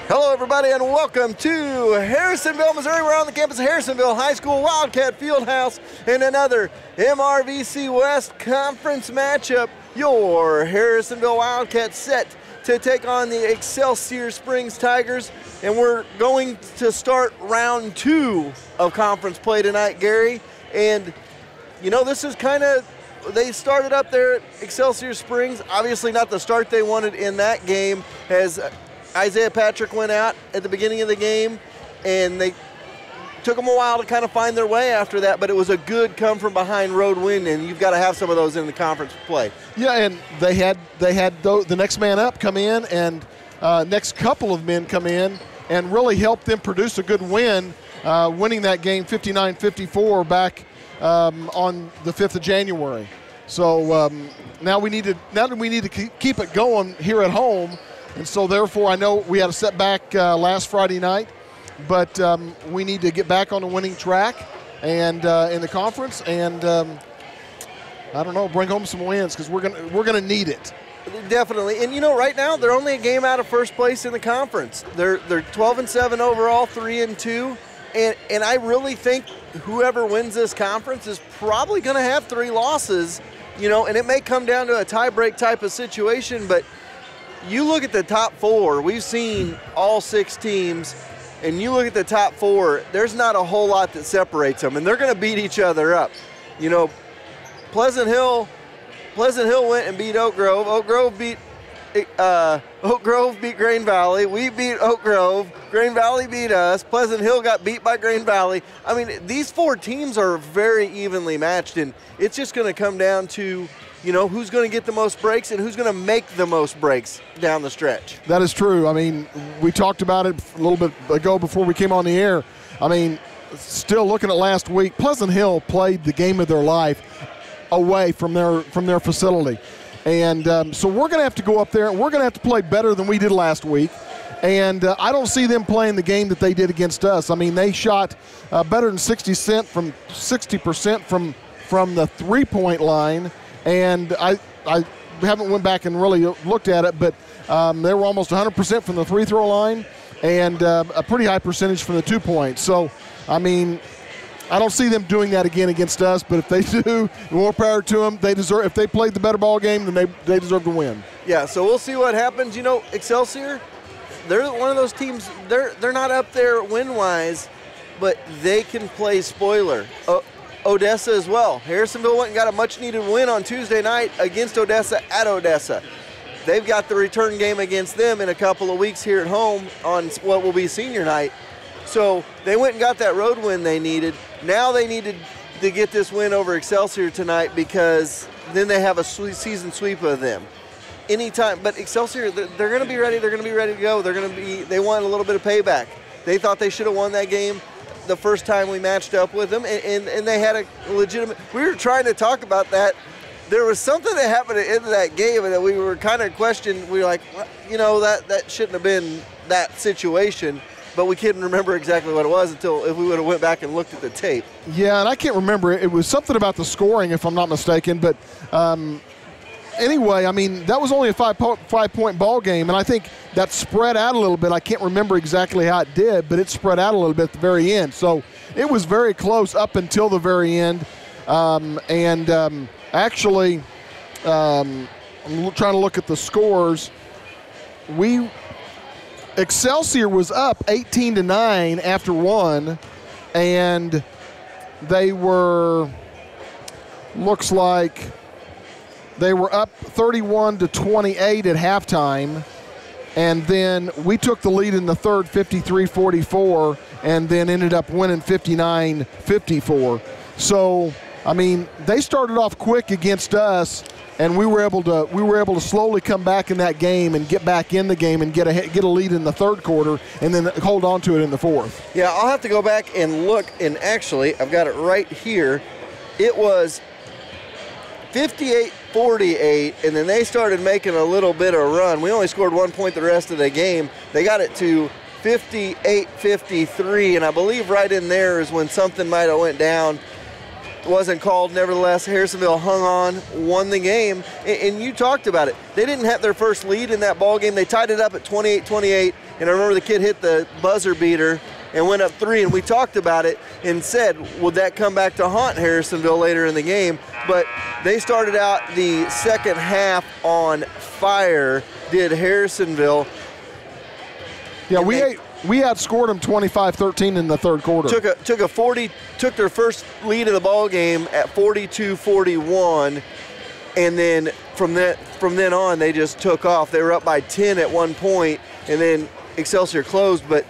Hello, everybody, and welcome to Harrisonville, Missouri. We're on the campus of Harrisonville High School Wildcat Fieldhouse in another MRVC West Conference matchup. Your Harrisonville Wildcats set to take on the Excelsior Springs Tigers, and we're going to start round 2 of conference play tonight, Gary. And, you know, this is kind of, they started up there at Excelsior Springs. Obviously not the start they wanted in that game, as Isaiah Patrick went out at the beginning of the game, and they took them a while to kind of find their way after that, but it was a good come-from-behind road win, and you've got to have some of those in the conference play. Yeah, and they had the next man up come in, and next couple of men come in and really helped them produce a good win, winning that game 59-54 back on the 5th of January. So now we need to keep it going here at home. And so, therefore, I know we had a setback last Friday night, but we need to get back on the winning track and in the conference, and I don't know, bring home some wins, because we're gonna need it. Definitely, and you know, right now they're only a game out of first place in the conference. They're 12-7 overall, 3-2, and I really think whoever wins this conference is probably going to have 3 losses. You know, and it may come down to a tie-break type of situation, but you look at the top 4, we've seen all 6 teams, and you look at the top 4, there's not a whole lot that separates them, and they're going to beat each other up. You know, Pleasant Hill went and beat Oak Grove. Oak Grove beat Grain Valley. We beat Oak Grove. Grain Valley beat us. Pleasant Hill got beat by Grain Valley. I mean, these 4 teams are very evenly matched, and it's just going to come down to, you know, who's going to get the most breaks and who's going to make the most breaks down the stretch. That is true. I mean, we talked about it a little bit ago before we came on the air. I mean, still looking at last week, Pleasant Hill played the game of their life away from their facility. And so we're going to have to go up there, and we're going to have to play better than we did last week. And I don't see them playing the game that they did against us. I mean, they shot better than 60% from the three-point line. And I haven't went back and really looked at it, but they were almost 100% from the free-throw line and a pretty high percentage from the 2-point. So, I mean, I don't see them doing that again against us, but if they do, more power to them. They deserve. If they played the better ball game, then they deserve to win. Yeah, so we'll see what happens. You know, Excelsior, they're one of those teams, they're not up there win-wise, but they can play spoiler. Odessa as well. Harrisonville went and got a much-needed win on Tuesday night against Odessa at Odessa. They've got the return game against them in a couple of weeks here at home on what will be senior night. So they went and got that road win they needed. Now they needed to get this win over Excelsior tonight, because then they have a season sweep of them. Anytime, but Excelsior, they're going to be ready. They're going to be ready to go. They want a little bit of payback. They thought they should have won that game the first time we matched up with them, and they had a legitimate. We were trying to talk about that. There was something that happened at the end of that game, and that we were kind of questioning. We were like, well, you know, that shouldn't have been that situation, but we couldn't remember exactly what it was until if we would have went back and looked at the tape. Yeah, and I can't remember. It was something about the scoring, if I'm not mistaken, but anyway, I mean, that was only a five-point ball game, and I think that spread out a little bit. I can't remember exactly how it did, but it spread out a little bit at the very end. So it was very close up until the very end. Actually, I'm trying to look at the scores. Excelsior was up 18-9 after 1, and they were, looks like, they were up 31-28 at halftime, and then we took the lead in the third, 53-44, and then ended up winning 59-54. So, I mean, they started off quick against us, and we were able to slowly come back in that game and get back in the game and get a lead in the third quarter, and then hold on to it in the fourth. Yeah, I'll have to go back and look, and actually, I've got it right here. It was 58-48, and then they started making a little bit of a run. We only scored 1 point the rest of the game. They got it to 58-53, and I believe right in there is when something might have went down. It wasn't called. Nevertheless, Harrisonville hung on, won the game, and you talked about it. They didn't have their first lead in that ball game. They tied it up at 28-28, And I remember the kid hit the buzzer beater and went up 3, and we talked about it and said, would that come back to haunt Harrisonville later in the game? But they started out the second half on fire, did Harrisonville. Yeah, we outscored them 25-13 in the third quarter. Took their first lead of the ball game at 42-41, and then from then on they just took off. They were up by 10 at one point, and then Excelsior closed. But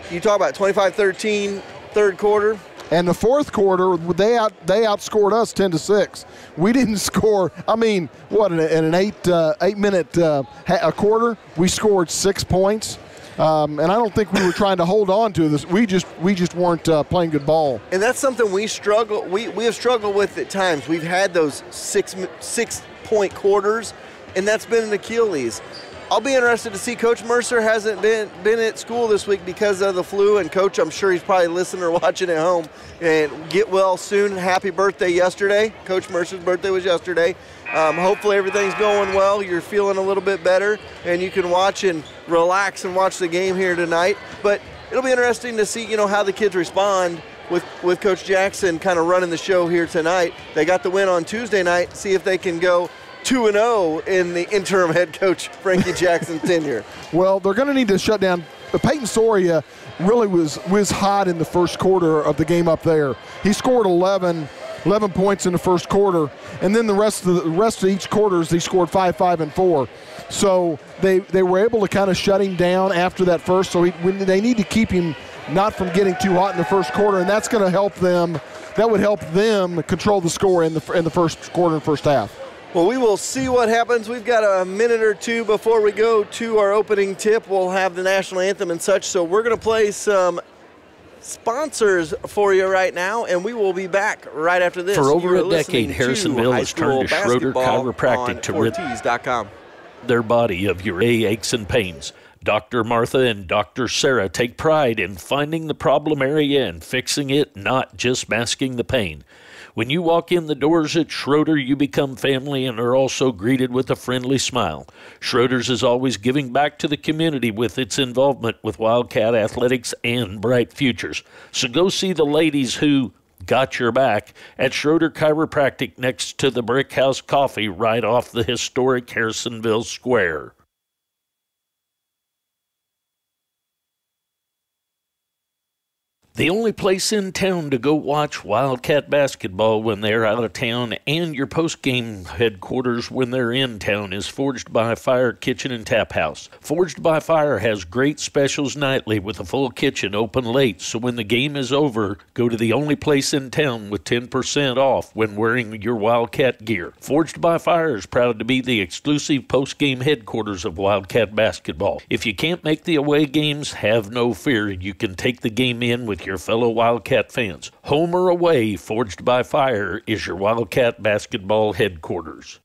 you talk about 25-13 third quarter. And the fourth quarter, they outscored us 10-6. We didn't score. I mean, what, in an 8-minute a quarter, we scored 6 points. And I don't think we were trying to hold on to this. We just weren't playing good ball. And that's something we struggle. We have struggled with at times. We've had those 6-point quarters, and that's been an Achilles. I'll be interested to see. Coach Mercer hasn't been at school this week because of the flu, and Coach, I'm sure he's probably listening or watching at home. And get well soon. Happy birthday yesterday. Coach Mercer's birthday was yesterday. Hopefully everything's going well. You're feeling a little bit better, and you can watch and relax and watch the game here tonight. But it'll be interesting to see, how the kids respond with Coach Jackson kind of running the show here tonight. They got the win on Tuesday night. See if they can go 2-0 in the interim head coach Frankie Jackson tenure. Well, they're going to need to shut down. Peyton Soria really was hot in the first quarter of the game up there. He scored 11 points in the first quarter, and then the rest of each quarters he scored 5, 5, and 4. So they were able to kind of shut him down after that first. So they need to keep him not from getting too hot in the first quarter, and that's going to help them. That would help them control the score in the first quarter and first half. Well, we will see what happens. We've got a minute or two before we go to our opening tip. We'll have the national anthem and such. So we're going to play some sponsors for you right now, and we will be back right after this. For over a decade, Harrisonville has turned to Schroeder Chiropractic to rid their body of your aches and pains. Dr. Martha and Dr. Sarah take pride in finding the problem area and fixing it, not just masking the pain. When you walk in the doors at Schroeder, you become family and are also greeted with a friendly smile. Schroeder's is always giving back to the community with its involvement with Wildcat athletics and bright futures. So go see the ladies who got your back at Schroeder Chiropractic next to the Brick House Coffee right off the historic Harrisonville Square. The only place in town to go watch Wildcat basketball when they're out of town and your post-game headquarters when they're in town is Forged by Fire Kitchen and Tap House. Forged by Fire has great specials nightly with a full kitchen open late, so when the game is over, go to the only place in town with 10% off when wearing your Wildcat gear. Forged by Fire is proud to be the exclusive post-game headquarters of Wildcat basketball. If you can't make the away games, have no fear. You can take the game in with your fellow Wildcat fans. Home or away, Forged by Fire is your Wildcat basketball headquarters.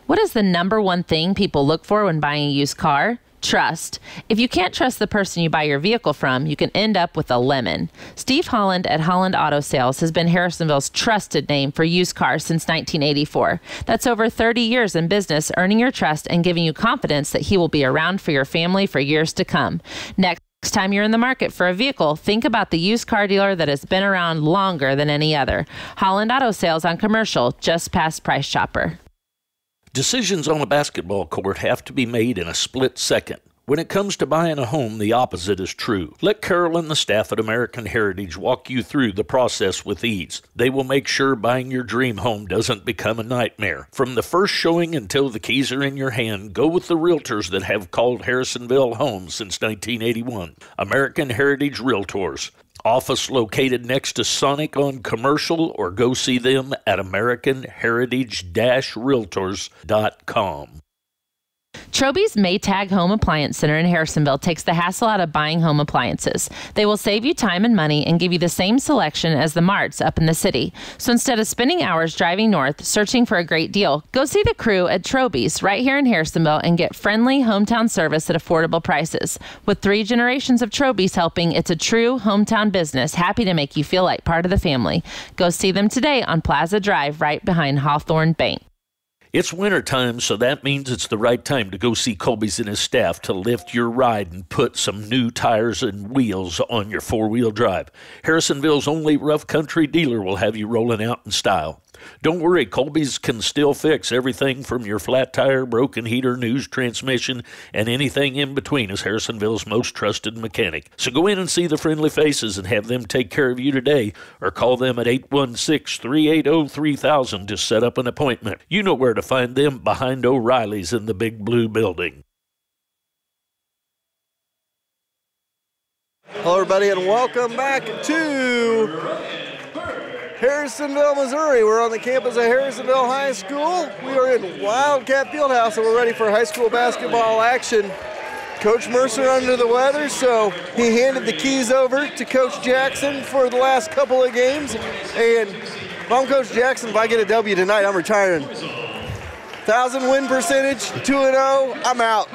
What is the number one thing people look for when buying a used car? Trust. If you can't trust the person you buy your vehicle from, you can end up with a lemon. Steve Holland at Holland Auto Sales has been Harrisonville's trusted name for used cars since 1984. That's over 30 years in business, earning your trust and giving you confidence that he will be around for your family for years to come. Next time you're in the market for a vehicle, think about the used car dealer that has been around longer than any other. Holland Auto Sales on Commercial, just past Price Chopper. Decisions on a basketball court have to be made in a split second. When it comes to buying a home, the opposite is true. Let Carol and the staff at American Heritage walk you through the process with ease. They will make sure buying your dream home doesn't become a nightmare. From the first showing until the keys are in your hand, go with the realtors that have called Harrisonville home since 1981. American Heritage Realtors. Office located next to Sonic on Commercial, or go see them at AmericanHeritage-Realtors.com. Troby's Maytag Home Appliance Center in Harrisonville takes the hassle out of buying home appliances. They will save you time and money and give you the same selection as the marts up in the city. So instead of spending hours driving north searching for a great deal, go see the crew at Troby's right here in Harrisonville and get friendly hometown service at affordable prices. With 3 generations of Troby's helping, it's a true hometown business, happy to make you feel like part of the family. Go see them today on Plaza Drive right behind Hawthorne Bank. It's wintertime, so that means it's the right time to go see Colby's and his staff to lift your ride and put some new tires and wheels on your four-wheel drive. Harrisonville's only rough country dealer will have you rolling out in style. Don't worry, Colby's can still fix everything from your flat tire, broken heater, news transmission, and anything in between as Harrisonville's most trusted mechanic. So go in and see the friendly faces and have them take care of you today, or call them at 816-380-3000 to set up an appointment. You know where to find them, behind O'Reilly's in the big blue building. Hello, everybody, and welcome back to Harrisonville, Missouri. We're on the campus of Harrisonville High School. We are in Wildcat Fieldhouse, and we're ready for high school basketball action. Coach Mercer under the weather, so he handed the keys over to Coach Jackson for the last couple of games. And if I'm Coach Jackson, if I get a W tonight, I'm retiring. 1,000 win percentage, 2-0, I'm out.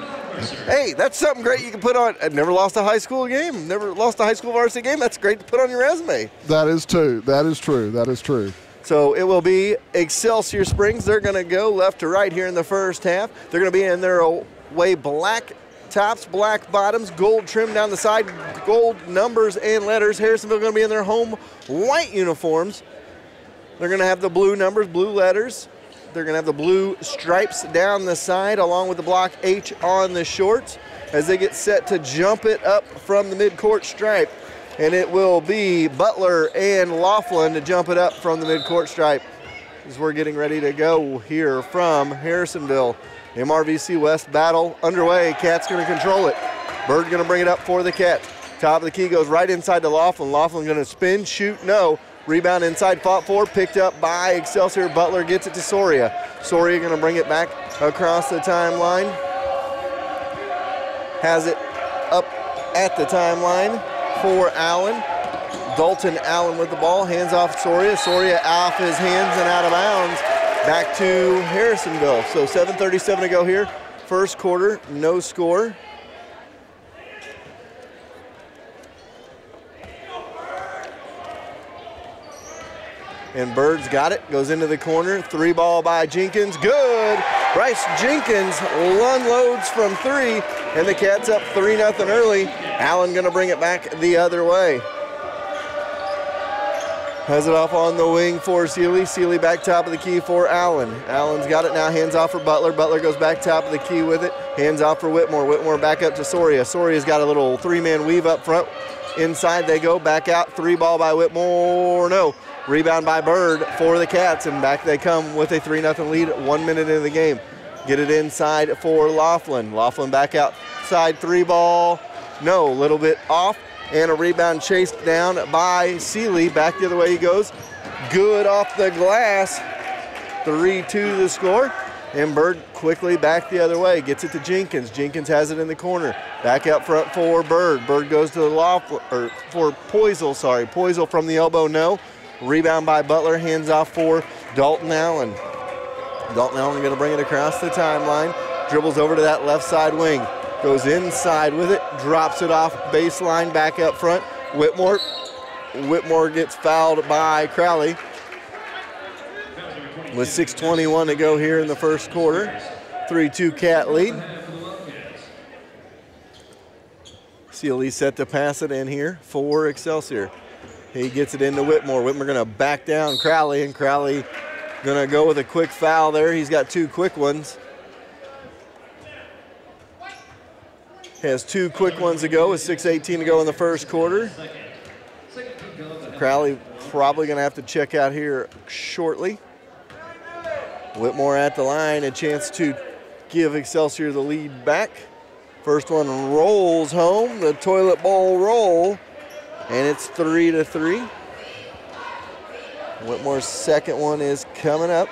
Hey, that's something great you can put on. I've never lost a high school game, never lost a high school varsity game. That's great to put on your resume. That is true. That is true. That is true. So it will be Excelsior Springs. They're going to go left to right here in the first half. They're going to be in their way black tops, black bottoms, gold trim down the side, gold numbers and letters. Harrisonville going to be in their home white uniforms. They're going to have the blue numbers, blue letters. They're going to have the blue stripes down the side along with the block H on the shorts as they get set to jump it up from the midcourt stripe. And it will be Butler and Laughlin to jump it up from the midcourt stripe as we're getting ready to go here from Harrisonville. MRVC West battle underway. Cats going to control it. Bird going to bring it up for the Cats. Top of the key goes right inside to Laughlin. Laughlin going to spin, shoot, no. Rebound inside, fought for, picked up by Excelsior. Butler gets it to Soria. Soria going to bring it back across the timeline. Has it up at the timeline for Allen. Dalton Allen with the ball, hands off Soria. Soria off his hands and out of bounds. Back to Harrisonville. So 7:37 to go here. First quarter, no score. And Bird's got it, goes into the corner. Three ball by Jenkins, good. Bryce Jenkins unloads from three, and the Cats up 3-0 early. Allen gonna bring it back the other way. Has it off on the wing for Seeley. Seeley back top of the key for Allen. Allen's got it now, hands off for Butler. Butler goes back top of the key with it. Hands off for Whitmore. Whitmore back up to Soria. Soria's got a little three-man weave up front. Inside they go, back out, three ball by Whitmore, no. Rebound by Bird for the Cats, and back they come with a 3-0 lead 1 minute into the game. Get it inside for Laughlin. Laughlin back outside, three ball, no, a little bit off, and a rebound chased down by Seeley. Back the other way he goes. Good off the glass. 3-2 the score. And Bird quickly back the other way. Gets it to Jenkins. Jenkins has it in the corner. Back out front for Bird. Bird goes to the for Poisel, sorry. Poisel from the elbow, no. Rebound by Butler, hands off for Dalton Allen. Dalton Allen going to bring it across the timeline. Dribbles over to that left side wing. Goes inside with it, drops it off baseline, back up front. Whitmore. Whitmore gets fouled by Crowley. With 6:21 to go here in the first quarter. 3-2 Cat lead. Seeley set to pass it in here for Excelsior. He gets it into Whitmore. Whitmore going to back down Crowley, and Crowley going to go with a quick foul there. He's got two quick ones. Has two quick ones to go with 6:18 to go in the first quarter. Crowley probably going to have to check out here shortly. Whitmore at the line, a chance to give Excelsior the lead back. First one rolls home, the toilet bowl roll. And it's 3-3. Whitmore's second one is coming up.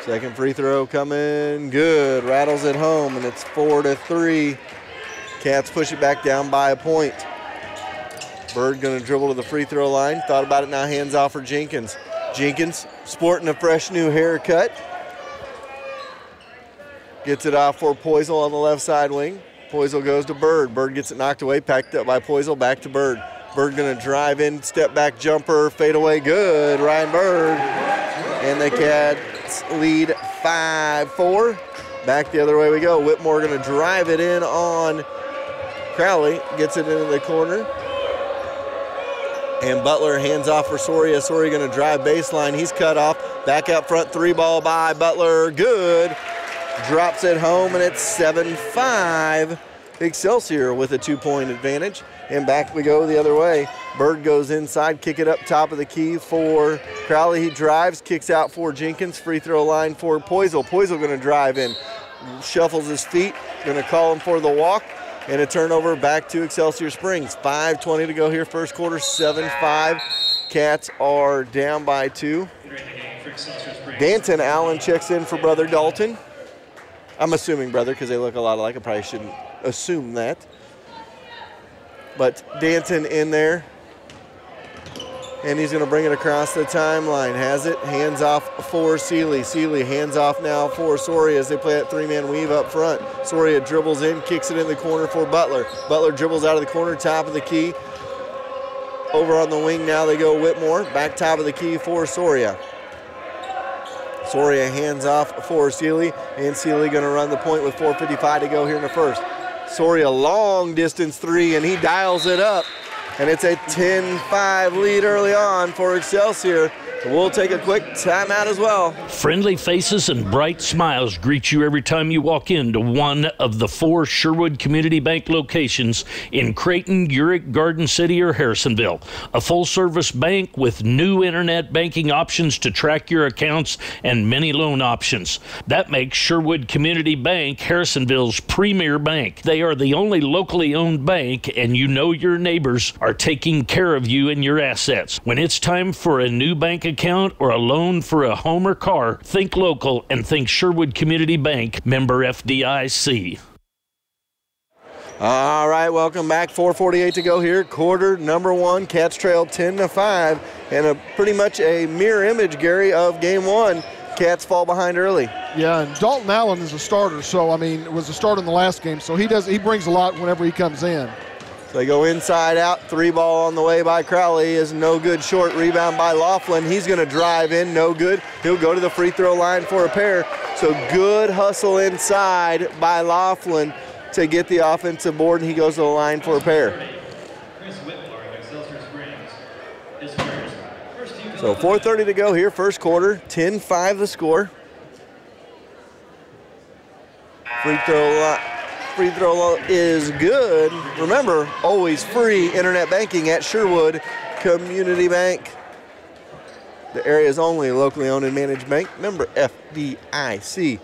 Second free throw coming good. Rattles it home, and it's 4-3. Cats push it back down by a point. Bird going to dribble to the free throw line. Thought about it now, hands off for Jenkins. Jenkins sporting a fresh new haircut. Gets it off for Poisel on the left side wing. Poisel goes to Bird. Bird gets it knocked away, packed up by Poisel, back to Bird. Bird going to drive in, step back jumper, fade away, good. Ryan Bird And the Cats lead 5-4. Back the other way we go. Whitmore going to drive it in on Crowley. Gets it into the corner. And Butler hands off for Soria. Soria going to drive baseline. He's cut off. Back up front, 3-ball by Butler. Good. Drops it home, and it's 7-5. Excelsior with a 2-point advantage. And back we go the other way. Bird goes inside, kick it up top of the key for Crowley. He drives, kicks out for Jenkins. Free throw line for Poisel. Poisel going to drive in. Shuffles his feet. Going to call him for the walk. And a turnover back to Excelsior Springs. 5:20 to go here, first quarter, 7-5. Cats are down by 2. Danton Allen checks in for brother Dalton. I'm assuming brother because they look a lot alike. I probably shouldn't assume that. But Danton in there. And he's going to bring it across the timeline. Has it. Hands off for Seeley. Seeley hands off now for Soria as they play that 3-man weave up front. Soria dribbles in, kicks it in the corner for Butler. Butler dribbles out of the corner, top of the key. Over on the wing now they go Whitmore. Back top of the key for Soria. Soria hands off for Seeley. And Seeley going to run the point with 4:55 to go here in the first. Soria long distance 3 and he dials it up. And it's a 10-5 lead early on for Excelsior. We'll take a quick timeout as well. Friendly faces and bright smiles greet you every time you walk into one of the 4 Sherwood Community Bank locations in Creighton, Urick, Garden City, or Harrisonville. A full-service bank with new internet banking options to track your accounts and many loan options. That makes Sherwood Community Bank Harrisonville's premier bank. They are the only locally owned bank, and you know your neighbors are taking care of you and your assets. When it's time for a new bank account or a loan for a home or car, think local and think Sherwood Community Bank, member FDIC. All right, welcome back. 4:48 to go here. Quarter number 1. Cats trail 10-5, and pretty much a mirror image, Gary, of game 1. Cats fall behind early. Yeah, and Dalton Allen is a starter, so I mean, it was a starter in the last game, so he brings a lot whenever he comes in. So they go inside out. 3-ball on the way by Crowley is no good. Short rebound by Laughlin. He's going to drive in, no good. He'll go to the free throw line for a pair. So good hustle inside by Laughlin to get the offensive board, and he goes to the line for a pair. So 4:30 to go here, first quarter. 10-5 the score. Free throw is good. Remember, always free internet banking at Sherwood Community Bank. The area's only locally owned and managed bank. Member FDIC.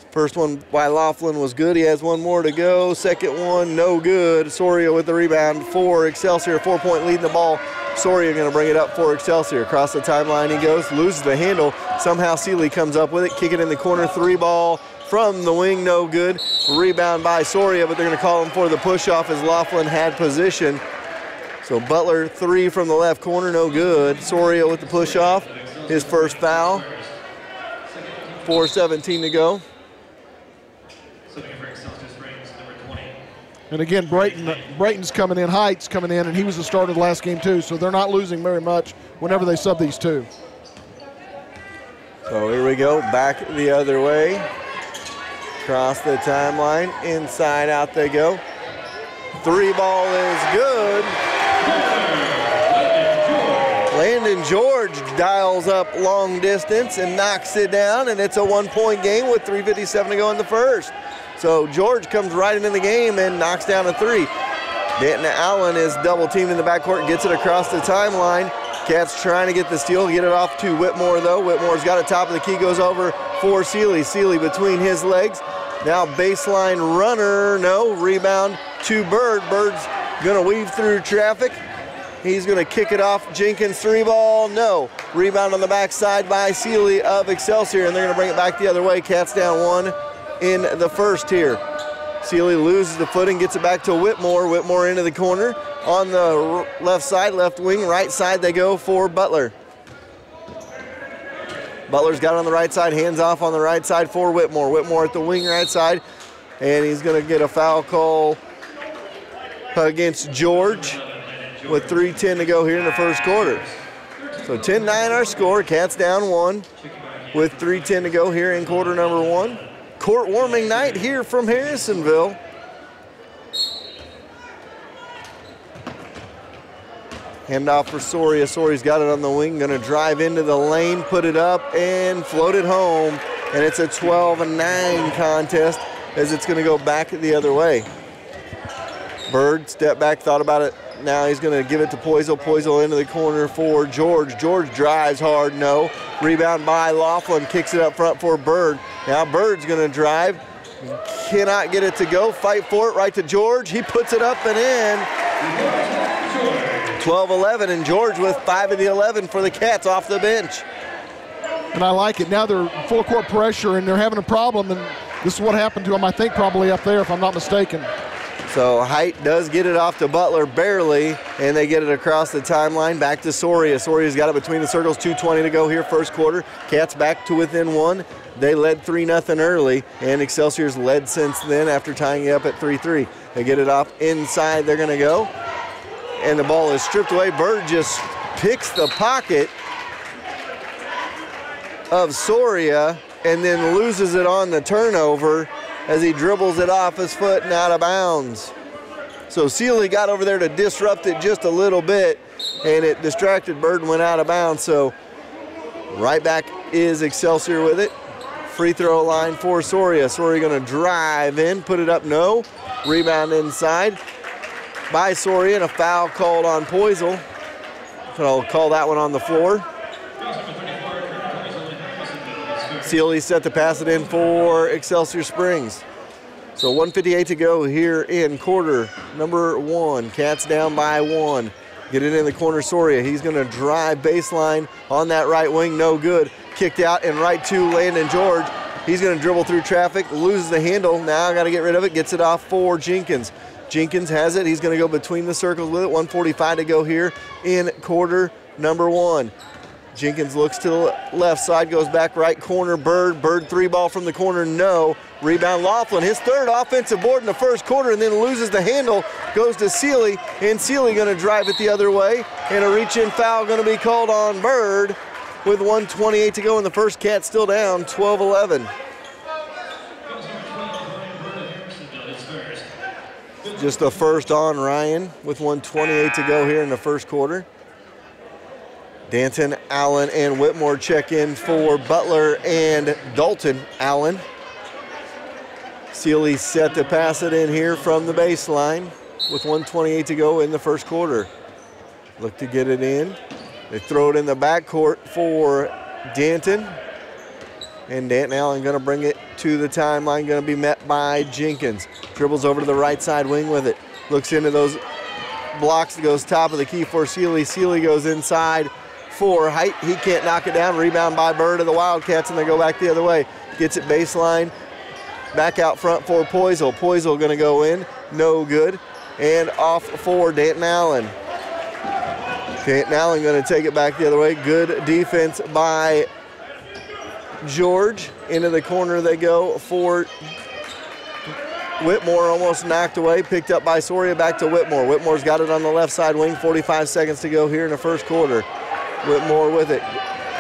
First one by Laughlin was good. He has one more to go. Second one, no good. Soria with the rebound for Excelsior. 4-point lead in the ball. Soria going to bring it up for Excelsior. Across the timeline he goes, loses the handle. Somehow Seeley comes up with it. Kick it in the corner. 3-ball. From the wing, no good. Rebound by Soria, but they're going to call him for the push-off as Laughlin had position. So Butler, 3 from the left corner, no good. Soria with the push-off, his first foul. 4:17 to go. And again, Brayton's coming in, Heights coming in, and he was the starter the last game too, so they're not losing very much whenever they sub these two. So here we go, back the other way. Across the timeline, inside out they go. 3-ball is good. Landon George dials up long distance and knocks it down, and it's a 1-point game with 3:57 to go in the first. So George comes right into the game and knocks down a 3. Danton Allen is double teamed in the backcourt, gets it across the timeline. Cats trying to get the steal, get it off to Whitmore though. Whitmore's got it top of the key, goes over for Seeley. Seeley between his legs. Now baseline runner, no, rebound to Bird. Bird's gonna weave through traffic. He's gonna kick it off. Jenkins 3-ball, no. Rebound on the backside by Seeley of Excelsior, and they're gonna bring it back the other way. Cats down 1 in the first here. Seeley loses the footing, gets it back to Whitmore. Whitmore into the corner. On the left side, left wing, right side they go for Butler. Butler's got it on the right side, hands off on the right side for Whitmore. Whitmore at the wing right side, and he's going to get a foul call against George with 3:10 to go here in the first quarter. So 10-9 our score. Cats down 1 with 3:10 to go here in quarter number 1. Court warming night here from Harrisonville. Handoff for Soria. Soria's got it on the wing, gonna drive into the lane, put it up, and float it home. And it's a 12-9 contest as it's gonna go back the other way. Bird, step back, thought about it. Now he's gonna give it to Poisel. Poisel into the corner for George. George drives hard, no. Rebound by Laughlin, kicks it up front for Bird. Now Bird's gonna drive, cannot get it to go. Fight for it, right to George. He puts it up and in. 12-11, and George with 5 of the 11 for the Cats off the bench. And I like it. Now they're full court pressure, and they're having a problem, and this is what happened to them, I think, probably up there, if I'm not mistaken. So Height does get it off to Butler barely, and they get it across the timeline back to Soria. Soria's got it between the circles, 2:20 to go here first quarter. Cats back to within 1. They led 3-0 early, and Excelsior's led since then after tying it up at 3-3. They get it off inside, they're gonna go. And the ball is stripped away. Bird just picks the pocket of Soria and then loses it on the turnover as he dribbles it off his foot and out of bounds. So Sealy got over there to disrupt it just a little bit, and it distracted Bird and went out of bounds. So right back is Excelsior with it. Free throw line for Soria. Soria gonna drive in, put it up, no. Rebound inside by Soria, and a foul called on Poisel. So I'll call that one on the floor. Sealy set to pass it in for Excelsior Springs. So 1:58 to go here in quarter number 1. Cats down by 1. Get it in the corner, Soria. He's gonna drive baseline on that right wing, no good. Kicked out and right to Landon George. He's gonna dribble through traffic, loses the handle. Now gotta get rid of it, gets it off for Jenkins. Jenkins has it. He's going to go between the circles with it. 1:45 to go here in quarter number 1. Jenkins looks to the left side, goes back right corner. Bird 3-ball from the corner, no. Rebound Laughlin, his 3rd offensive board in the first quarter, and then loses the handle. Goes to Sealy, and Sealy going to drive it the other way. And a reach-in foul going to be called on Bird with 1:28 to go in the first. Cat still down 12-11. Just the first on Ryan with 1:28 to go here in the first quarter. Danton, Allen, and Whitmore check in for Butler and Dalton. Allen. Sealy set to pass it in here from the baseline with 1:28 to go in the first quarter. Look to get it in. They throw it in the backcourt for Danton. And Danton Allen going to bring it to the timeline, going to be met by Jenkins. Dribbles over to the right side wing with it. Looks into those blocks, goes top of the key for Sealy. Sealy goes inside for Height. He can't knock it down. Rebound by Bird of the Wildcats, and they go back the other way. Gets it baseline. Back out front for Poisel. Poisel going to go in. No good. And off for Danton Allen. Danton Allen going to take it back the other way. Good defense by George. Into the corner they go for Whitmore, almost knocked away, picked up by Soria, back to Whitmore. Whitmore's got it on the left side wing, 45 seconds to go here in the first quarter. Whitmore with it.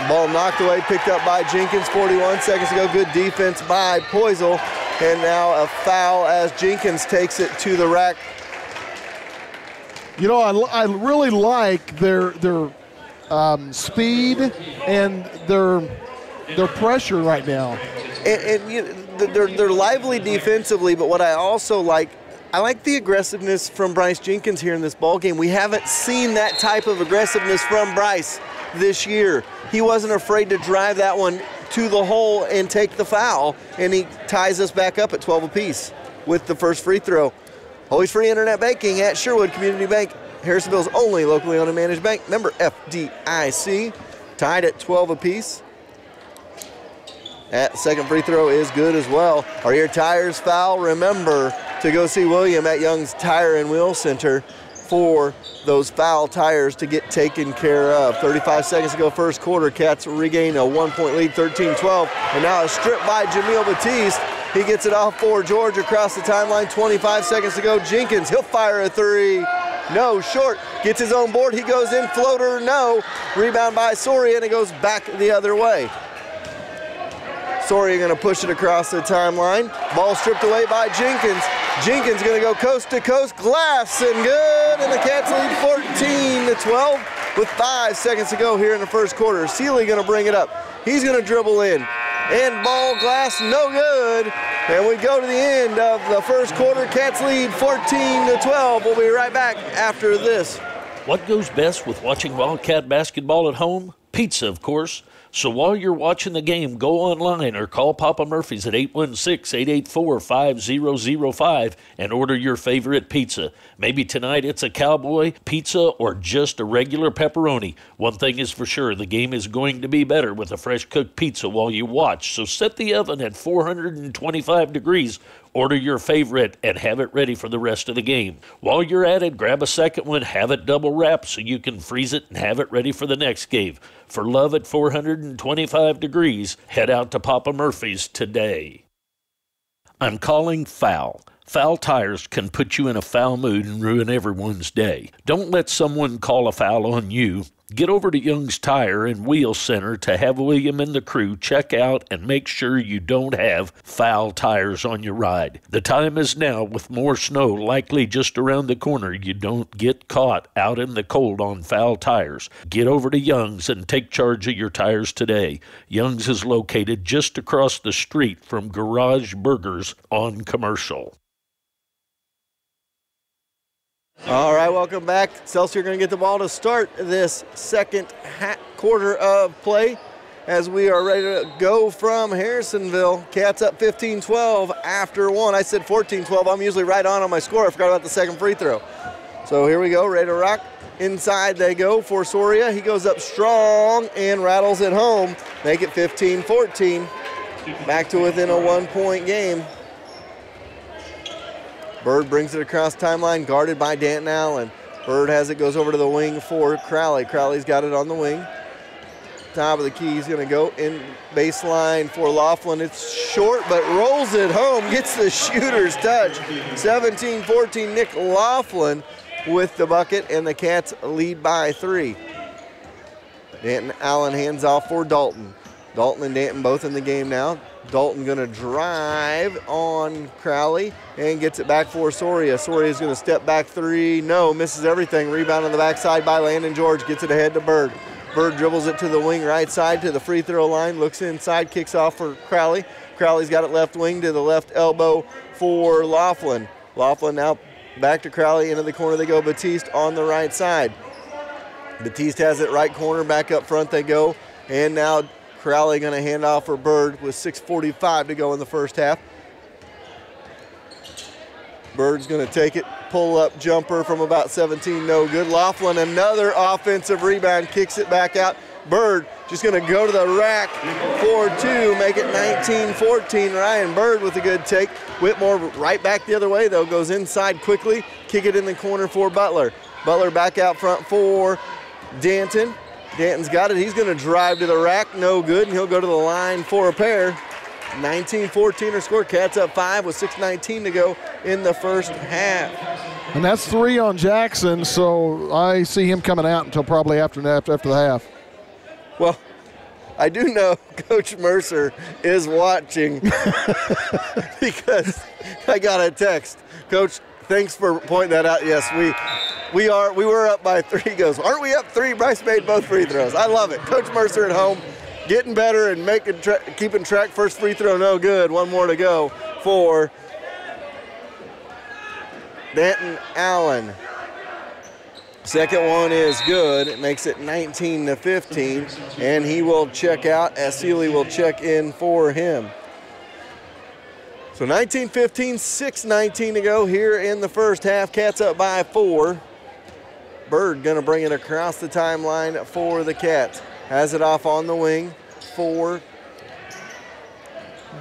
Ball knocked away, picked up by Jenkins, 41 seconds to go. Good defense by Poisel, and now a foul as Jenkins takes it to the rack. You know, I really like their speed and their pressure right now. And you know, they're lively defensively, but what I also like, I like the aggressiveness from Bryce Jenkins here in this ball game. We haven't seen that type of aggressiveness from Bryce this year. He wasn't afraid to drive that one to the hole and take the foul, and he ties us back up at 12 apiece with the first free throw. Always free internet banking at Sherwood Community Bank, Harrisonville's only locally owned and managed bank, member FDIC. Tied at 12 apiece. That second free throw is good as well. Are your tires foul? Remember to go see William at Young's Tire and Wheel Center for those foul tires to get taken care of. 35 seconds to go first quarter. Cats regain a 1-point lead, 13-12. And now a strip by Jamil Batiste. He gets it off for George across the timeline. 25 seconds to go. Jenkins, he'll fire a three. no, short. Gets his own board, he goes in, floater, no. Rebound by Soria, and it goes back the other way. Soria gonna push it across the timeline. Ball stripped away by Jenkins. Jenkins gonna go coast to coast, glass and good, and the Cats lead 14-12 with 5 seconds to go here in the first quarter. Seeley gonna bring it up. He's gonna dribble in, and ball glass, no good. And we go to the end of the first quarter. Cats lead 14-12. We'll be right back after this. What goes best with watching Wildcat basketball at home? Pizza, of course. So while you're watching the game, go online or call Papa Murphy's at 816-884-5005 and order your favorite pizza. Maybe tonight it's a cowboy pizza or just a regular pepperoni. One thing is for sure, the game is going to be better with a fresh cooked pizza while you watch. So set the oven at 425 degrees. Order your favorite and have it ready for the rest of the game. While you're at it, grab a second one, have it double wrapped so you can freeze it and have it ready for the next game. For love at 425 degrees, head out to Papa Murphy's today. I'm calling foul. Foul tires can put you in a foul mood and ruin everyone's day. Don't let someone call a foul on you. Get over to Young's Tire and Wheel Center to have William and the crew check out and make sure you don't have foul tires on your ride. The time is now, with more snow likely just around the corner. You don't get caught out in the cold on foul tires. Get over to Young's and take charge of your tires today. Young's is located just across the street from Garage Burgers on Commercial. All right, welcome back. Excelsior going to get the ball to start this second quarter of play as we are ready to go from Harrisonville. Cats up 15-12 after one. I said 14-12. I'm usually right on my score. I forgot about the second free throw. So here we go, ready to rock. Inside they go for Soria. He goes up strong and rattles it home. Make it 15-14. Back to within a 1-point game. Bird brings it across timeline, guarded by Danton Allen. Bird has it, goes over to the wing for Crowley. Crowley's got it on the wing. Top of the key, he's gonna go in baseline for Laughlin. It's short, but rolls it home, gets the shooter's touch. 17-14, Nick Laughlin with the bucket, and the Cats lead by 3. Danton Allen hands off for Dalton. Dalton and Danton both in the game now. Dalton gonna drive on Crowley and gets it back for Soria. Soria's gonna step back three, no, misses everything. Rebound on the backside by Landon George, gets it ahead to Bird. Bird dribbles it to the wing right side to the free throw line, looks inside, kicks off for Crowley. Crowley's got it left wing to the left elbow for Laughlin. Laughlin now back to Crowley, into the corner they go. Batiste on the right side. Batiste has it right corner, back up front they go, and now Crowley going to hand off for Bird with 6:45 to go in the first half. Bird's going to take it, pull up jumper from about 17, no good. Laughlin, another offensive rebound, kicks it back out. Bird just going to go to the rack for 2, make it 19-14. Ryan Bird with a good take. Whitmore right back the other way though, goes inside quickly, kick it in the corner for Butler. Butler back out front for Danton. Danton's got it, he's gonna drive to the rack, no good, and he'll go to the line for a pair. 19-14 or score, Cats up 5 with 6:19 to go in the first half. And that's 3 on Jackson, so I see him coming out until probably after the half. Well, I do know Coach Mercer is watching because I got a text. Coach, thanks for pointing that out. Yes, we were up by 3. He goes, aren't we up 3? Bryce made both free throws. I love it. Coach Mercer at home, getting better and keeping track. First free throw, no good. 1 more to go for Danton Allen. Second one is good. It makes it 19-15, and he will check out as Seeley will check in for him. So 19-15, 6:19 to go here in the first half. Cats up by 4. Bird gonna bring it across the timeline for the Cats. Has it off on the wing for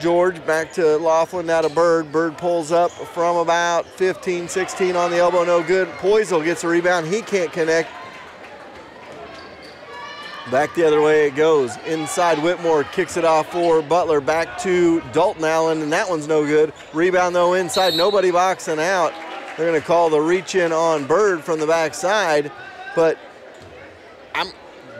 George, back to Laughlin, now to Bird. Bird pulls up from about 15, 16 on the elbow, no good. Poisel gets a rebound, he can't connect. Back the other way it goes. Inside, Whitmore kicks it off for Butler, back to Dalton Allen, and that one's no good. Rebound though inside, nobody boxing out. They're going to call the reach in on Bird from the backside, but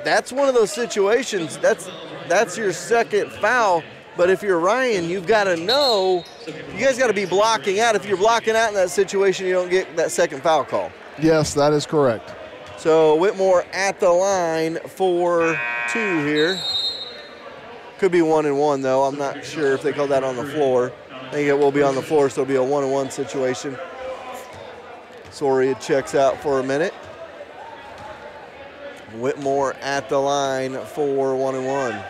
that's one of those situations. That's your second foul. But if you're Ryan, you've got to know, you guys got to be blocking out. If you're blocking out in that situation, you don't get that second foul call. Yes, that is correct. So Whitmore at the line for 2 here. Could be 1-1 though. I'm not sure if they call that on the floor. I think it will be on the floor, so it'll be a 1-1 situation. Soria checks out for a minute. Whitmore at the line for 1-1.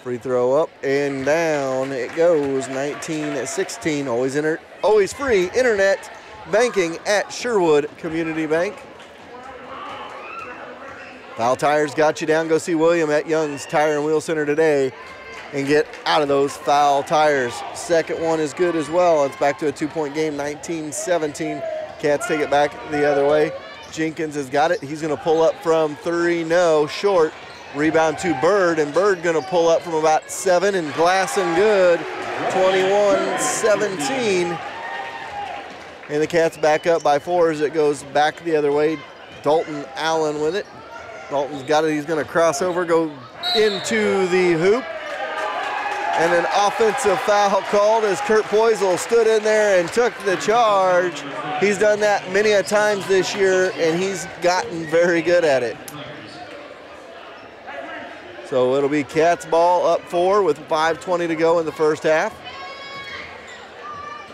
Free throw up and down it goes. 19-16. Always free internet banking at Sherwood Community Bank. Foul Tires got you down. Go see William at Young's Tire and Wheel Center today and get out of those foul tires. Second one is good as well. It's back to a 2-point game, 19-17. Cats take it back the other way. Jenkins has got it. He's going to pull up from 3, no, short. Rebound to Bird, and Bird going to pull up from about 7 and glass and good. 21-17. And the Cats back up by 4 as it goes back the other way. Dalton Allen with it. Dalton's got it. He's going to cross over, go into the hoop. And an offensive foul called as Kurt Poisel stood in there and took the charge. He's done that many a times this year, and he's gotten very good at it. So it'll be Cats ball up 4 with 5:20 to go in the first half.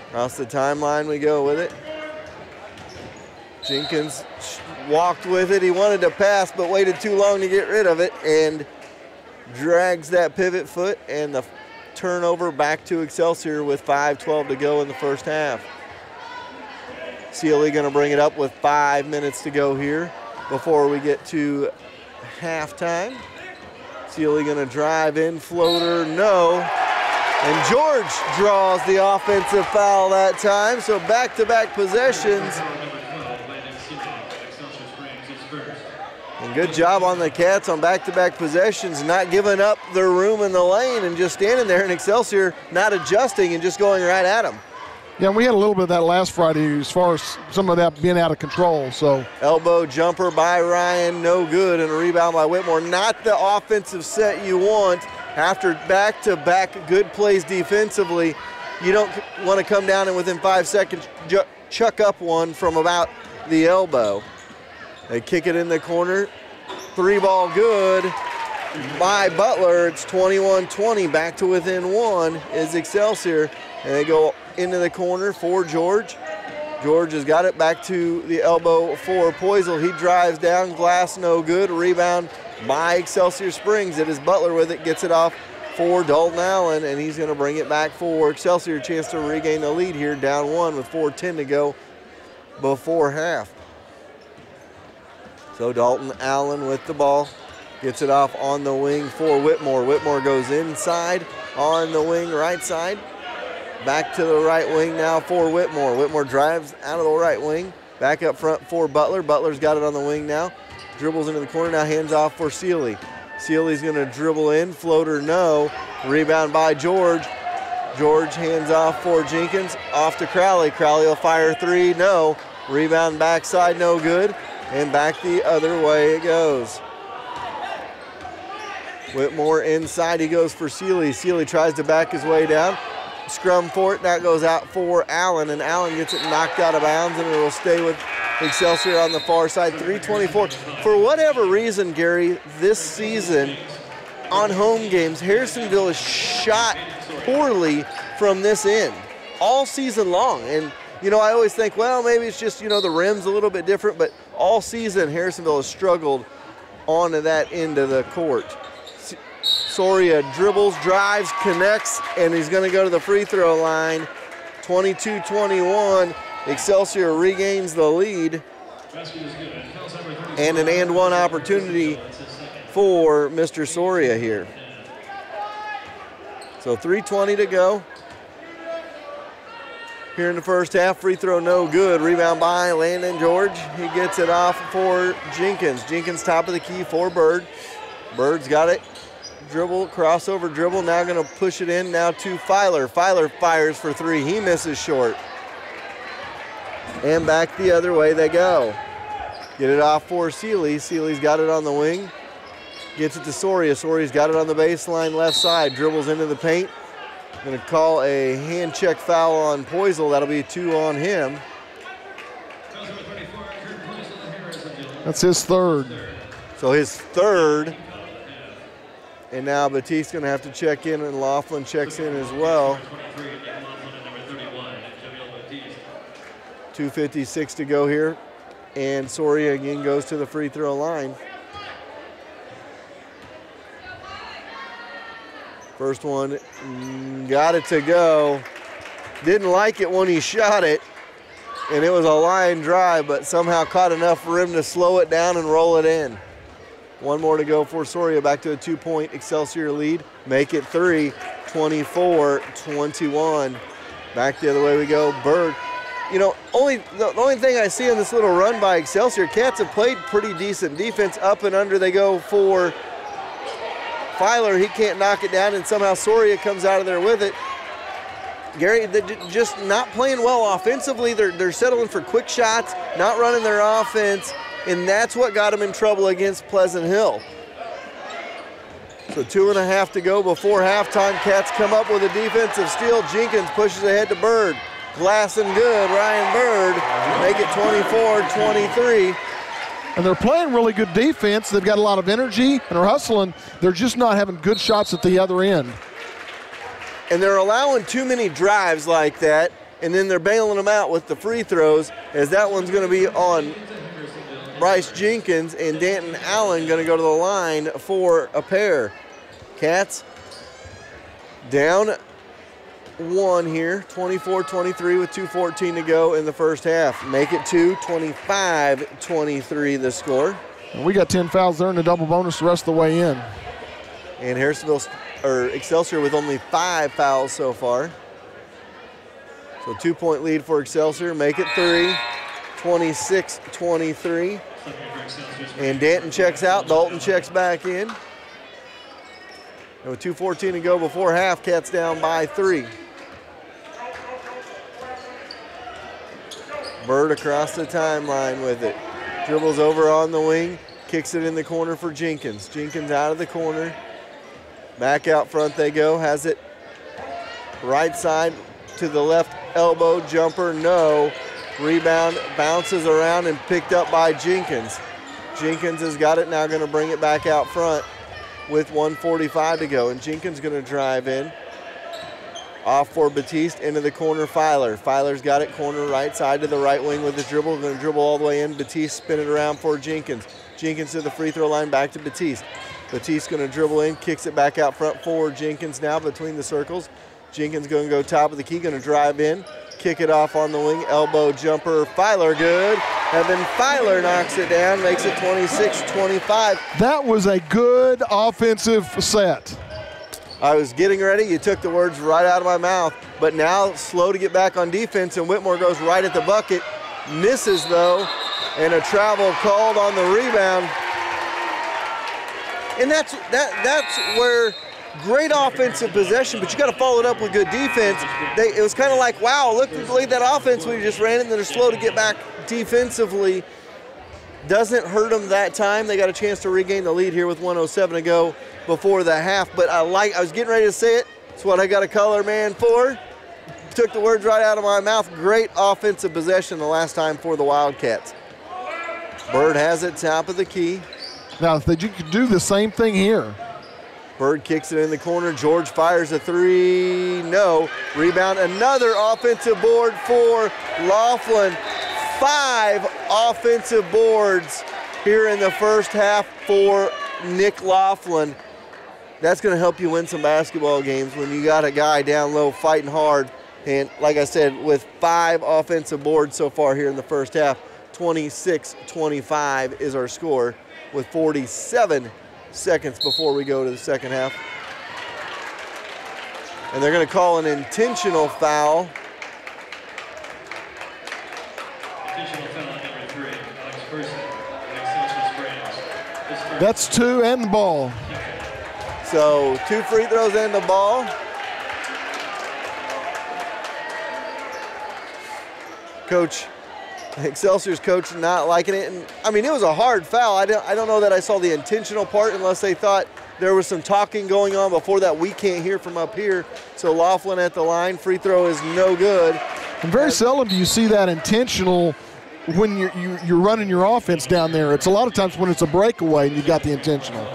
Across the timeline we go with it. Jenkins walked with it. He wanted to pass but waited too long to get rid of it and drags that pivot foot, and the turnover back to Excelsior with 5:12 to go in the first half. Sealy going to bring it up with 5 minutes to go here before we get to halftime. Sealy going to drive in, floater, no. And George draws the offensive foul that time, so back-to-back possessions. And good job on the Cats on back-to-back possessions, not giving up their room in the lane and just standing there, and Excelsior not adjusting and just going right at them. Yeah, we had a little bit of that last Friday as far as some of that being out of control. So elbow jumper by Ryan, no good, and a rebound by Whitmore. Not the offensive set you want after back-to-back good plays defensively. You don't want to come down and within 5 seconds chuck up one from about the elbow. They kick it in the corner. 3-ball good by Butler. It's 21-20. Back to within 1 is Excelsior. And they go into the corner for George. George has got it back to the elbow for Poisel. He drives down, glass no good. Rebound by Excelsior Springs. It is Butler with it, gets it off for Dalton Allen, and he's going to bring it back for Excelsior. Chance to regain the lead here, down 1 with 4:10 to go before half. So Dalton Allen with the ball. Gets it off on the wing for Whitmore. Whitmore goes inside on the wing right side. Back to the right wing now for Whitmore. Whitmore drives out of the right wing. Back up front for Butler. Butler's got it on the wing now. Dribbles into the corner now, hands off for Sealy. Sealy's going to dribble in. Floater no. Rebound by George. George hands off for Jenkins. Off to Crowley. Crowley will fire 3. No. Rebound backside, no good. And back the other way it goes. Whitmore inside. He goes for Sealy. Sealy tries to back his way down. Scrum for it. That goes out for Allen, and Allen gets it knocked out of bounds, and it will stay with Excelsior on the far side. 3:24. For whatever reason, Gary, this season on home games, Harrisonville has shot poorly from this end all season long. And, you know, I always think, well, maybe it's just, you know, the rim's a little bit different, but all season Harrisonville has struggled onto that end of the court. Soria dribbles, drives, connects, and he's going to go to the free throw line. 22-21. Excelsior regains the lead. And an and one opportunity for Mr. Soria here. So 3:20 to go. Here in the first half, free throw no good. Rebound by Landon George. He gets it off for Jenkins. Jenkins top of the key for Bird. Bird's got it. Dribble, crossover dribble, now going to push it in now to Filer. Filer fires for 3. He misses short. And back the other way they go. Get it off for Seeley. Seeley's got it on the wing. Gets it to Soria. Soria's got it on the baseline left side. Dribbles into the paint. Going to call a hand check foul on Poisel. That'll be 2 on him. That's his third. So his third. And now Batiste's going to have to check in, and Laughlin checks in as well. 2:56 to go here. And Soria again goes to the free throw line. First one, got it to go. Didn't like it when he shot it, and it was a line drive, but somehow caught enough for him to slow it down and roll it in. One more to go for Soria, back to a 2-point Excelsior lead. Make it 3, 24-21. Back the other way we go. Bird. You know, the only thing I see in this little run by Excelsior, Cats have played pretty decent defense. Up and under they go for Filer. He can't knock it down, and somehow Soria comes out of there with it. Gary, they're just not playing well offensively. They're settling for quick shots, not running their offense, and that's what got them in trouble against Pleasant Hill. So 2.5 to go before halftime. Cats come up with a defensive steal. Jenkins pushes ahead to Bird. Glass and good, Ryan Bird, make it 24-23. And they're playing really good defense. They've got a lot of energy and are hustling. They're just not having good shots at the other end. And they're allowing too many drives like that, and then they're bailing them out with the free throws, as that one's going to be on Bryce Jenkins, and Danton Allen going to go to the line for a pair. Cats down 1 here, 24-23 with 2:14 to go in the first half. Make it 2, 25-23 the score. And we got 10 fouls there and a double bonus the rest of the way in. And Excelsior with only 5 fouls so far. So 2-point lead for Excelsior. Make it 3, 26-23. And Danton checks out, Dalton checks back in. And with 2:14 to go before half, Cats down by 3. Bird across the timeline with it. Dribbles over on the wing, kicks it in the corner for Jenkins. Jenkins out of the corner. Back out front they go, has it right side to the left elbow, jumper, no. Rebound, bounces around and picked up by Jenkins. Jenkins has got it, now gonna bring it back out front with 1:45 to go. And Jenkins gonna drive in. Off for Batiste, into the corner, Filer. Filer's got it, corner right side to the right wing with his dribble. Gonna dribble all the way in. Batiste spin it around for Jenkins. Jenkins to the free throw line, back to Batiste. Batiste gonna dribble in, kicks it back out front for Jenkins now between the circles. Jenkins gonna go top of the key, gonna drive in, kick it off on the wing, elbow jumper, Filer good. Evan Filer knocks it down, makes it 26-25. That was a good offensive set. I was getting ready, you took the words right out of my mouth, but now slow to get back on defense, and Whitmore goes right at the bucket, misses though, and a travel called on the rebound. And that's where great offensive possession, but you got to follow it up with good defense. It was kind of like, wow, look at that offense we just ran it, and they're slow to get back defensively. Doesn't hurt them that time. They got a chance to regain the lead here with 1:07 to go before the half, but I was getting ready to say it. It's what I got a color man for. Took the words right out of my mouth. Great offensive possession the last time for the Wildcats. Bird has it, top of the key. Now, if you could do the same thing here. Bird kicks it in the corner. George fires a 3. No. Rebound. Another offensive board for Laughlin. 5 offensive boards here in the first half for Nick Laughlin. That's going to help you win some basketball games when you got a guy down low fighting hard. And like I said, with 5 offensive boards so far here in the first half, 26-25 is our score with 47 seconds before we go to the second half. And they're going to call an intentional foul. Intentional foul number 3, Alex Person, Excelsior Springs. That's 2 and the ball. So 2 free throws and the ball. Coach Excelsior's coach not liking it. And I mean, it was a hard foul. I don't know that I saw the intentional part unless they thought there was some talking going on before that we can't hear from up here. So Laughlin at the line. Free throw is no good. And very seldom do you see that intentional when you're running your offense down there. It's a lot of times when it's a breakaway and you got the intentional.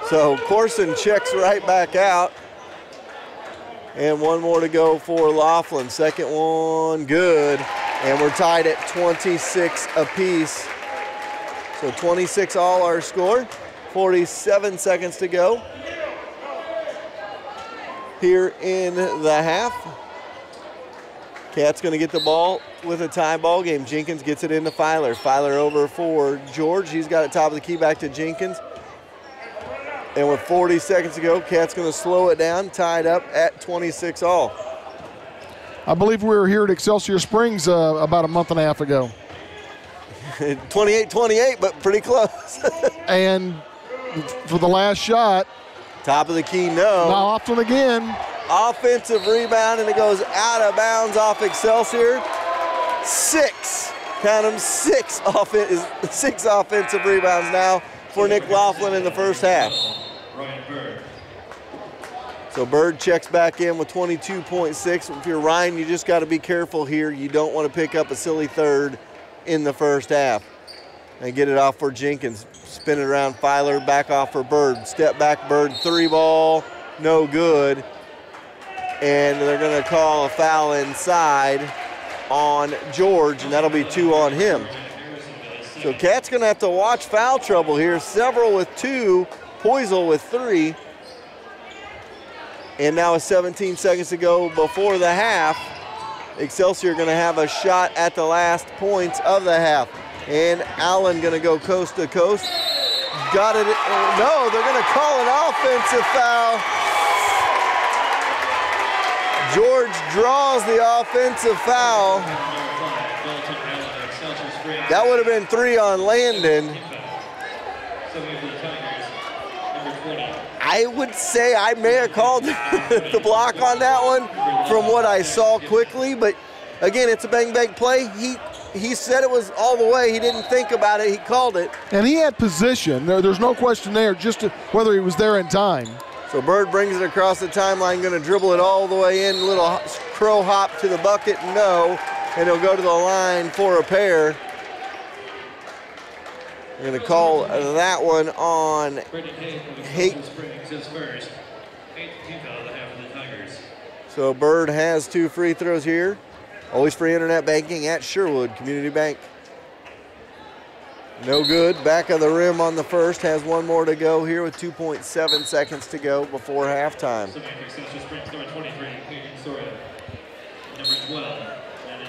So Corson checks right back out. And one more to go for Laughlin. Second one, good. And we're tied at 26 apiece. So 26 all our score. 47 seconds to go here in the half. Cat's going to get the ball with a tie ball game. Jenkins gets it into Filer. Filer over for George. He's got it top of the key back to Jenkins. And with 40 seconds to go, Cat's going to slow it down, tied up at 26 all. I believe we were here at Excelsior Springs about a month and a half ago. 28-28, but pretty close. And for the last shot. Top of the key, no. Laughlin again. Offensive rebound, and it goes out of bounds off Excelsior. Six, count them, six offensive rebounds now for Nick Laughlin in the first half. So Bird checks back in with 22.6. If you're Ryan, you just got to be careful here. You don't want to pick up a silly third in the first half. And get it off for Jenkins. Spin it around, Filer, back off for Bird. Step back, Bird, three ball, no good. And they're going to call a foul inside on George, and that'll be two on him. So Cat's going to have to watch foul trouble here. Several with two, Poisel with three. And now with 17 seconds to go before the half, Excelsior going to have a shot at the last points of the half. And Allen going to go coast to coast. Got it. No, they're going to call an offensive foul. George draws the offensive foul. That would have been three on Landon. I would say I may have called the block on that one from what I saw quickly, but again, it's a bang-bang play. He said it was all the way. He didn't think about it. He called it. And he had position. There's no question there, just whether he was there in time. So Bird brings it across the timeline, going to dribble it all the way in. Little crow hop to the bucket, no. And he'll go to the line for a pair. We're going to call that one on Haight. So Bird has two free throws here. Always free internet banking at Sherwood Community Bank. No good. Back of the rim on the first. Has one more to go here with 2.7 seconds to go before halftime.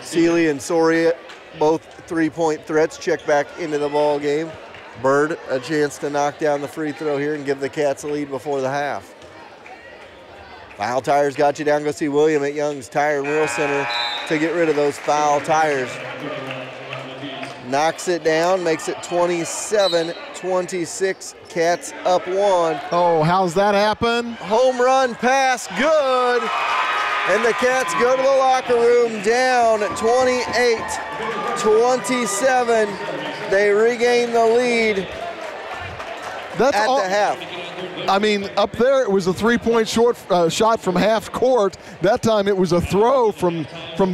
Seeley and Soria, both three-point threats, check back into the ball game. Bird, a chance to knock down the free throw here and give the Cats a lead before the half. Foul tires got you down. Go see William at Young's Tire and Wheel Center to get rid of those foul tires. Knocks it down, makes it 27-26. Cats up one. Oh, how's that happen? Home run pass, good. And the Cats go to the locker room down 28-27. They regain the lead at the half. I mean, up there it was a three-point shot from half court. That time it was a throw from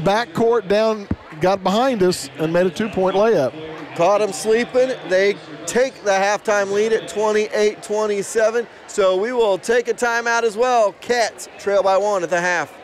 back court down, got behind us, and made a two-point layup. Caught them sleeping. They take the halftime lead at 28-27. So we will take a timeout as well. Cats trail by one at the half.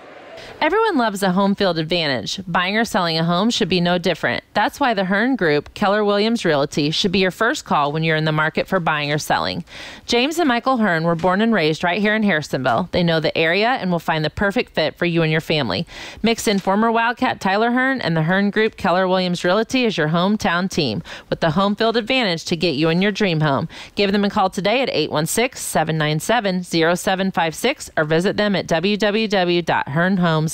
Everyone loves a home field advantage. Buying or selling a home should be no different. That's why the Hearn Group, Keller Williams Realty, should be your first call when you're in the market for buying or selling. James and Michael Hearn were born and raised right here in Harrisonville. They know the area and will find the perfect fit for you and your family. Mix in former Wildcat Tyler Hearn and the Hearn Group, Keller Williams Realty as your hometown team with the home field advantage to get you in your dream home. Give them a call today at 816-797-0756 or visit them at www.hearnhomes.com.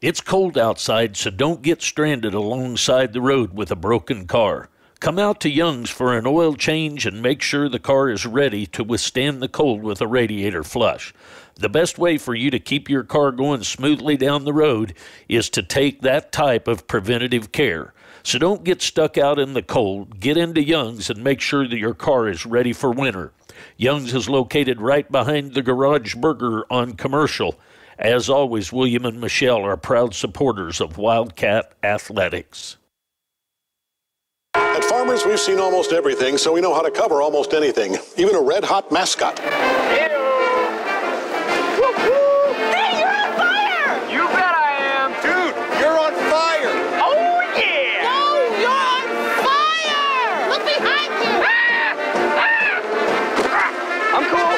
It's cold outside, so don't get stranded alongside the road with a broken car. Come out to Young's for an oil change and make sure the car is ready to withstand the cold with a radiator flush. The best way for you to keep your car going smoothly down the road is to take that type of preventative care. So don't get stuck out in the cold. Get into Young's and make sure that your car is ready for winter. Young's is located right behind the Garage Burger on Commercial. As always, William and Michelle are proud supporters of Wildcat Athletics. At Farmers, we've seen almost everything, so we know how to cover almost anything, even a red-hot mascot. Hey, you're on fire! You bet I am. Dude, you're on fire! Oh, yeah! No, you're on fire! Look behind you! I'm cool.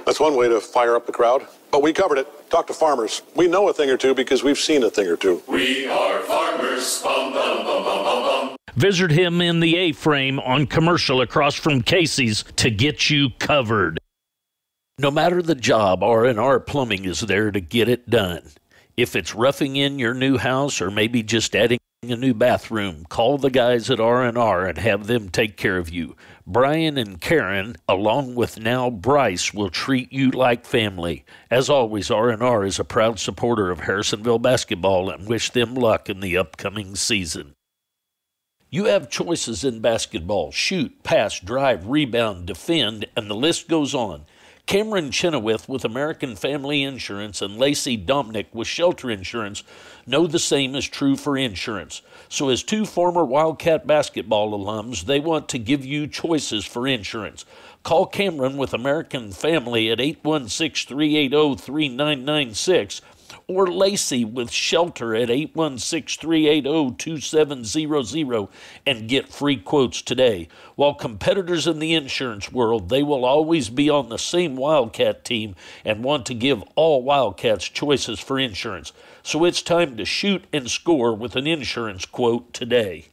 That's one way to fire up the crowd. But we covered it. Talk to Farmers. We know a thing or two because we've seen a thing or two. We are farmers. Bum, bum, bum, bum, bum, bum. Visit him in the A-frame on Commercial across from Casey's to get you covered. No matter the job, R&R Plumbing is there to get it done. If it's roughing in your new house or maybe just adding a new bathroom, call the guys at R&R and have them take care of you. Brian and Karen, along with now Bryce, will treat you like family. As always, R&R is a proud supporter of Harrisonville basketball and wish them luck in the upcoming season. You have choices in basketball: shoot, pass, drive, rebound, defend, and the list goes on. Cameron Chenoweth with American Family Insurance and Lacey Dominick with Shelter Insurance know the same is true for insurance. So as two former Wildcat basketball alums, they want to give you choices for insurance. Call Cameron with American Family at 816-380-3996 or Lacey with Shelter at 816-380-2700 and get free quotes today. While competitors in the insurance world, they will always be on the same Wildcat team and want to give all Wildcats choices for insurance. So it's time to shoot and score with an insurance quote today.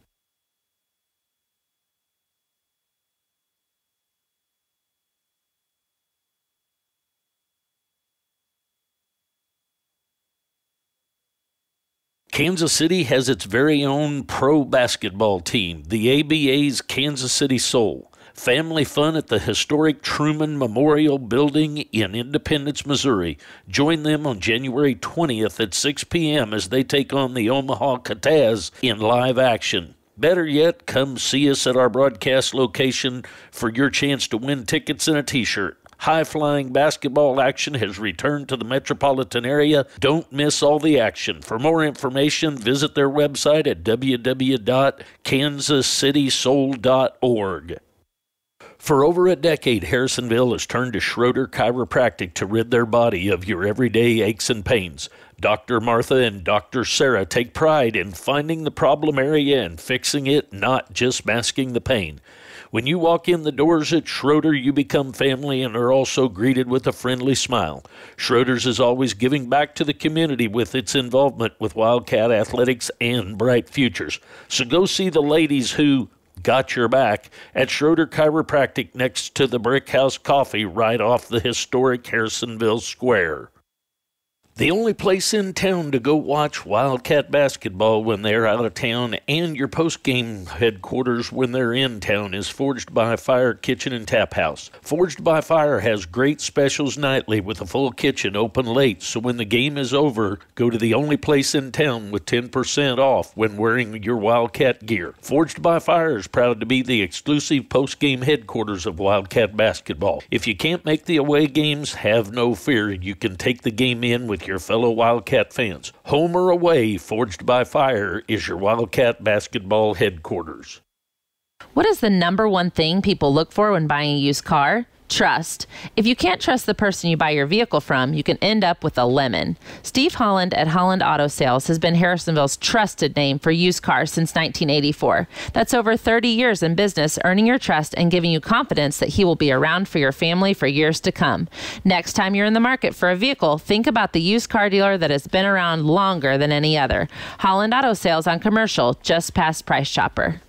Kansas City has its very own pro basketball team, the ABA's Kansas City Soul. Family fun at the historic Truman Memorial Building in Independence, Missouri. Join them on January 20th at 6 p.m. as they take on the Omaha Cataz in live action. Better yet, come see us at our broadcast location for your chance to win tickets and a t-shirt. High-flying basketball action has returned to the metropolitan area. Don't miss all the action. For more information, visit their website at www.kansascitysoul.org. For over a decade, Harrisonville has turned to Schroeder Chiropractic to rid their body of your everyday aches and pains. Dr. Martha and Dr. Sarah take pride in finding the problem area and fixing it, not just masking the pain. When you walk in the doors at Schroeder, you become family and are also greeted with a friendly smile. Schroeder's is always giving back to the community with its involvement with Wildcat Athletics and Bright Futures. So go see the ladies who got your back at Schroeder Chiropractic next to the Brick House Coffee right off the historic Harrisonville Square. The only place in town to go watch Wildcat basketball when they're out of town and your post-game headquarters when they're in town is Forged by Fire Kitchen and Tap House. Forged by Fire has great specials nightly with a full kitchen open late, so when the game is over, go to the only place in town with 10% off when wearing your Wildcat gear. Forged by Fire is proud to be the exclusive post-game headquarters of Wildcat basketball. If you can't make the away games, have no fear. You can take the game in with your fellow Wildcat fans. Home or away, Forged by Fire is your Wildcat basketball headquarters. What is the number one thing people look for when buying a used car? Trust. If you can't trust the person you buy your vehicle from, you can end up with a lemon. Steve Holland at Holland Auto Sales has been Harrisonville's trusted name for used cars since 1984. That's over 30 years in business, earning your trust and giving you confidence that he will be around for your family for years to come. Next time you're in the market for a vehicle, think about the used car dealer that has been around longer than any other. Holland Auto Sales on Commercial, just past Price Chopper.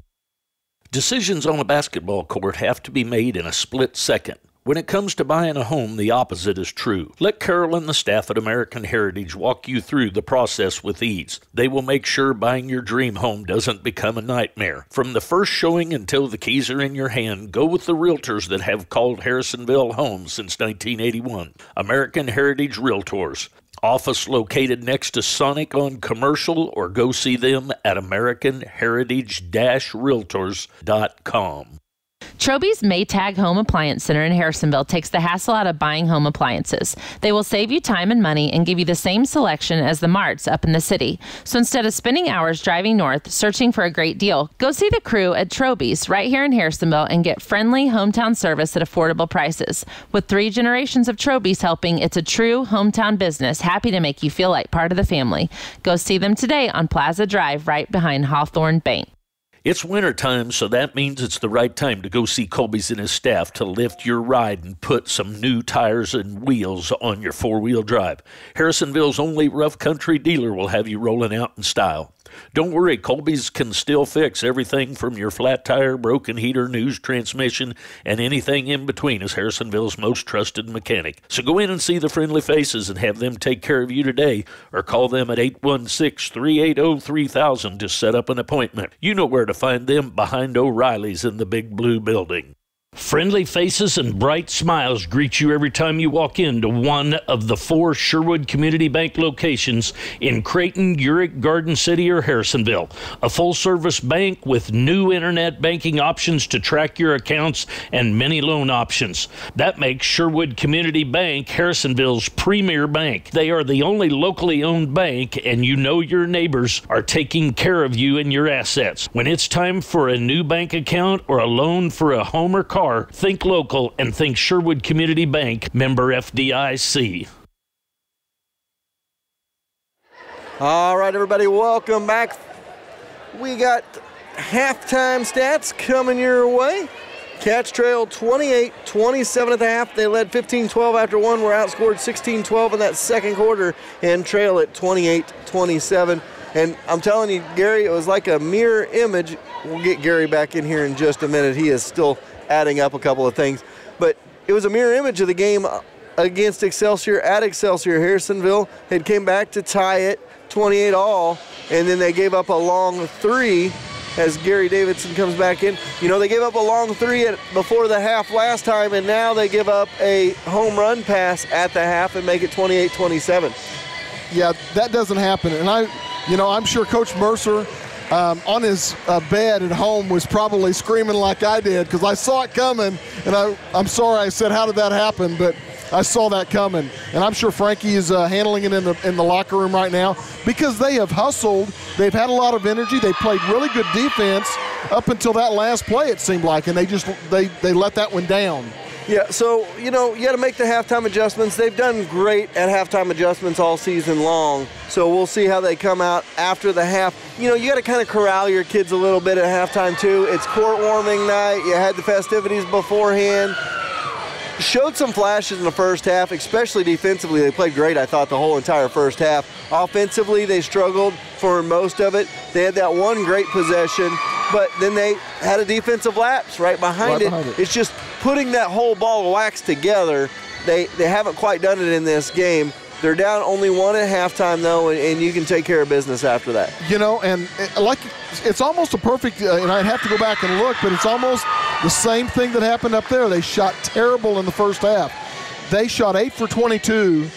Decisions on a basketball court have to be made in a split second. When it comes to buying a home, the opposite is true. Let Carol and the staff at American Heritage walk you through the process with ease. They will make sure buying your dream home doesn't become a nightmare. From the first showing until the keys are in your hand, go with the realtors that have called Harrisonville home since 1981. American Heritage Realtors. Office located next to Sonic on Commercial, or go see them at AmericanHeritage-Realtors.com. Troby's Maytag Home Appliance Center in Harrisonville takes the hassle out of buying home appliances. They will save you time and money and give you the same selection as the marts up in the city. So instead of spending hours driving north searching for a great deal, go see the crew at Troby's right here in Harrisonville and get friendly hometown service at affordable prices. With 3 generations of Troby's helping, it's a true hometown business, happy to make you feel like part of the family. Go see them today on Plaza Drive right behind Hawthorne Bank. It's wintertime, so that means it's the right time to go see Colby's and his staff to lift your ride and put some new tires and wheels on your 4-wheel drive. Harrisonville's only rough country dealer will have you rolling out in style. Don't worry, Colby's can still fix everything from your flat tire, broken heater, news transmission, and anything in between as Harrisonville's most trusted mechanic. So go in and see the friendly faces and have them take care of you today, or call them at 816-380-3000 to set up an appointment. You know where to find them, behind O'Reilly's in the big blue building. Friendly faces and bright smiles greet you every time you walk into one of the 4 Sherwood Community Bank locations in Creighton, Urick, Garden City, or Harrisonville. A full-service bank with new internet banking options to track your accounts and many loan options. That makes Sherwood Community Bank Harrisonville's premier bank. They are the only locally owned bank, and you know your neighbors are taking care of you and your assets. When it's time for a new bank account or a loan for a home or car, think local and think Sherwood Community Bank, member FDIC. All right, everybody, welcome back. We got halftime stats coming your way. Cats trailed 28-27 at the half. They led 15-12 after one. Were outscored 16-12 in that second quarter and trail at 28-27. And I'm telling you, Gary, it was like a mirror image. We'll get Gary back in here in just a minute. He is still adding up a couple of things. But it was a mirror image of the game against Excelsior at Excelsior. Harrisonville had came back to tie it 28-all, and then they gave up a long 3 as Gary Davidson comes back in. You know, they gave up a long 3 before the half last time, and now they give up a home run pass at the half and make it 28-27. Yeah, that doesn't happen. And I'm sure Coach Mercer on his bed at home was probably screaming like I did, because I saw it coming, and I'm sorry I said, how did that happen? But I saw that coming, and I'm sure Frankie is handling it in the locker room right now, because they have hustled. They've had a lot of energy. They played really good defense up until that last play, it seemed like, and they let that one down. Yeah, so, you got to make the halftime adjustments. They've done great at halftime adjustments all season long, so we'll see how they come out after the half. You got to kind of corral your kids a little bit at halftime, too. It's court warming night. You had the festivities beforehand. Showed some flashes in the first half, especially defensively. They played great, I thought, the whole entire first half. Offensively, they struggled for most of it. They had that one great possession, but then they had a defensive lapse right behind it. It's just putting that whole ball of wax together. They haven't quite done it in this game. They're down only 1 at halftime, though, and you can take care of business after that. And it's almost a perfect, and I'd have to go back and look, but it's almost the same thing that happened up there. They shot terrible in the first half. They shot 8 for 22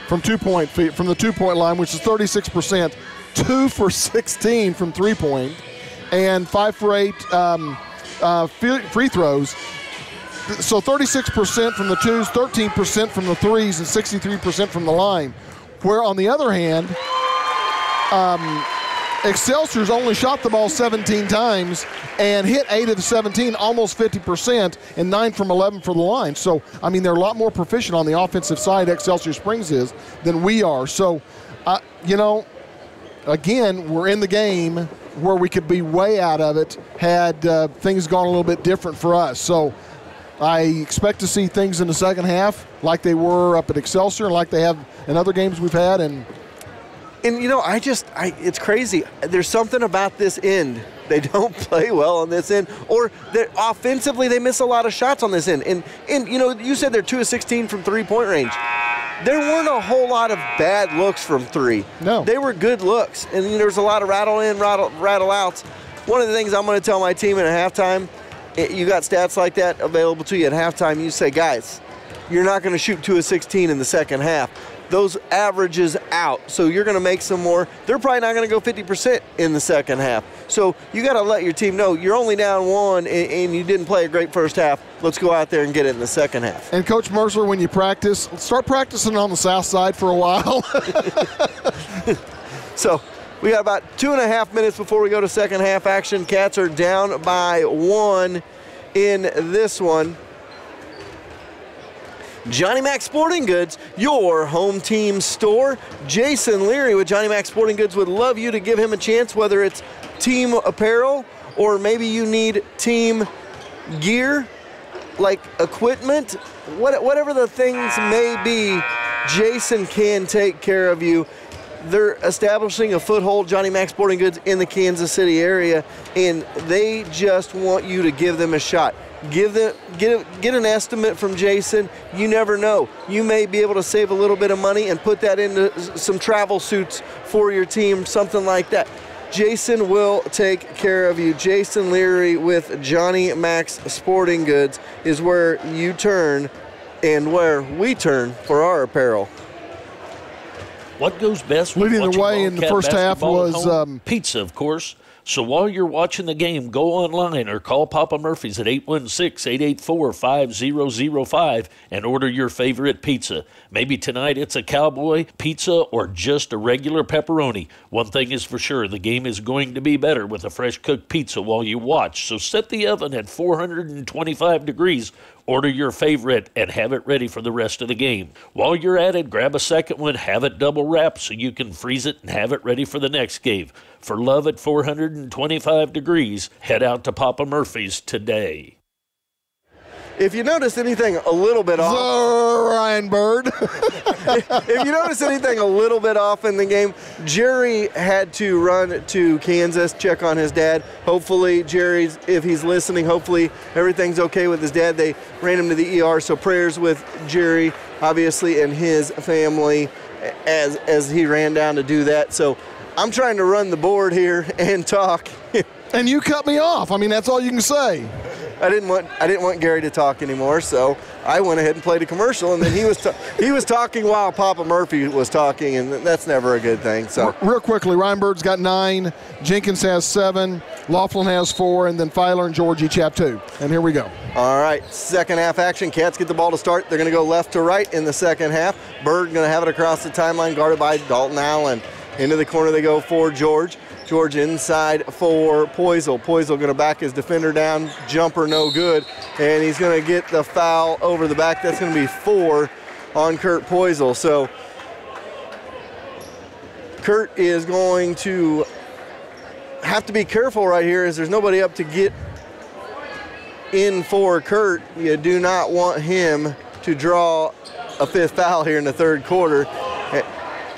from the 2-point line, which is 36%, 2 for 16 from 3-point, and 5 for 8 free throws. So 36% from the 2s, 13% from the 3s, and 63% from the line. Where on the other hand, Excelsior's only shot the ball 17 times and hit 8 of the 17, almost 50%, and 9 from 11 for the line. So, they're a lot more proficient on the offensive side, Excelsior Springs is, than we are. So, again, we're in the game where we could be way out of it had things gone a little bit different for us. So, I expect to see things in the second half like they were up at Excelsior, like they have in other games we've had. And it's crazy. There's something about this end They don't play well on this end, or offensively they miss a lot of shots on this end. And you know, you said they're 2 of 16 from three-point range. There weren't a whole lot of bad looks from three. No. They were good looks, and there was a lot of rattle in, rattle outs. One of the things I'm going to tell my team at halftime, you got stats like that available to you at halftime, you say, guys, you're not going to shoot 2 of 16 in the second half. Those averages out, so you're going to make some more. They're probably not going to go 50% in the second half. So you got to let your team know you're only down 1 and you didn't play a great first half. Let's go out there and get it in the second half. And Coach Mercer, when you practice, start practicing on the south side for a while. So we got about 2.5 minutes before we go to second half action. Cats are down by 1 in this one. Johnny Mac Sporting Goods, your home team store. Jason Leary with Johnny Mac Sporting Goods would love you to give him a chance, whether it's team apparel or maybe you need team gear, like equipment, whatever the things may be, Jason can take care of you. They're establishing a foothold, Johnny Mac Sporting Goods, in the Kansas City area, and they just want you to give them a shot. Get an estimate from Jason. You never know. You may be able to save a little bit of money and put that into some travel suits for your team, something like that. Jason will take care of you. Jason Leary with Johnny Mac's Sporting Goods is where you turn and where we turn for our apparel. What goes best with leading the way in the first half was pizza, of course. So while you're watching the game, go online or call Papa Murphy's at 816-884-5005 and order your favorite pizza. Maybe tonight it's a cowboy pizza or just a regular pepperoni. One thing is for sure, the game is going to be better with a fresh cooked pizza while you watch. So set the oven at 425 degrees. Order your favorite and have it ready for the rest of the game. While you're at it, grab a second one, have it double wrapped so you can freeze it and have it ready for the next game. For love at 425 degrees, head out to Papa Murphy's today. If you notice anything a little bit off, Ryan Bird. if you notice anything a little bit off in the game, Jerry had to run to Kansas, check on his dad. Hopefully, Jerry's, if he's listening, hopefully everything's okay with his dad. They ran him to the ER, so prayers with Jerry, obviously, and his family as he ran down to do that. So I'm trying to run the board here and talk. And you cut me off. I mean, that's all you can say. I didn't want Gary to talk anymore, so I went ahead and played a commercial, and then he was talking while Papa Murphy was talking, and that's never a good thing. So real quickly, Ryan Bird's got 9, Jenkins has 7, Laughlin has 4, and then Filer and George each have 2. And here we go. All right, second half action. Cats get the ball to start. They're going to go left to right in the second half. Bird going to have it across the timeline, guarded by Dalton Allen. Into the corner they go for George. George inside for Poisel. Poisel going to back his defender down. Jumper no good. And he's going to get the foul over the back. That's going to be 4 on Kurt Poisel. So Kurt is going to have to be careful right here as there's nobody up to get in for Kurt. You do not want him to draw a 5th foul here in the third quarter.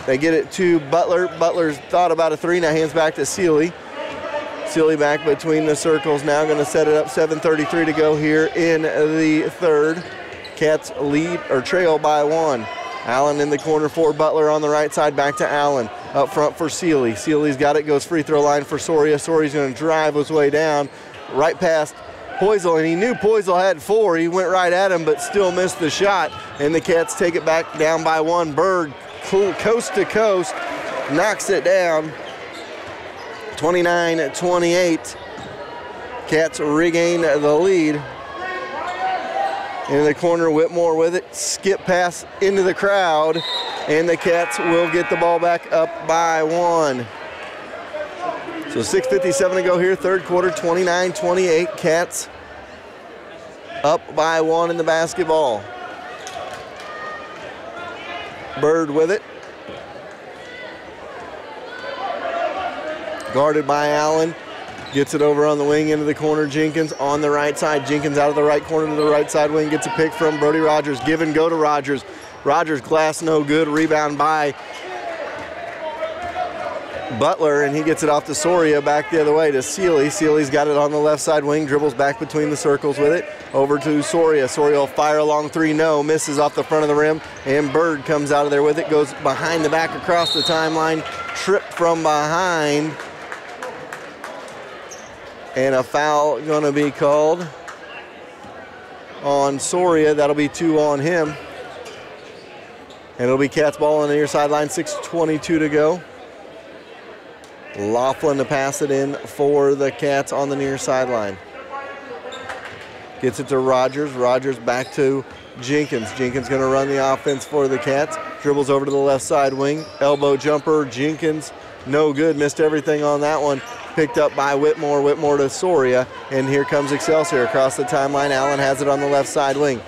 They get it to Butler. Butler's thought about a 3, now hands back to Sealy. Sealy back between the circles now, going to set it up. 7:33 to go here in the third. Cats lead or trail by 1. Allen in the corner for Butler on the right side, back to Allen. Up front for Sealy. Sealy's got it, goes free throw line for Soria. Soria's going to drive his way down, right past Poisel, and he knew Poisel had 4. He went right at him, but still missed the shot. And the Cats take it back down by 1. Bird, coast to coast, knocks it down. 29-28. Cats regain the lead. In the corner, Whitmore with it. Skip pass into the crowd, and the Cats will get the ball back up by 1. So 6:57 to go here, third quarter, 29-28. Cats up by 1 in the basketball. Bird with it. Guarded by Allen. Gets it over on the wing into the corner. Jenkins on the right side. Jenkins out of the right corner to the right side wing. Gets a pick from Brody Rogers. Give and go to Rogers. Rogers glass no good. Rebound by Butler, and he gets it off to Soria, back the other way to Sealy. Sealy's got it on the left side wing, dribbles back between the circles with it, over to Soria. Soria will fire a long three, no, misses off the front of the rim, and Bird comes out of there with it, goes behind the back across the timeline, tripped from behind, and a foul gonna be called on Soria. That'll be 2 on him. And it'll be Cats ball on the near sideline, 6:22 to go. Laughlin to pass it in for the Cats on the near sideline. Gets it to Rogers. Rogers back to Jenkins. Jenkins going to run the offense for the Cats. Dribbles over to the left side wing. Elbow jumper. Jenkins, no good. Missed everything on that one. Picked up by Whitmore. Whitmore to Soria. And here comes Excelsior across the timeline. Allen has it on the left side wing.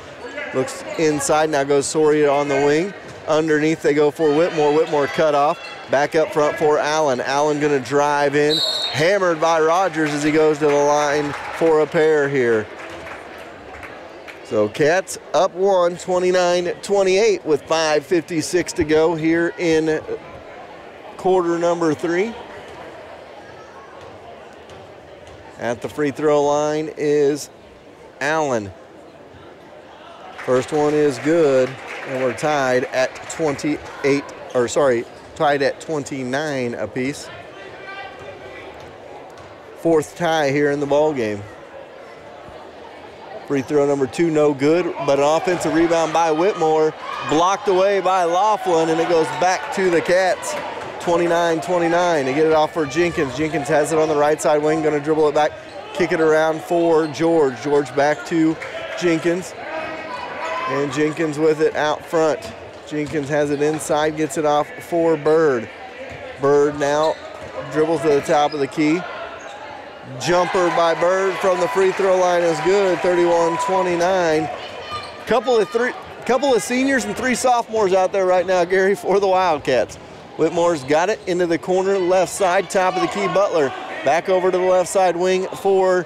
Looks inside. Now goes Soria on the wing. Underneath they go for Whitmore. Whitmore cut off. Back up front for Allen. Allen going to drive in. Hammered by Rogers as he goes to the line for a pair here. So Cats up 1, 29-28 with 5:56 to go here in quarter number 3. At the free throw line is Allen. First one is good, and we're tied at 29 apiece. Fourth tie here in the ball game. Free throw number 2, no good, but an offensive rebound by Whitmore, blocked away by Laughlin, and it goes back to the Cats. 29-29. They get it off for Jenkins. Jenkins has it on the right side wing, going to dribble it back, kick it around for George. George back to Jenkins, and Jenkins with it out front. Jenkins has it inside, gets it off for Bird. Bird now dribbles to the top of the key. Jumper by Bird from the free throw line is good, 31-29. Couple of seniors and 3 sophomores out there right now, Gary, for the Wildcats. Whitmore's got it into the corner, left side, top of the key, Butler. Back over to the left side wing for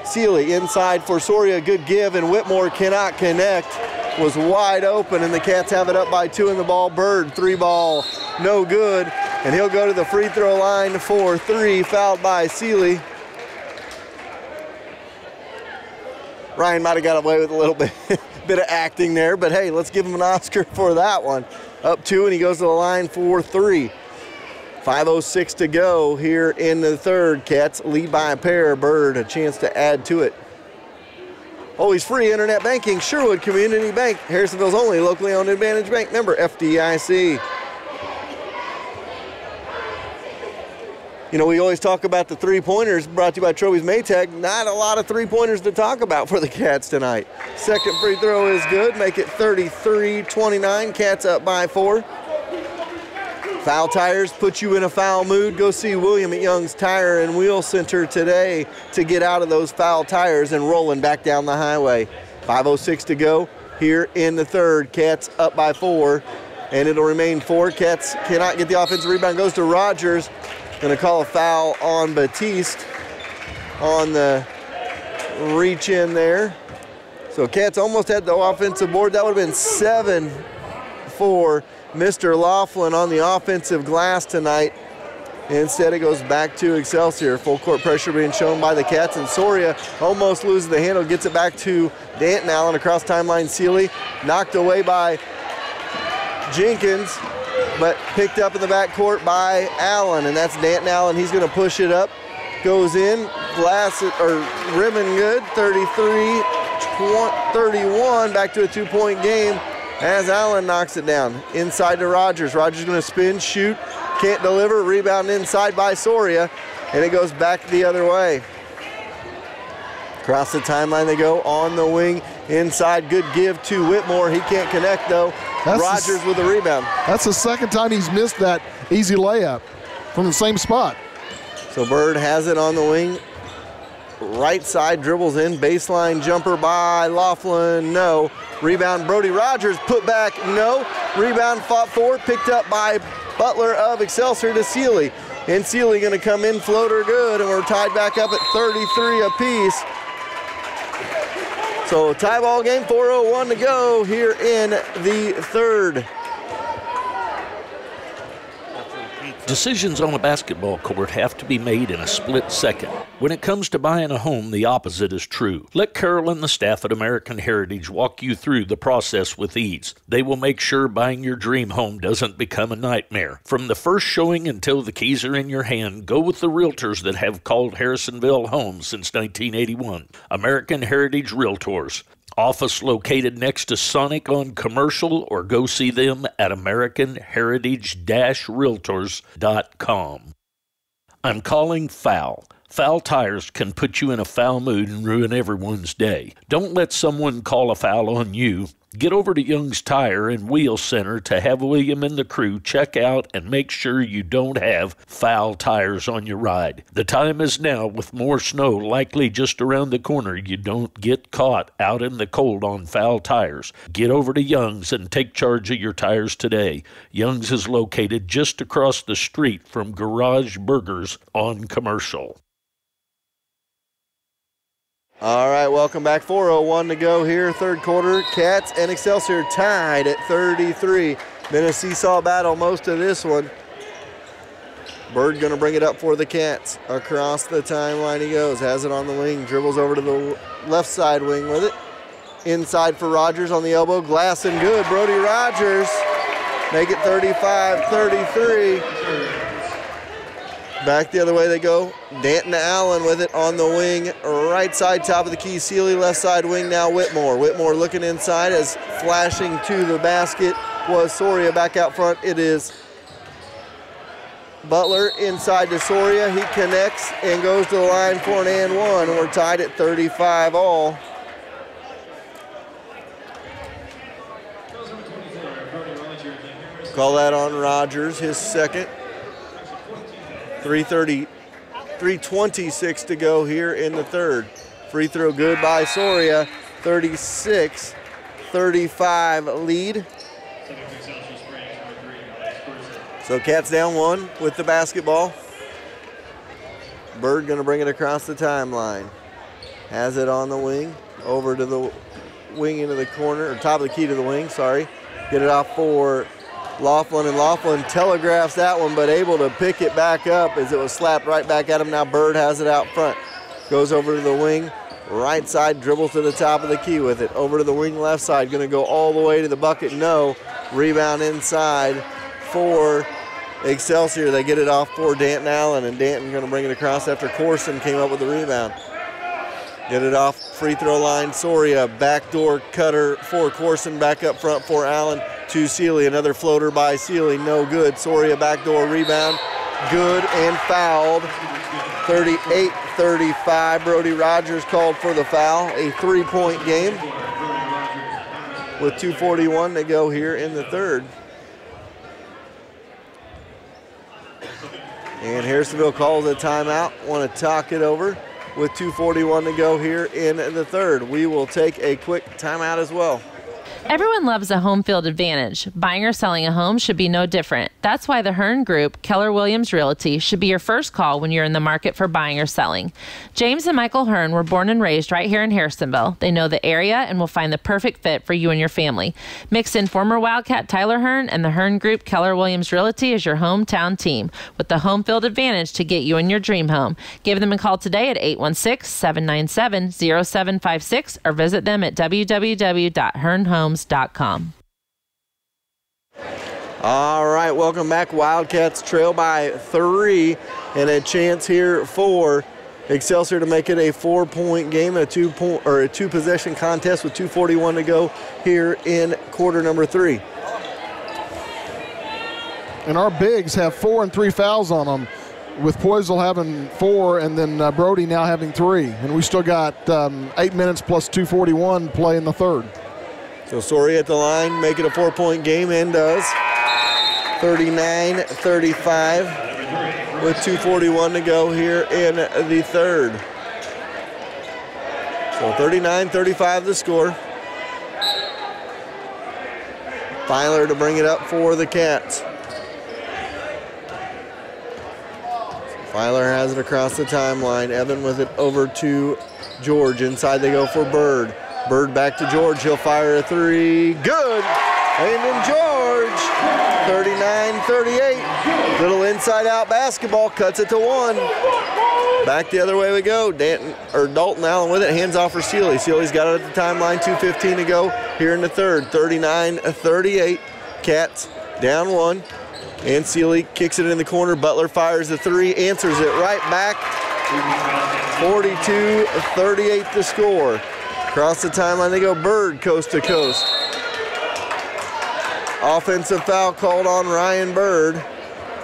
Sealy. Inside for Soria, good give, and Whitmore cannot connect. Was wide open, and the Cats have it up by 2 in the ball. Bird, 3 ball, no good, and he'll go to the free throw line for 3, fouled by Sealy. Ryan might have got away with a little bit of acting there, but hey, let's give him an Oscar for that one. Up 2, and he goes to the line for 3. 5:06 to go here in the third. Cats lead by a pair. Bird a chance to add to it. Always free internet banking, Sherwood Community Bank, Harrisonville's only locally owned Advantage Bank, member FDIC. You know, we always talk about the 3-pointers brought to you by Troby's Maytag. Not a lot of 3-pointers to talk about for the Cats tonight. Second free throw is good, make it 33-29. Cats up by 4. Foul tires put you in a foul mood. Go see William at Young's Tire and Wheel Center today to get out of those foul tires and rolling back down the highway. 5:06 to go here in the third. Cats up by 4, and it'll remain 4. Cats cannot get the offensive rebound. Goes to Rogers. Going to call a foul on Batiste on the reach in there. So Cats almost had the offensive board. That would have been 7 for Mr. Laughlin on the offensive glass tonight. Instead, it goes back to Excelsior. Full court pressure being shown by the Cats, and Soria almost loses the handle, gets it back to Danton Allen across timeline. Sealy knocked away by Jenkins, but picked up in the backcourt by Allen, and that's Danton Allen. He's going to push it up, goes in, rimming good, 33-31, back to a 2-point game as Allen knocks it down. Inside to Rogers. Rogers going to spin, shoot, can't deliver, rebound inside by Soria, and it goes back the other way. Across the timeline they go, on the wing, inside, good give to Whitmore. He can't connect though. Rogers with the rebound. That's the second time he's missed that easy layup from the same spot. So Bird has it on the wing. Right side, dribbles in, baseline jumper by Laughlin, no. Rebound, Brody Rogers, put back, no. Rebound fought for, picked up by Butler of Excelsior to Sealy. And Sealy gonna come in, floater good, and we're tied back up at 33 apiece. So tie ball game, 4:01 to go here in the third. Decisions on a basketball court have to be made in a split second. When it comes to buying a home, the opposite is true. Let Carol and the staff at American Heritage walk you through the process with ease. They will make sure buying your dream home doesn't become a nightmare. From the first showing until the keys are in your hand, go with the realtors that have called Harrisonville home since 1981. American Heritage Realtors. Office located next to Sonic on Commercial, or go see them at AmericanHeritage-Realtors.com. I'm calling foul. Foul tires can put you in a foul mood and ruin everyone's day. Don't let someone call a foul on you. Get over to Young's Tire and Wheel Center to have William and the crew check out and make sure you don't have foul tires on your ride. The time is now, with more snow likely just around the corner. You don't get caught out in the cold on foul tires. Get over to Young's and take charge of your tires today. Young's is located just across the street from Garage Burgers on Commercial. All right, welcome back. 4:01 to go here, third quarter. Cats and Excelsior tied at 33. Been a seesaw battle most of this one. Bird going to bring it up for the Cats. Across the timeline he goes, has it on the wing, dribbles over to the left side wing with it. Inside for Rogers on the elbow, glass and good. Brody Rogers make it 35-33. Back the other way they go. Danton Allen with it on the wing. Right side, top of the key. Sealy, left side wing now Whitmore. Whitmore looking inside as flashing to the basket was Soria. Back out front it is Butler inside to Soria. He connects and goes to the line for an and one. We're tied at 35 all. Call that on Rogers, his second. 3:26 to go here in the third. Free throw good by Soria. 36-35 lead. So Cats down one with the basketball. Bird going to bring it across the timeline. Has it on the wing. Over to the wing into the corner, or top of the key to the wing, sorry. Get it off for Laughlin, and Laughlin telegraphs that one, but able to pick it back up as it was slapped right back at him. Now Bird has it out front. Goes over to the wing, right side, dribbles to the top of the key with it. Over to the wing left side, going to go all the way to the bucket. No. Rebound inside for Excelsior. They get it off for Danton Allen, and Danton going to bring it across after Corson came up with the rebound. Get it off free throw line. Soria, backdoor cutter for Corson, back up front for Allen. To Sealy, another floater by Sealy, no good. Soria backdoor rebound, good and fouled. 38-35. Brody Rogers called for the foul. A 3-point game with 2:41 to go here in the third. And Harrisonville calls a timeout. Want to talk it over with 2:41 to go here in the third. We will take a quick timeout as well. Everyone loves a home field advantage. Buying or selling a home should be no different. That's why the Hearn Group, Keller Williams Realty, should be your first call when you're in the market for buying or selling. James and Michael Hearn were born and raised right here in Harrisonville. They know the area and will find the perfect fit for you and your family. Mix in former Wildcat Tyler Hearn, and the Hearn Group, Keller Williams Realty is your hometown team with the home field advantage to get you in your dream home. Give them a call today at 816-797-0756 or visit them at www.hearnhomes.com. All right, welcome back. Wildcats trail by 3, and a chance here for Excelsior to make it a 4-point game, a two-possession contest with 2:41 to go here in quarter number 3. And our bigs have 4 and 3 fouls on them, with Poisel having 4 and then Brody now having 3. And we still got 8 minutes plus 2:41 play in the third. So Soria at the line, make it a 4-point game, and does. 39-35 with 2:41 to go here in the third. So 39-35 the score. Filer to bring it up for the Cats. Filer has it across the timeline. Evan with it over to George. Inside they go for Bird. Bird back to George. He'll fire a 3. Good. And then George. 39-38. Little inside-out basketball, cuts it to 1. Back the other way we go. Dalton Allen with it, hands off for Sealy. Sealy's got it at the timeline, 2:15 to go here in the third. 39-38. Cats down 1. And Sealy kicks it in the corner. Butler fires the 3, answers it right back. 42-38 the score. Across the timeline they go. Bird coast to coast. Offensive foul called on Ryan Bird.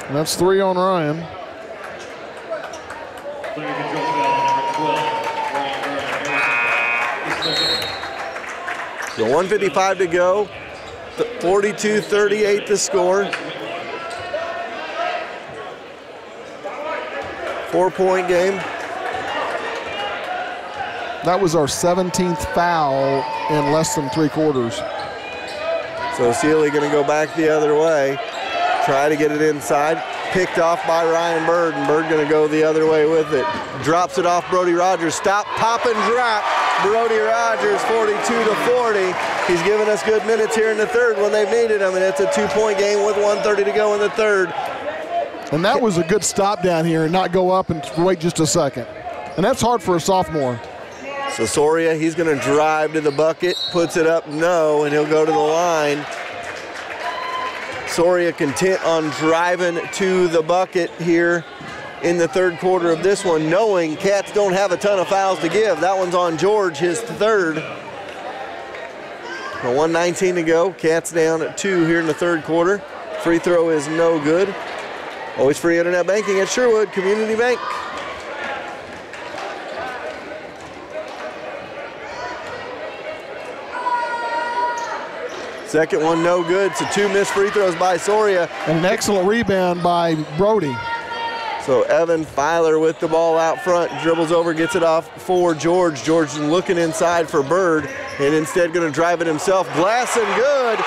And that's 3 on Ryan. Player control foul number 12, Ryan Bird. So 1:55 to go. 42-38 the score. 4-point game. That was our 17th foul in less than 3 quarters. So Sealy going to go back the other way. Try to get it inside. Picked off by Ryan Bird, and Bird going to go the other way with it. Drops it off Brody Rogers. Stop, pop, and drop. Brody Rogers, 42-40. He's given us good minutes here in the third when they've needed him, and it's a 2-point game with 1:30 to go in the third. And that was a good stop down here and not go up and wait just a second. And that's hard for a sophomore. So Soria, he's going to drive to the bucket, puts it up, no, and he'll go to the line. Soria content on driving to the bucket here in the third quarter of this one, knowing Cats don't have a ton of fouls to give. That one's on George, his third. 1:19 to go. Cats down at 2 here in the third quarter. Free throw is no good. Always free internet banking at Sherwood Community Bank. Second one no good, so 2 missed free throws by Soria. And an excellent rebound by Brody. So Evan Filer with the ball out front, dribbles over, gets it off for George. George looking inside for Bird, and instead going to drive it himself. Glass and good.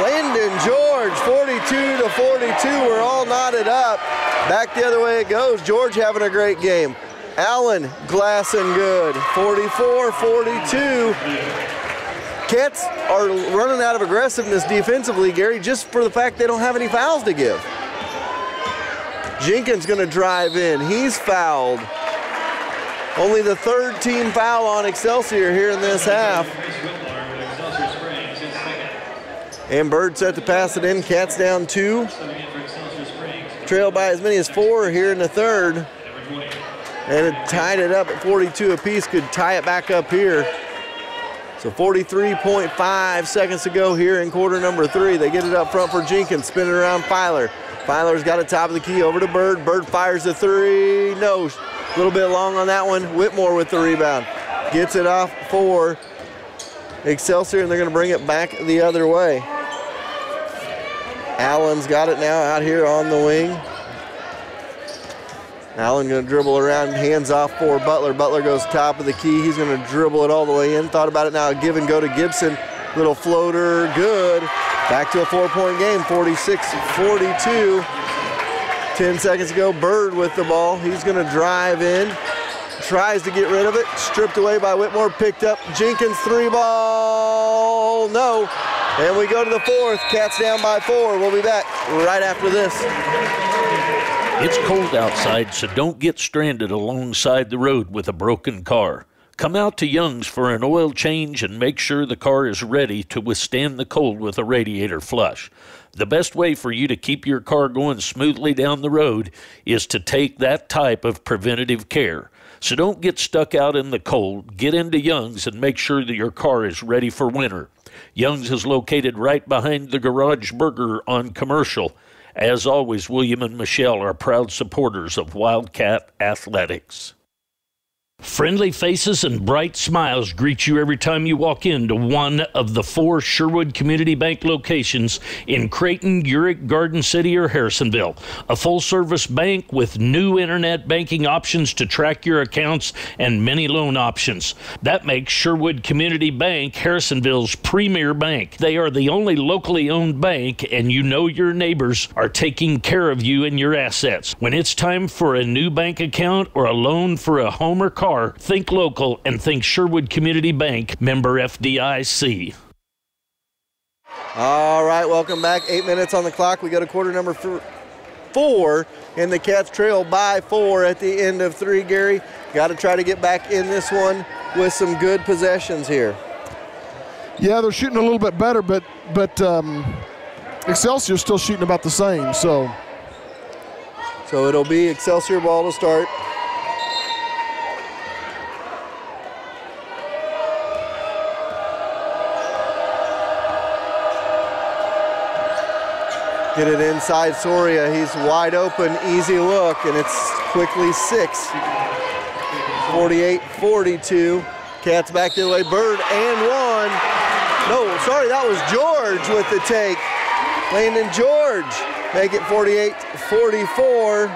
Landon George, 42-42. We're all knotted up. Back the other way it goes. George having a great game. Allen, glass and good. 44-42. Cats are running out of aggressiveness defensively, Gary, just for the fact they don't have any fouls to give. Jenkins going to drive in. He's fouled. Only the third team foul on Excelsior here in this half. And Bird set to pass it in. Cats down 2. Trailed by as many as 4 here in the third. And it tied it up at 42 apiece. Could tie it back up here. So 43.5 seconds to go here in quarter number 3. They get it up front for Jenkins, spin it around Filer. Filer's got it top of the key over to Bird. Bird fires the 3, no. A little bit long on that one. Whitmore with the rebound. Gets it off for Excelsior, and they're gonna bring it back the other way. Allen's got it now out here on the wing. Allen gonna dribble around, hands off for Butler. Butler goes top of the key. He's gonna dribble it all the way in. Thought about it now, give and go to Gibson. Little floater, good. Back to a 4-point game, 46-42. 10 seconds to go, Bird with the ball. He's gonna drive in, tries to get rid of it. Stripped away by Whitmore, picked up. Jenkins 3 ball, no. And we go to the fourth, Cats down by 4. We'll be back right after this. It's cold outside, so don't get stranded alongside the road with a broken car. Come out to Young's for an oil change and make sure the car is ready to withstand the cold with a radiator flush. The best way for you to keep your car going smoothly down the road is to take that type of preventative care. So don't get stuck out in the cold. Get into Young's and make sure that your car is ready for winter. Young's is located right behind the Garage Burger on Commercial. As always, William and Michelle are proud supporters of Wildcat Athletics. Friendly faces and bright smiles greet you every time you walk into one of the 4 Sherwood Community Bank locations in Creighton, Urick, Garden City, or Harrisonville. A full-service bank with new internet banking options to track your accounts and many loan options. That makes Sherwood Community Bank Harrisonville's premier bank. They are the only locally owned bank, and you know your neighbors are taking care of you and your assets. When it's time for a new bank account or a loan for a home or car, think local and think Sherwood Community Bank, member FDIC. All right, welcome back. 8 minutes on the clock. We go to quarter number 4, and the Cats trail by 4 at the end of 3, Gary. Got to try to get back in this one with some good possessions here. Yeah, they're shooting a little bit better, but Excelsior's still shooting about the same. So it'll be Excelsior ball to start. Get it inside Soria. He's wide open, easy look, and it's quickly 6. 48-42. Cats back the other way. Bird and 1. No, sorry, that was George with the take. Landon George make it 48-44.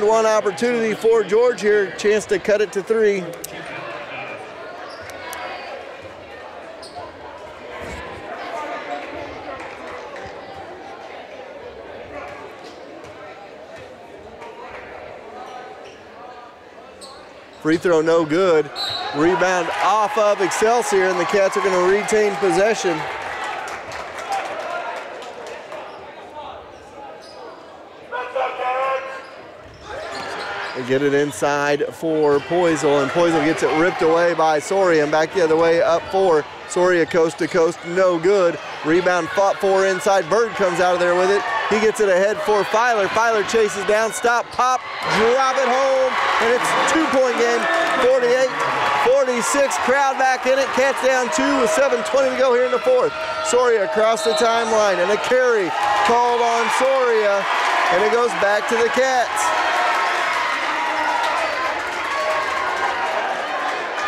One opportunity for George here. Chance to cut it to 3. Free throw no good. Rebound off of Excelsior, and the Cats are going to retain possession. They get it inside for Poisel, and Poisel gets it ripped away by Soria, and back the other way up 4. Soria coast to coast, no good. Rebound fought for inside. Bird comes out of there with it. He gets it ahead for Filer. Filer chases down, stop, pop, drop it home, and it's a 2-point game. 48-46, crowd back in it. Cats down 2 with 7:20 to go here in the 4th. Soria across the timeline, and a carry called on Soria, and it goes back to the Cats.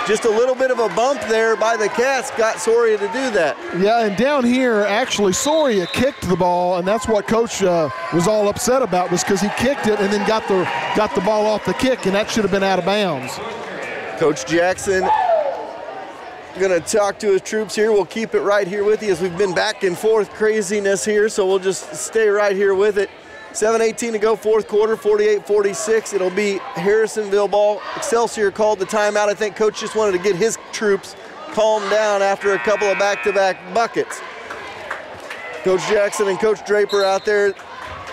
Just a little bit of a bump there by the Cats got Soria to do that. Yeah, and down here, actually, Soria kicked the ball, and that's what Coach was all upset about, was because he kicked it and then got the ball off the kick, and that should have been out of bounds. Coach Jackson going to talk to his troops here. We'll keep it right here with you as we've been back and forth craziness here, so we'll just stay right here with it. 7:18 to go, 4th quarter, 48-46. It'll be Harrisonville ball. Excelsior called the timeout. I think Coach just wanted to get his troops calmed down after a couple of back-to-back buckets. Coach Jackson and Coach Draper out there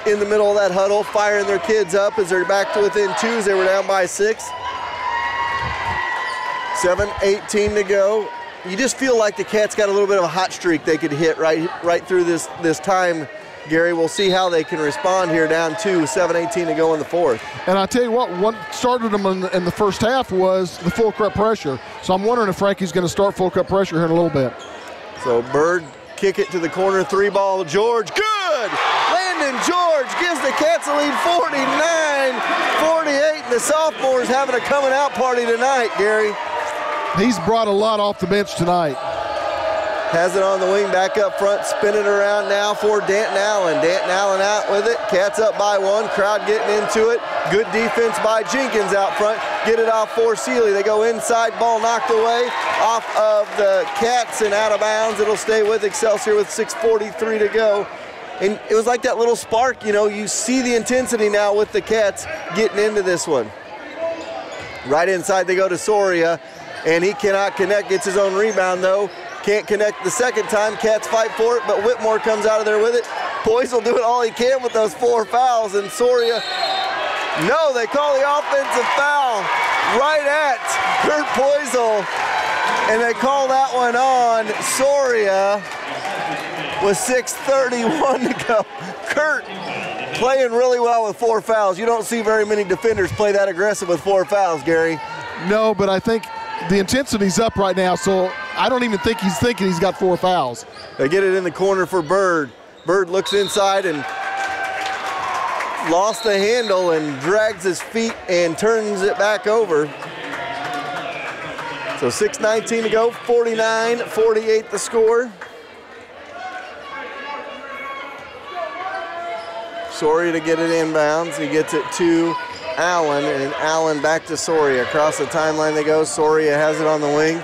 in the middle of that huddle, firing their kids up as they're back to within 2 as they were down by 6. 7:18 to go. You just feel like the Cats got a little bit of a hot streak they could hit right through this time, Gary. We'll see how they can respond here down 2, 7:18 to go in the 4th. And I tell you what started them in the first half was the full court pressure. So I'm wondering if Frankie's going to start full court pressure here in a little bit. So Bird kick it to the corner, 3-ball. George, good! Landon George gives the Cats a lead, 49-48. And the sophomore's having a coming out party tonight, Gary. He's brought a lot off the bench tonight. Has it on the wing, back up front, spinning around now for Danton Allen. Danton Allen out with it. Cats up by 1. Crowd getting into it. Good defense by Jenkins out front. Get it off for Seeley. They go inside, ball knocked away off of the Cats and out of bounds. It'll stay with Excelsior with 6:43 to go. And it was like that little spark, you see the intensity now with the Cats getting into this one. Right inside they go to Soria, and he cannot connect. Gets his own rebound though. Can't connect the second time. Cats fight for it, but Whitmore comes out of there with it. Boyce will do it all he can with those 4 fouls, and Soria, no, they call the offensive foul right at Kurt Poisel, and they call that one on Soria with 6:31 to go. Kurt playing really well with 4 fouls. You don't see very many defenders play that aggressive with 4 fouls, Gary. No, but I think the intensity's up right now, so I don't even think he's thinking he's got 4 fouls. They get it in the corner for Bird. Bird looks inside and lost the handle and drags his feet and turns it back over. So 6:19 to go, 49-48 the score. Soria to get it inbounds. He gets it to Allen, and Allen back to Soria. Across the timeline they go. Soria has it on the wing.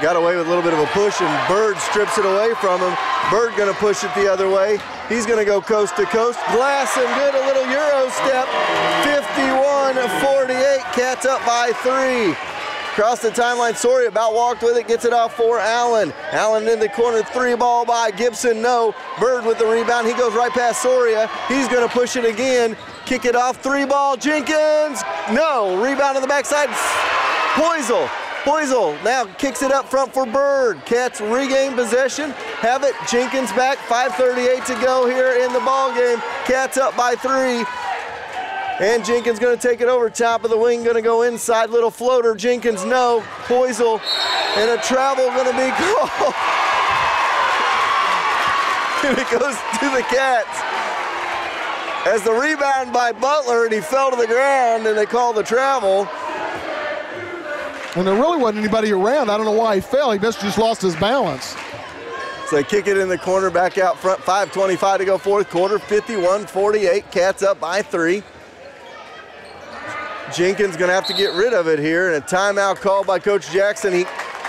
Got away with a little bit of a push, and Bird strips it away from him. Bird gonna push it the other way. He's gonna go coast to coast. Glass and good, a little Euro step. 51-48, Cats up by 3. Across the timeline, Soria about walked with it, gets it off for Allen. Allen in the corner, 3 ball by Gibson, no. Bird with the rebound, he goes right past Soria. He's gonna push it again, kick it off, 3 ball, Jenkins, no. Rebound on the backside, Poisel now kicks it up front for Bird. Cats regain possession, have it, Jenkins back, 5:38 to go here in the ball game. Cats up by 3. And Jenkins gonna take it over, top of the wing, gonna go inside, little floater, Jenkins, no. Poisel, and a travel gonna be called. And it goes to the Cats. As the rebound by Butler, and he fell to the ground, and they call the travel. And there really wasn't anybody around. I don't know why he fell. He must have just lost his balance. So they kick it in the corner, back out front, 5:25 to go fourth quarter, 51-48, Cats up by 3. Jenkins gonna have to get rid of it here, and a timeout called by Coach Jackson.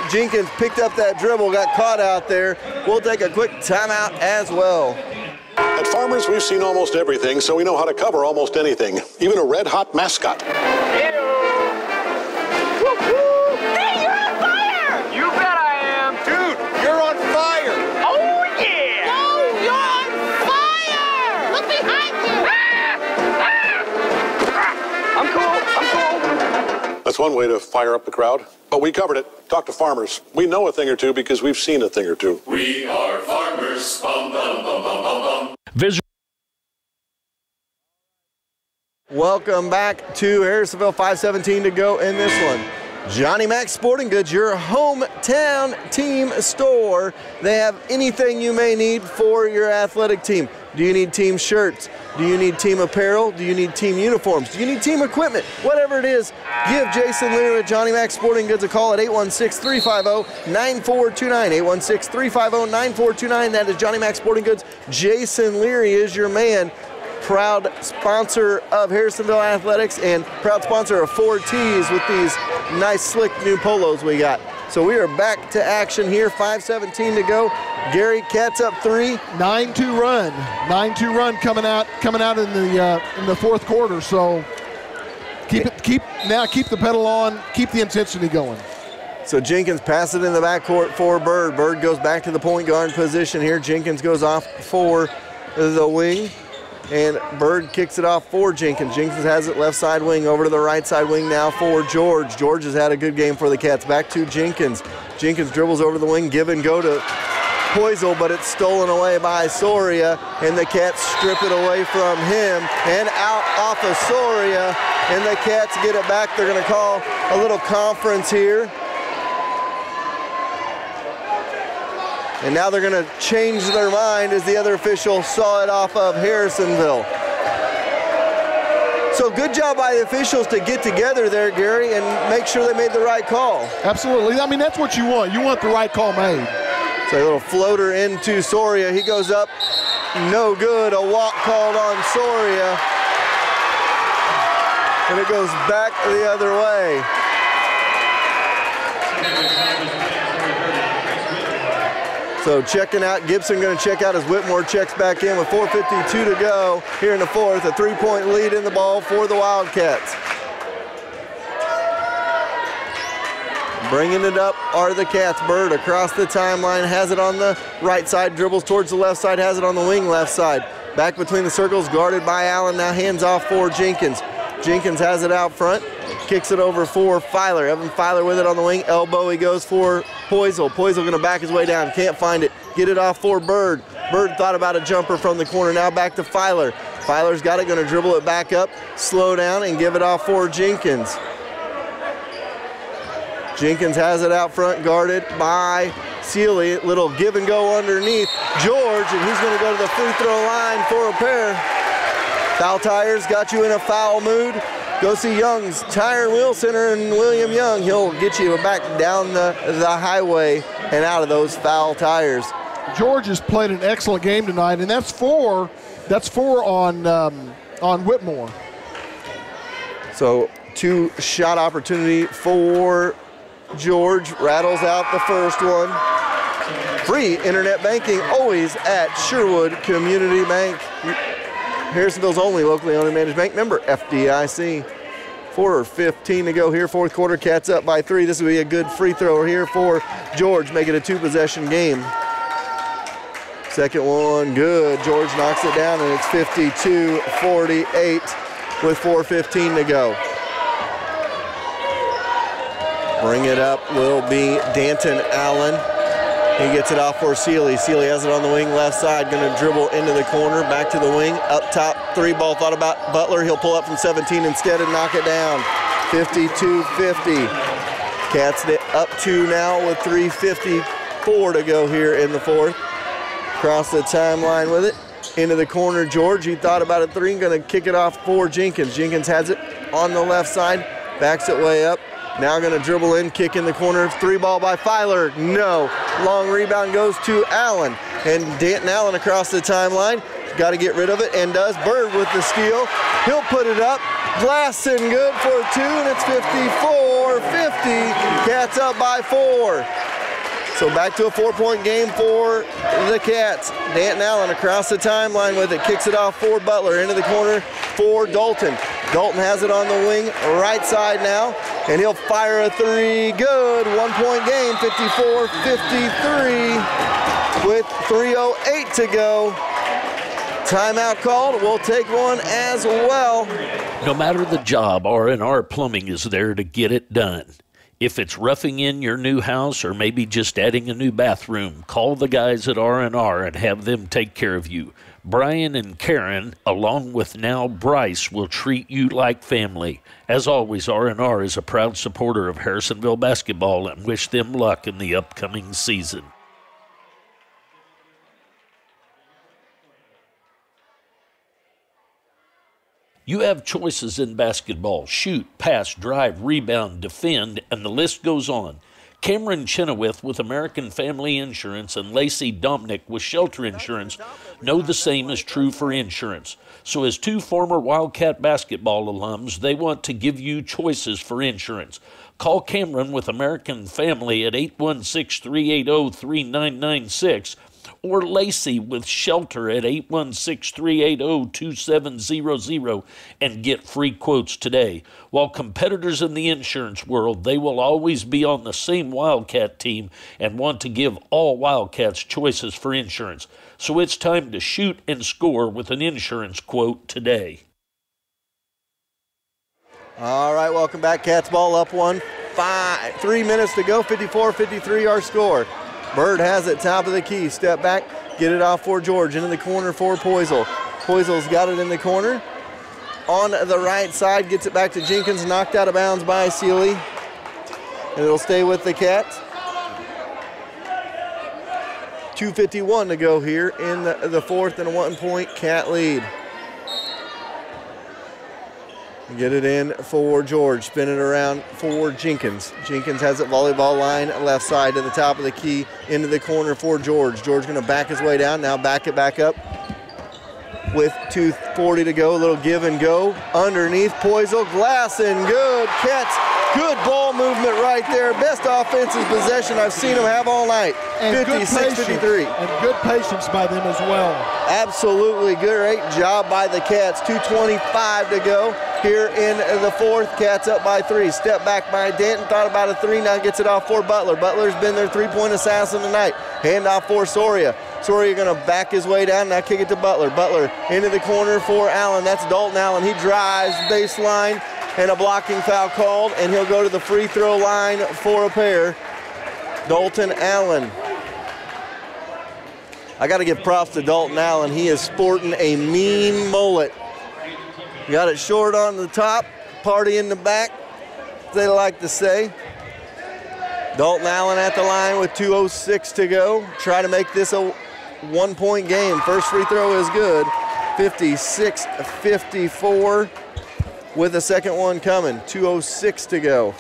Jenkins picked up that dribble, got caught out there. We'll take a quick timeout as well. At Farmers, we've seen almost everything, so we know how to cover almost anything, even a red-hot mascot. Hey, you're on fire! You bet I am. Dude, you're on fire! Oh, yeah! No, you're on fire! Look behind you! I'm cool. That's one way to fire up the crowd. But we covered it. Talk to Farmers. We know a thing or two because we've seen a thing or two. We are farmers. Bum, bum, bum, bum, bum, bum. Visit. Welcome back to Harrisonville, 5:17 to go in this one. Johnny Mac Sporting Goods, your hometown team store. They have anything you may need for your athletic team. Do you need team shirts? Do you need team apparel? Do you need team uniforms? Do you need team equipment? Whatever it is, give Jason Leary at Johnny Mac Sporting Goods a call at 816-350-9429. 816-350-9429. That is Johnny Mac Sporting Goods. Jason Leary is your man. Proud sponsor of Harrisonville Athletics and proud sponsor of 4Ts with these nice slick new polos we got. So we are back to action here, 5:17 to go. Gary, Cats up 3. 9-2 run. 9-2 run coming out in the fourth quarter. So keep the pedal on, keep the intensity going. So Jenkins passes it in the backcourt for Bird. Bird goes back to the point guard position here. Jenkins goes off for the wing. And Bird kicks it off for Jenkins. Jenkins has it left side wing over to the right side wing now for George. George has had a good game for the Cats. Back to Jenkins. Jenkins dribbles over the wing, give and go to Poisel, but it's stolen away by Soria, and the Cats strip it away from him and out off of Soria, and the Cats get it back. They're going to call a little conference here. And now they're going to change their mind as the other official saw it off of Harrisonville. So good job by the officials to get together there, Gary, and make sure they made the right call. Absolutely. I mean, that's what you want. You want the right call made. So a little floater into Soria. He goes up, no good. A walk called on Soria. And it goes back the other way. So checking out, Gibson going to check out as Whitmore checks back in with 4:52 to go here in the fourth. A 3-point lead in the ball for the Wildcats. Bringing it up are the Cats. Bird across the timeline, has it on the right side, dribbles towards the left side, has it on the wing left side. Back between the circles, guarded by Allen, now hands off for Jenkins. Jenkins has it out front, kicks it over for Filer. Evan Filer with it on the wing, elbow, he goes for Poisel. Poisel gonna back his way down, can't find it. Get it off for Bird. Bird thought about a jumper from the corner, now back to Filer. Filer's got it, gonna dribble it back up, slow down, and give it off for Jenkins. Jenkins has it out front, guarded by Sealy. Little give and go underneath George, and he's gonna go to the free throw line for a pair. Foul Tires got you in a foul mood. Go see Young's Tire and Wheel Center and William Young. He'll get you back down the highway and out of those foul tires. George has played an excellent game tonight, and that's four on Whitmore. So 2 shot opportunity for George. Rattles out the first one. Free internet banking always at Sherwood Community Bank. Harrisonville's only locally owned and managed bank, member FDIC. 4:15 to go here, fourth quarter. Cats up by 3. This will be a good free throw here for George, make it a 2-possession game. Second one, good. George knocks it down, and it's 52-48 with 4:15 to go. Bring it up will be Danton Allen. He gets it off for Sealy. Sealy has it on the wing, left side, gonna dribble into the corner, back to the wing, up top, 3-ball thought about Butler. He'll pull up from 17 instead and knock it down. 52-50. Cats up 2 now with 3:54 to go here in the fourth. Across the timeline with it, into the corner, George. He thought about a 3, gonna kick it off for Jenkins. Jenkins has it on the left side, backs it way up. Now gonna dribble in, kick in the corner, 3-ball by Filer, no. Long rebound goes to Allen, and Danton Allen across the timeline. Got to get rid of it, and does. Bird with the steal. He'll put it up. Glasson good for 2, and it's 54-50. Cats up by 4. So back to a 4-point game for the Cats. Danton Allen across the timeline with it. Kicks it off for Butler. Into the corner for Dalton. Dalton has it on the wing, right side now, and he'll fire a 3. Good. 1-point game, 54-53 with 3:08 to go. Timeout called. We'll take one as well. No matter the job, R&R Plumbing is there to get it done. If it's roughing in your new house or maybe just adding a new bathroom, call the guys at R&R and have them take care of you. Brian and Karen, along with now Bryce, will treat you like family. As always, R&R is a proud supporter of Harrisonville basketball and wish them luck in the upcoming season. You have choices in basketball: shoot, pass, drive, rebound, defend, and the list goes on. Cameron Chenoweth with American Family Insurance and Lacey Dominick with Shelter Insurance know the same is true for insurance. So as 2 former Wildcat basketball alums, they want to give you choices for insurance. Call Cameron with American Family at 816-380-3996 or Lacey with Shelter at 816-380-2700 and get free quotes today. While competitors in the insurance world, they will always be on the same Wildcat team and want to give all Wildcats choices for insurance. So it's time to shoot and score with an insurance quote today. All right, welcome back. Cats ball up 1. 3 minutes to go, 54-53 our score. Bird has it, top of the key. Step back, get it off for George. Into the corner for Poisel. Poisel's got it in the corner. On the right side, gets it back to Jenkins, knocked out of bounds by Sealy. And it'll stay with the Cats. 2:51 to go here in the fourth, and a 1-point Cat lead. Get it in for George, spin it around for Jenkins. Jenkins has it volleyball line, left side to the top of the key, into the corner for George. George gonna back his way down, now back it back up with 2:40 to go, a little give and go. Underneath, Poisel, Glasson, good. Cats, good ball movement right there. Best offensive possession I've seen them have all night. 56-53. And good patience by them as well. Absolutely, great job by the Cats. 2:25 to go here in the fourth. Cats up by 3. Step back by Danton, thought about a 3, now gets it off for Butler. Butler's been their 3-point assassin tonight. Hand off for Soria. Soria gonna back his way down, now kick it to Butler. Butler into the corner for Allen. That's Dalton Allen. He drives baseline, and a blocking foul called, and he'll go to the free throw line for a pair. Dalton Allen. I got to give props to Dalton Allen. He is sporting a mean mullet. Got it short on the top, party in the back, they like to say. Dalton Allen at the line with 2:06 to go. Try to make this a 1-point game. First free throw is good. 56-54 with the second one coming. 2:06 to go.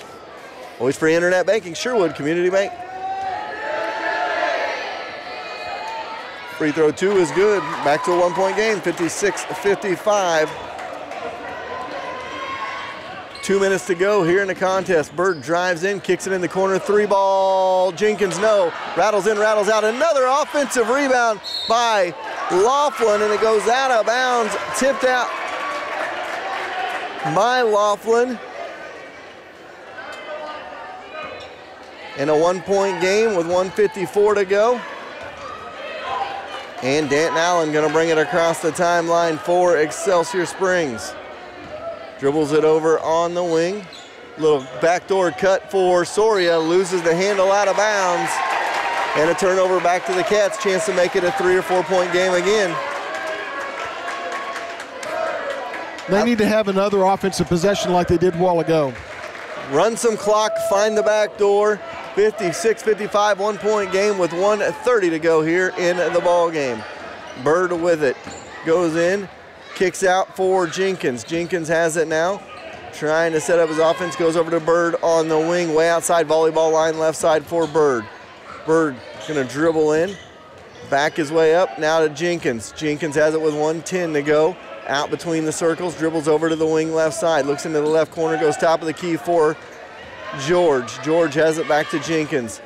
Always free internet banking, Sherwood Community Bank. Free throw 2 is good. Back to a 1-point game, 56-55. 2 minutes to go here in the contest. Bird drives in, kicks it in the corner, 3-ball. Jenkins, no. Rattles in, rattles out. Another offensive rebound by Laughlin, and it goes out of bounds. Tipped out by Laughlin. in a 1-point game with 1:54 to go. And Danton Allen going to bring it across the timeline for Excelsior Springs. Dribbles it over on the wing. Little backdoor cut for Soria, loses the handle out of bounds. And a turnover back to the Cats, chance to make it a 3 or 4 point game again. They need to have another offensive possession like they did a while ago. Run some clock, find the back door. 56-55, 1 point game with 1:30 to go here in the ball game. Bird with it, goes in, kicks out for Jenkins. Jenkins has it now, trying to set up his offense, goes over to Bird on the wing, way outside volleyball line, left side for Bird. Bird gonna dribble in, back his way up, now to Jenkins. Jenkins has it with 1:10 to go. Out between the circles, dribbles over to the wing left side, looks into the left corner, goes top of the key for George. George has it back to Jenkins.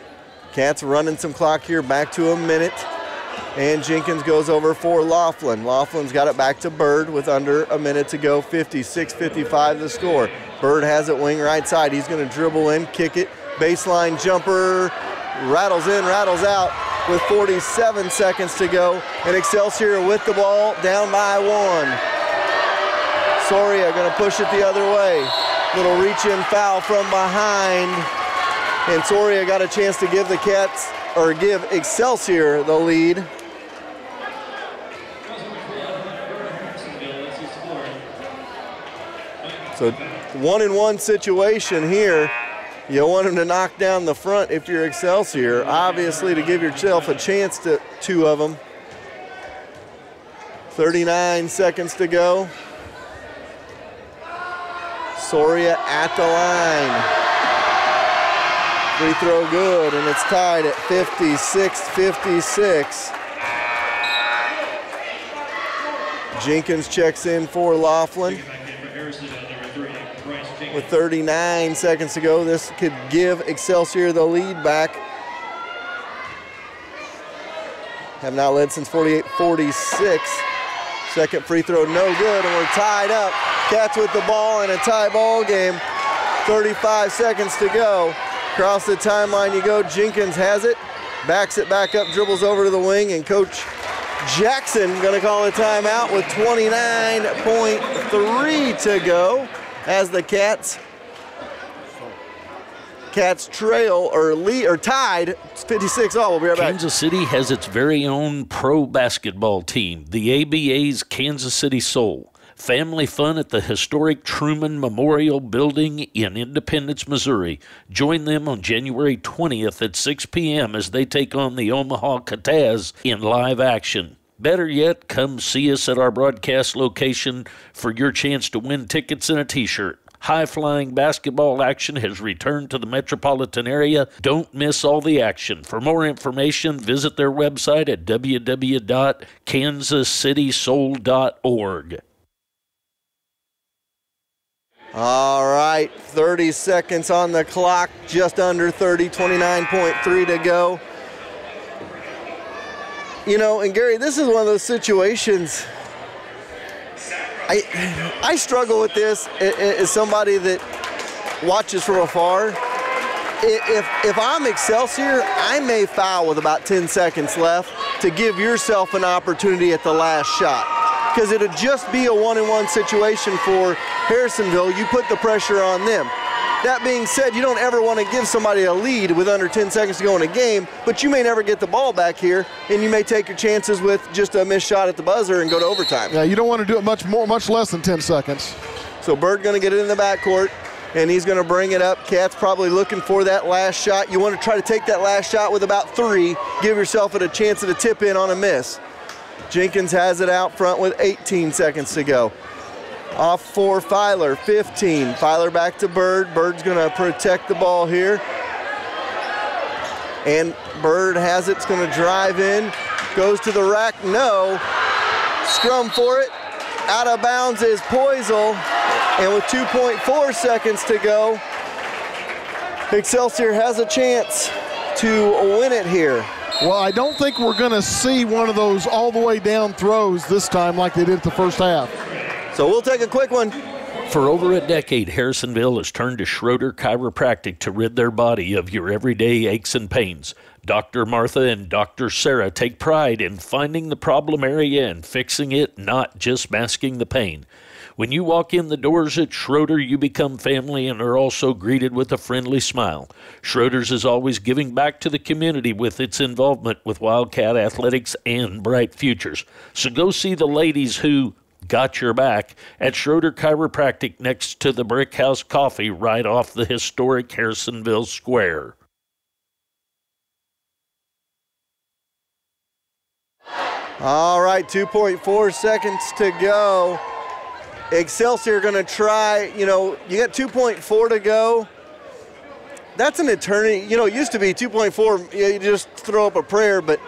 Cats running some clock here, back to a minute. And Jenkins goes over for Laughlin. Laughlin's got it back to Bird with under a minute to go. 56-55 the score. Bird has it wing right side. He's going to dribble in, kick it. Baseline jumper, rattles in, rattles out with 47 seconds to go. And Excelsior with the ball, down by 1. Soria going to push it the other way. Little reach-in foul from behind, and Soria got a chance to give the Cats, or give Excelsior the lead. So 1-and-1 situation here. You want them to knock down the front if you're Excelsior, obviously to give yourself a chance to 2 of them. 39 seconds to go. Soria at the line. Free throw good, and it's tied at 56-56. Jenkins checks in for Laughlin. With 39 seconds to go, this could give Excelsior the lead back. Have not led since 48-46. Second free throw, no good, and we're tied up. Cats with the ball in a tie ball game. 35 seconds to go. Across the timeline you go. Jenkins has it, backs it back up, dribbles over to the wing, and Coach Jackson going to call a timeout with 29.3 to go as the Cats trail or lead or tied 56 all. We'll be right back. Kansas City has its very own pro basketball team, the ABA's Kansas City Soul. Family fun at the historic Truman Memorial Building in Independence, Missouri. Join them on January 20th at 6 p.m. as they take on the Omaha Cataz in live action. Better yet, come see us at our broadcast location for your chance to win tickets and a t-shirt. High-flying basketball action has returned to the metropolitan area. Don't miss all the action. For more information, visit their website at www.kansascitysoul.org. All right, 30 seconds on the clock, just under 30, 29.3 to go. You know, and Gary, this is one of those situations, I struggle with this as somebody that watches from afar. If I'm Excelsior, I may foul with about 10 seconds left to give yourself an opportunity at the last shot. Because it'd just be a 1-and-1 situation for Harrisonville. You put the pressure on them. That being said, you don't ever want to give somebody a lead with under 10 seconds to go in a game, but you may never get the ball back here, and you may take your chances with just a missed shot at the buzzer and go to overtime. Yeah, you don't want to do it much less than 10 seconds. So Bird going to get it in the backcourt, and he's going to bring it up. Cat's probably looking for that last shot. You want to try to take that last shot with about 3, give yourself a chance at a tip in on a miss. Jenkins has it out front with 18 seconds to go. Off for Filer, 15. Filer back to Bird. Bird's going to protect the ball here. And Bird has it. It's going to drive in. Goes to the rack. No. Scrum for it. Out of bounds is Poisel. And with 2.4 seconds to go, Excelsior has a chance to win it here. Well, I don't think we're going to see one of those all the way down throws this time like they did the first half. So we'll take a quick one. For over a decade, Harrisonville has turned to Schroeder Chiropractic to rid their body of your everyday aches and pains. Dr. Martha and Dr. Sarah take pride in finding the problem area and fixing it, not just masking the pain. When you walk in the doors at Schroeder, you become family and are also greeted with a friendly smile. Schroeder's is always giving back to the community with its involvement with Wildcat athletics and bright futures. So go see the ladies who got your back at Schroeder Chiropractic next to the Brick House Coffee right off the historic Harrisonville Square. All right, 2.4 seconds to go. Excelsior going to try, you got 2.4 to go. That's an eternity. It used to be 2.4, you just throw up a prayer, but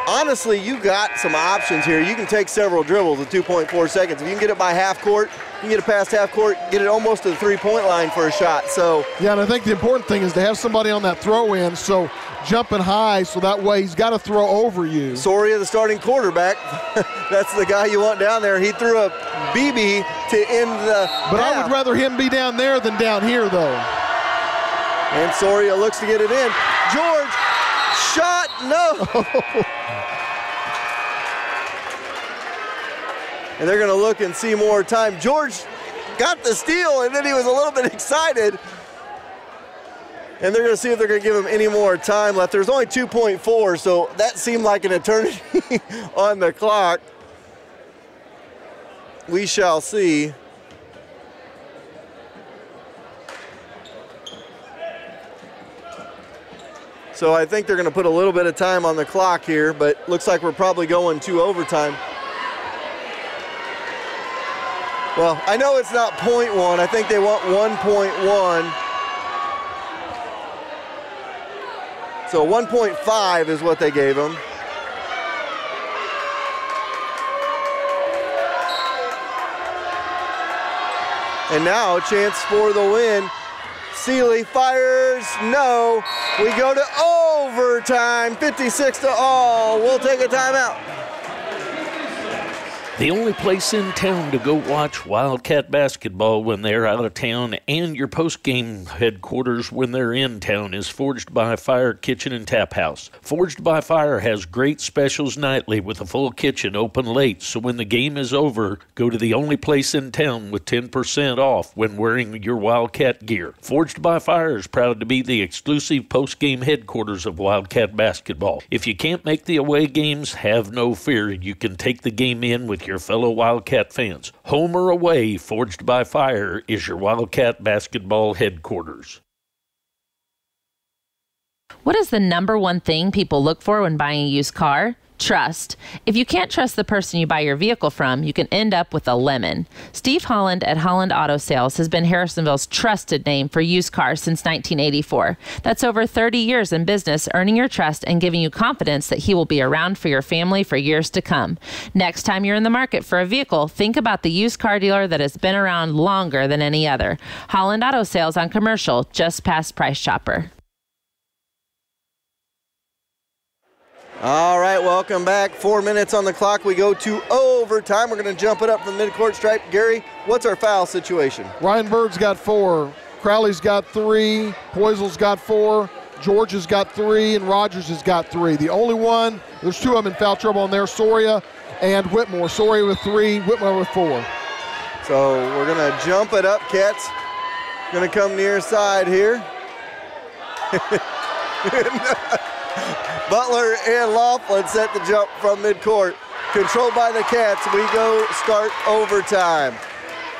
honestly, you got some options here. You can take several dribbles at 2.4 seconds. If you can get it by half court, you can get it past half court, get it almost to the three-point line for a shot. So yeah, and I think the important thing is to have somebody on that throw-in, so jumping high, so that way he's got to throw over you. Soria, the starting quarterback, that's the guy you want down there. He threw a BB to end the But half. I would rather him be down there than down here, though. And Soria looks to get it in. George, shot, no. And they're going to look and see more time. George got the steal, and then he was a little bit excited. And they're going to see if they're going to give him any more time left. There's only 2.4, so that seemed like an eternity on the clock. We shall see. So I think they're going to put a little bit of time on the clock here, but looks like we're probably going to overtime. Well, I know it's not .1. I think they want 1.1. So 1.5 is what they gave him. And now a chance for the win. Seeley fires, no. We go to overtime, 56-all. We'll take a timeout. The only place in town to go watch Wildcat basketball when they're out of town and your post-game headquarters when they're in town is Forged by Fire Kitchen and Tap House. Forged by Fire has great specials nightly with a full kitchen open late, so when the game is over, go to the only place in town with 10% off when wearing your Wildcat gear. Forged by Fire is proud to be the exclusive post-game headquarters of Wildcat basketball. If you can't make the away games, have no fear. You can take the game in with your fellow Wildcat fans. Home or away, Forged by Fire is your Wildcat basketball headquarters. What is the number one thing people look for when buying a used car? Trust. If you can't trust the person you buy your vehicle from, you can end up with a lemon. Steve Holland at Holland Auto Sales has been Harrisonville's trusted name for used cars since 1984. That's over 30 years in business, earning your trust and giving you confidence that he will be around for your family for years to come. Next time you're in the market for a vehicle, think about the used car dealer that has been around longer than any other. Holland Auto Sales on Commercial, just past Price Chopper. All right, welcome back. 4 minutes on the clock. We go to overtime. We're going to jump it up from the midcourt stripe. Gary, what's our foul situation? Ryan Bird's got 4. Crowley's got 3. Poisel's got 4. George has got 3. And Rogers has got 3. The only one, there's 2 of them in foul trouble on there, Soria and Whitmore. Soria with 3, Whitmore with 4. So we're going to jump it up. Cats going to come near side here. Butler and Laughlin set the jump from midcourt. Controlled by the Cats, we go start overtime.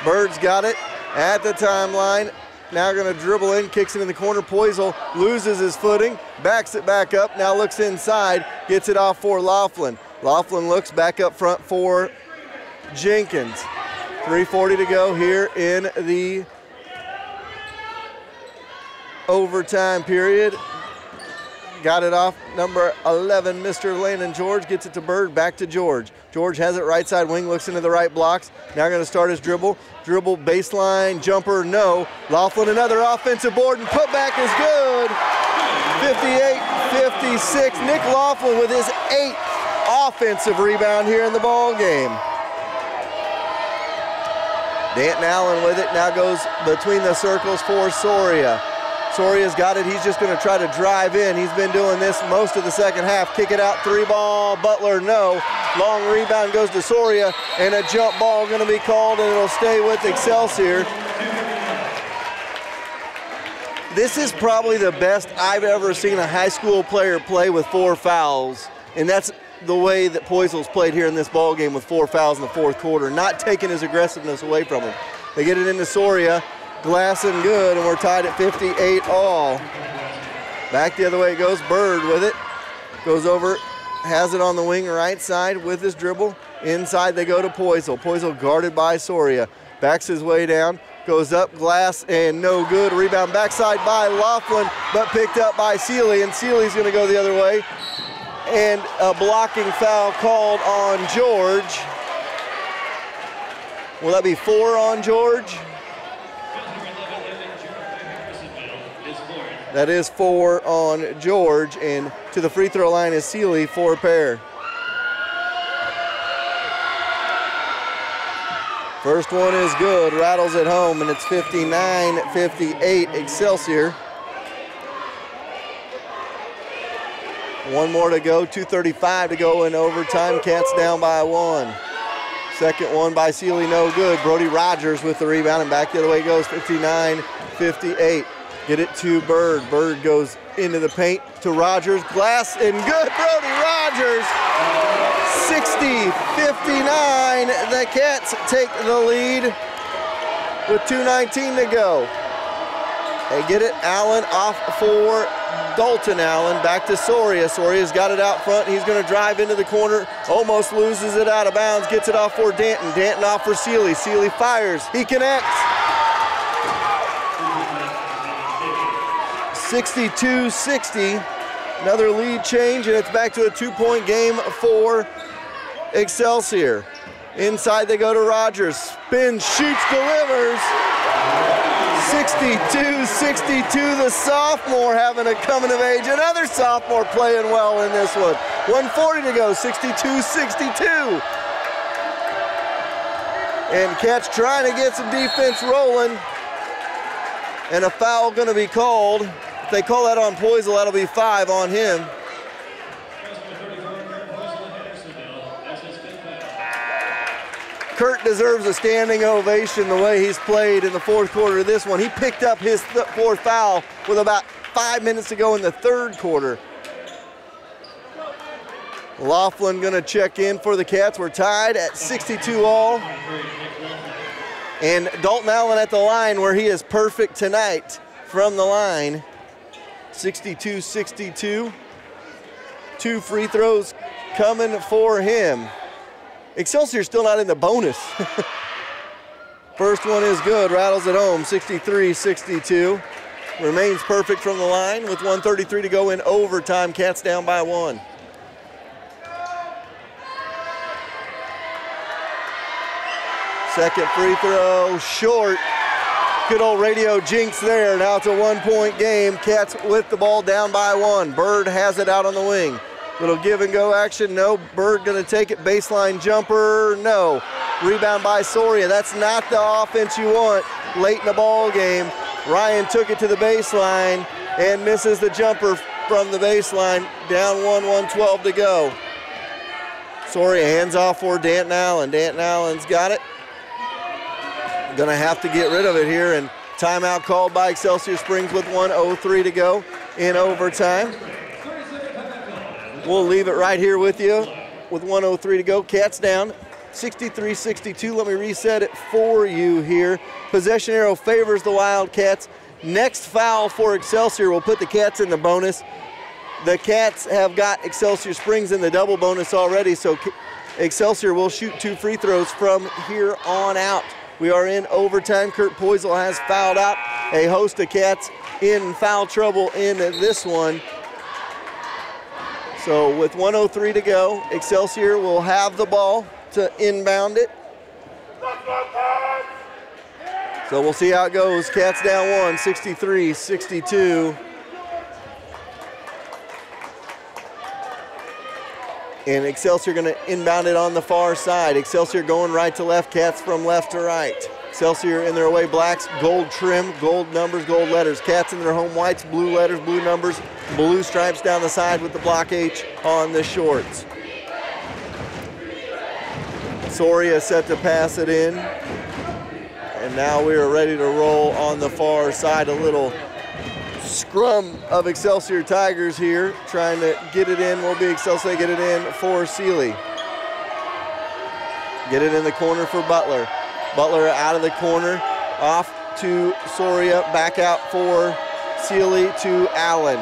Bird's got it at the timeline. Now going to dribble in, kicks it in the corner. Poisel loses his footing, backs it back up, now looks inside, gets it off for Laughlin. Laughlin looks back up front for Jenkins. 3:40 to go here in the overtime period. Got it off number 11, Mr. Landon George, gets it to Bird, back to George. George has it right side wing, looks into the right blocks. Now going to start his dribble. Dribble, baseline, jumper, no. Laughlin, another offensive board, and putback is good. 58-56. Nick Laughlin with his 8th offensive rebound here in the ball game. Danton Allen with it, now goes between the circles for Soria. Soria's got it, he's just gonna try to drive in. He's been doing this most of the second half. Kick it out, 3-ball, Butler, no. Long rebound goes to Soria, and a jump ball gonna be called, and it'll stay with Excelsior. This is probably the best I've ever seen a high school player play with 4 fouls, and that's the way that Poisel's played here in this ball game with 4 fouls in the fourth quarter, not taking his aggressiveness away from him. They get it into Soria, glass and good, and we're tied at 58 all. Back the other way it goes, Bird with it, goes over, has it on the wing right side with his dribble. Inside they go to Poisel. Poisel guarded by Soria, backs his way down, goes up, glass, and no good. Rebound backside by Laughlin, but picked up by Seeley, and Seeley's gonna go the other way. And a blocking foul called on George. Will that be 4 on George? That is 4 on George, and to the free throw line is Seeley for a pair. First one is good, rattles it home, and it's 59-58 Excelsior. One more to go, 2:35 to go in overtime. Cats down by 1. Second one by Seeley, no good. Brody Rogers with the rebound, and back the other way goes, 59-58. Get it to Bird. Bird goes into the paint to Rogers. Glass and good. Brody Rogers. 60-59. The Cats take the lead with 2:19 to go. They get it. Allen off for Dalton Allen. Back to Soria. Soria's got it out front. He's going to drive into the corner. Almost loses it out of bounds. Gets it off for Danton. Danton off for Seeley. Seeley fires. He connects. 62-60. Another lead change, and it's back to a 2-point game for Excelsior. Inside they go to Rogers. Spins, shoots, delivers. 62-62. The sophomore having a coming of age. Another sophomore playing well in this one. 1:40 to go, 62-62. And Cats trying to get some defense rolling. And a foul going to be called. If they call that on Poisel, that'll be 5 on him. Kurt deserves a standing ovation the way he's played in the fourth quarter of this one. He picked up his 4th foul with about 5 minutes to go in the third quarter. Laughlin gonna check in for the Cats. We're tied at 62 all. And Dalton Allen at the line where he is perfect tonight from the line. 62-62. 2 free throws coming for him. Excelsior still not in the bonus. First one is good, rattles it home, 63-62. Remains perfect from the line with 1:33 to go in overtime. Cats down by 1. Second free throw, short. Good old radio jinx there. Now it's a 1-point game. Cats with the ball down by 1. Bird has it out on the wing. Little give and go action, no. Bird gonna take it, baseline jumper, no. Rebound by Soria, that's not the offense you want late in the ball game. Ryan took it to the baseline and misses the jumper from the baseline. Down 1, 1:12 to go. Soria hands off for Danton Allen. Danton Allen's got it. Gonna have to get rid of it here, and timeout called by Excelsior Springs with 1:03 to go in overtime. We'll leave it right here with you with 1:03 to go. Cats down 63-62. Let me reset it for you here. Possession arrow favors the Wildcats. Next foul for Excelsior will put the Cats in the bonus. The Cats have got Excelsior Springs in the double bonus already, so Excelsior will shoot 2 free throws from here on out. We are in overtime. Kurt Poisel has fouled out. A host of Cats in foul trouble in this one. So with 1:03 to go, Excelsior will have the ball to inbound it. So we'll see how it goes. Cats down 1, 63-62. And Excelsior gonna inbound it on the far side. Excelsior going right to left, Cats from left to right. Excelsior in their away blacks, gold trim, gold numbers, gold letters. Cats in their home whites, blue letters, blue numbers, blue stripes down the side with the block H on the shorts. Soria set to pass it in. And now we are ready to roll on the far side. A little scrum of Excelsior Tigers here, trying to get it in. Will be Excelsior get it in for Seeley. Get it in the corner for Butler. Butler out of the corner, off to Soria, back out for Seeley to Allen.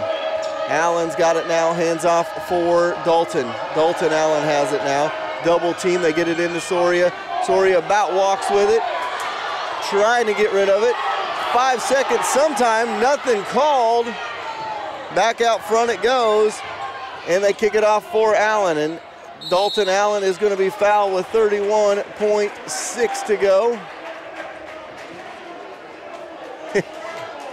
Allen's got it now, hands off for Dalton. Allen has it now. Double team, they get it into Soria. Soria about walks with it, trying to get rid of it. 5 seconds sometime, nothing called. Back out front it goes, and they kick it off for Allen. And Dalton Allen is going to be fouled with 31.6 to go.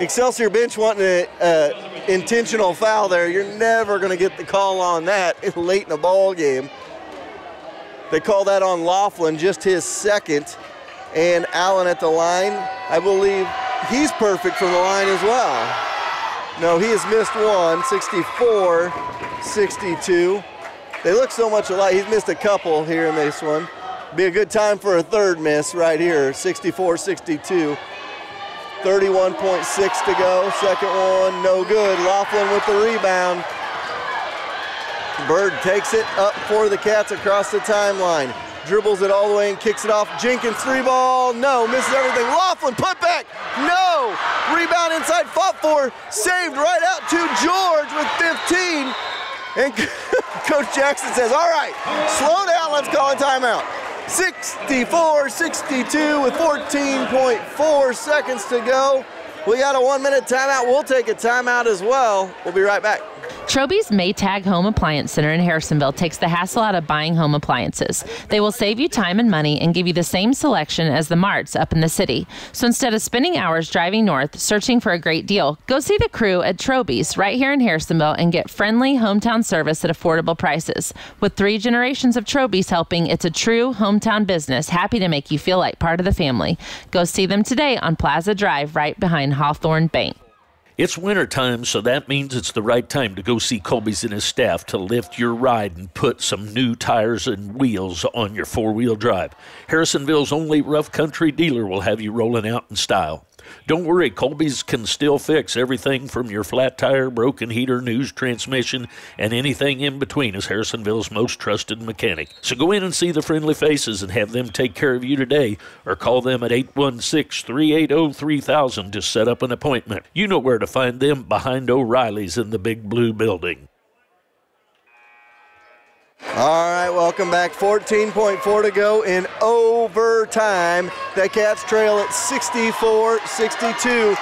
Excelsior bench wanting an intentional foul there. You're never going to get the call on that late in the ball game. They call that on Laughlin, just his second. And Allen at the line, I believe he's perfect from the line as well. No, he has missed one, 64-62. They look so much alike. He's missed a couple here in this one. Be a good time for a third miss right here, 64-62. 31.6 to go. Second one, no good. Laughlin with the rebound. Bird takes it up for the Cats across the timeline. Dribbles it all the way and kicks it off. Jenkins three ball, no, misses everything. Laughlin put back, no. Rebound inside, fought for, saved right out to George with 15. And Coach Jackson says, all right, slow down, let's call a timeout. 64-62 with 14.4 seconds to go. We got a 1 minute timeout. We'll take a timeout as well. We'll be right back. Troby's Maytag Home Appliance Center in Harrisonville takes the hassle out of buying home appliances. They will save you time and money and give you the same selection as the marts up in the city. So instead of spending hours driving north searching for a great deal, go see the crew at Troby's right here in Harrisonville and get friendly hometown service at affordable prices. With 3 generations of Troby's helping, it's a true hometown business, happy to make you feel like part of the family. Go see them today on Plaza Drive right behind Hawthorne Bank. It's wintertime, so that means it's the right time to go see Colby's and his staff to lift your ride and put some new tires and wheels on your four-wheel drive. Harrisonville's only rough country dealer will have you rolling out in style. Don't worry, Colby's can still fix everything from your flat tire, broken heater, news transmission, and anything in between as Harrisonville's most trusted mechanic. So go in and see the friendly faces and have them take care of you today, or call them at 816-380-3000 to set up an appointment. You know where to find them, behind O'Reilly's in the big blue building. All right, welcome back. 14.4 to go in overtime. The Cats trail at 64-62.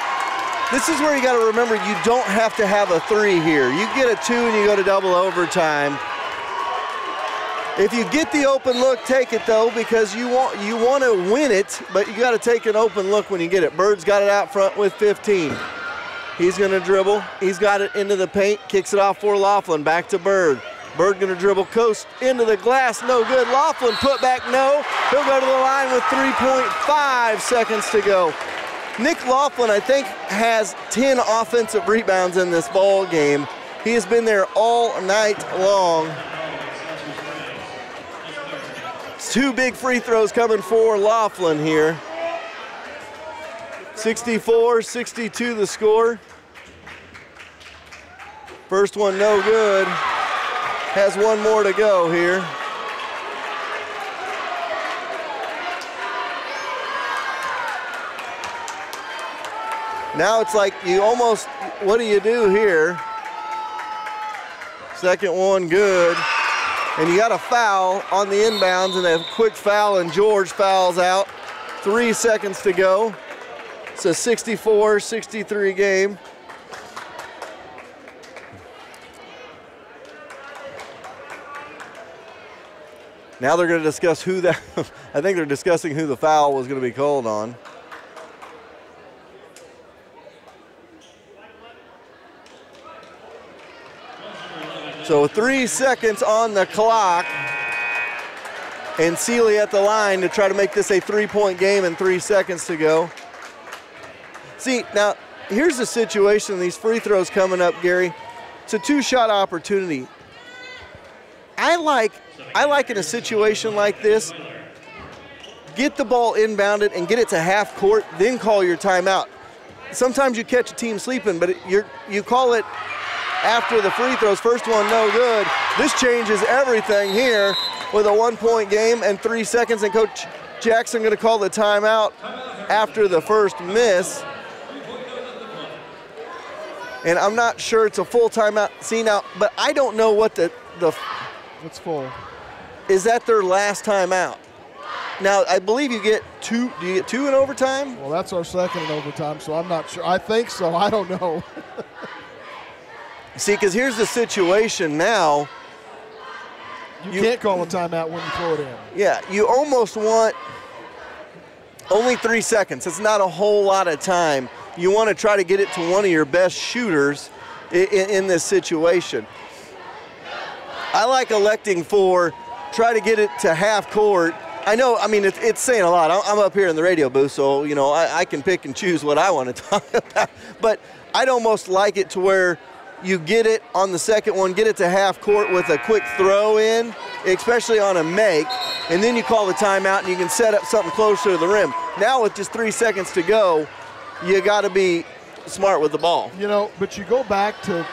This is where you got to remember you don't have to have a 3 here. You get a 2 and you go to double overtime. If you get the open look, take it though, because you want to win it, but you got to take an open look when you get it. Bird's got it out front with 15. He's going to dribble. He's got it into the paint, kicks it off for Laughlin. Back to Bird. Bird going to dribble coast into the glass, no good. Laughlin put back, no. He'll go to the line with 3.5 seconds to go. Nick Laughlin, I think, has 10 offensive rebounds in this ball game. He has been there all night long. 2 big free throws coming for Laughlin here. 64-62 the score. First one no good. Has 1 more to go here. Now it's like you almost, what do you do here? Second one good. And you got a foul on the inbounds, and a quick foul, and George fouls out. 3 seconds to go. It's a 64-63 game. Now they're going to discuss who that, I think they're discussing who the foul was going to be called on. So 3 seconds on the clock. And Seeley at the line to try to make this a 3-point game and 3 seconds to go. See, now, here's the situation. These free throws coming up, Gary. It's a 2-shot opportunity. I like in a situation like this, get the ball inbounded and get it to half court, then call your timeout. Sometimes you catch a team sleeping, but you call it after the free throws. First one, no good. This changes everything here with a 1-point game and 3 seconds, and Coach Jackson going to call the timeout after the first miss. And I'm not sure it's a full timeout. See now, but I don't know what the It's full. Is that their last timeout? Now, I believe you get 2. Do you get 2 in overtime? Well, that's our second in overtime, so I'm not sure. I think so. I don't know. See, because here's the situation now. You can't call a timeout when you throw it in. Yeah, you almost want only 3 seconds. It's not a whole lot of time. You want to try to get it to one of your best shooters in this situation. I like electing for try to get it to half court. I know, I mean, it's saying a lot. I'm up here in the radio booth, so, you know, I can pick and choose what I want to talk about. But I'd almost like it to where you get it on the second one, get it to half court with a quick throw in, especially on a make, and then you call the timeout and you can set up something closer to the rim. Now with just 3 seconds to go, you got to be smart with the ball. You know, but you go back to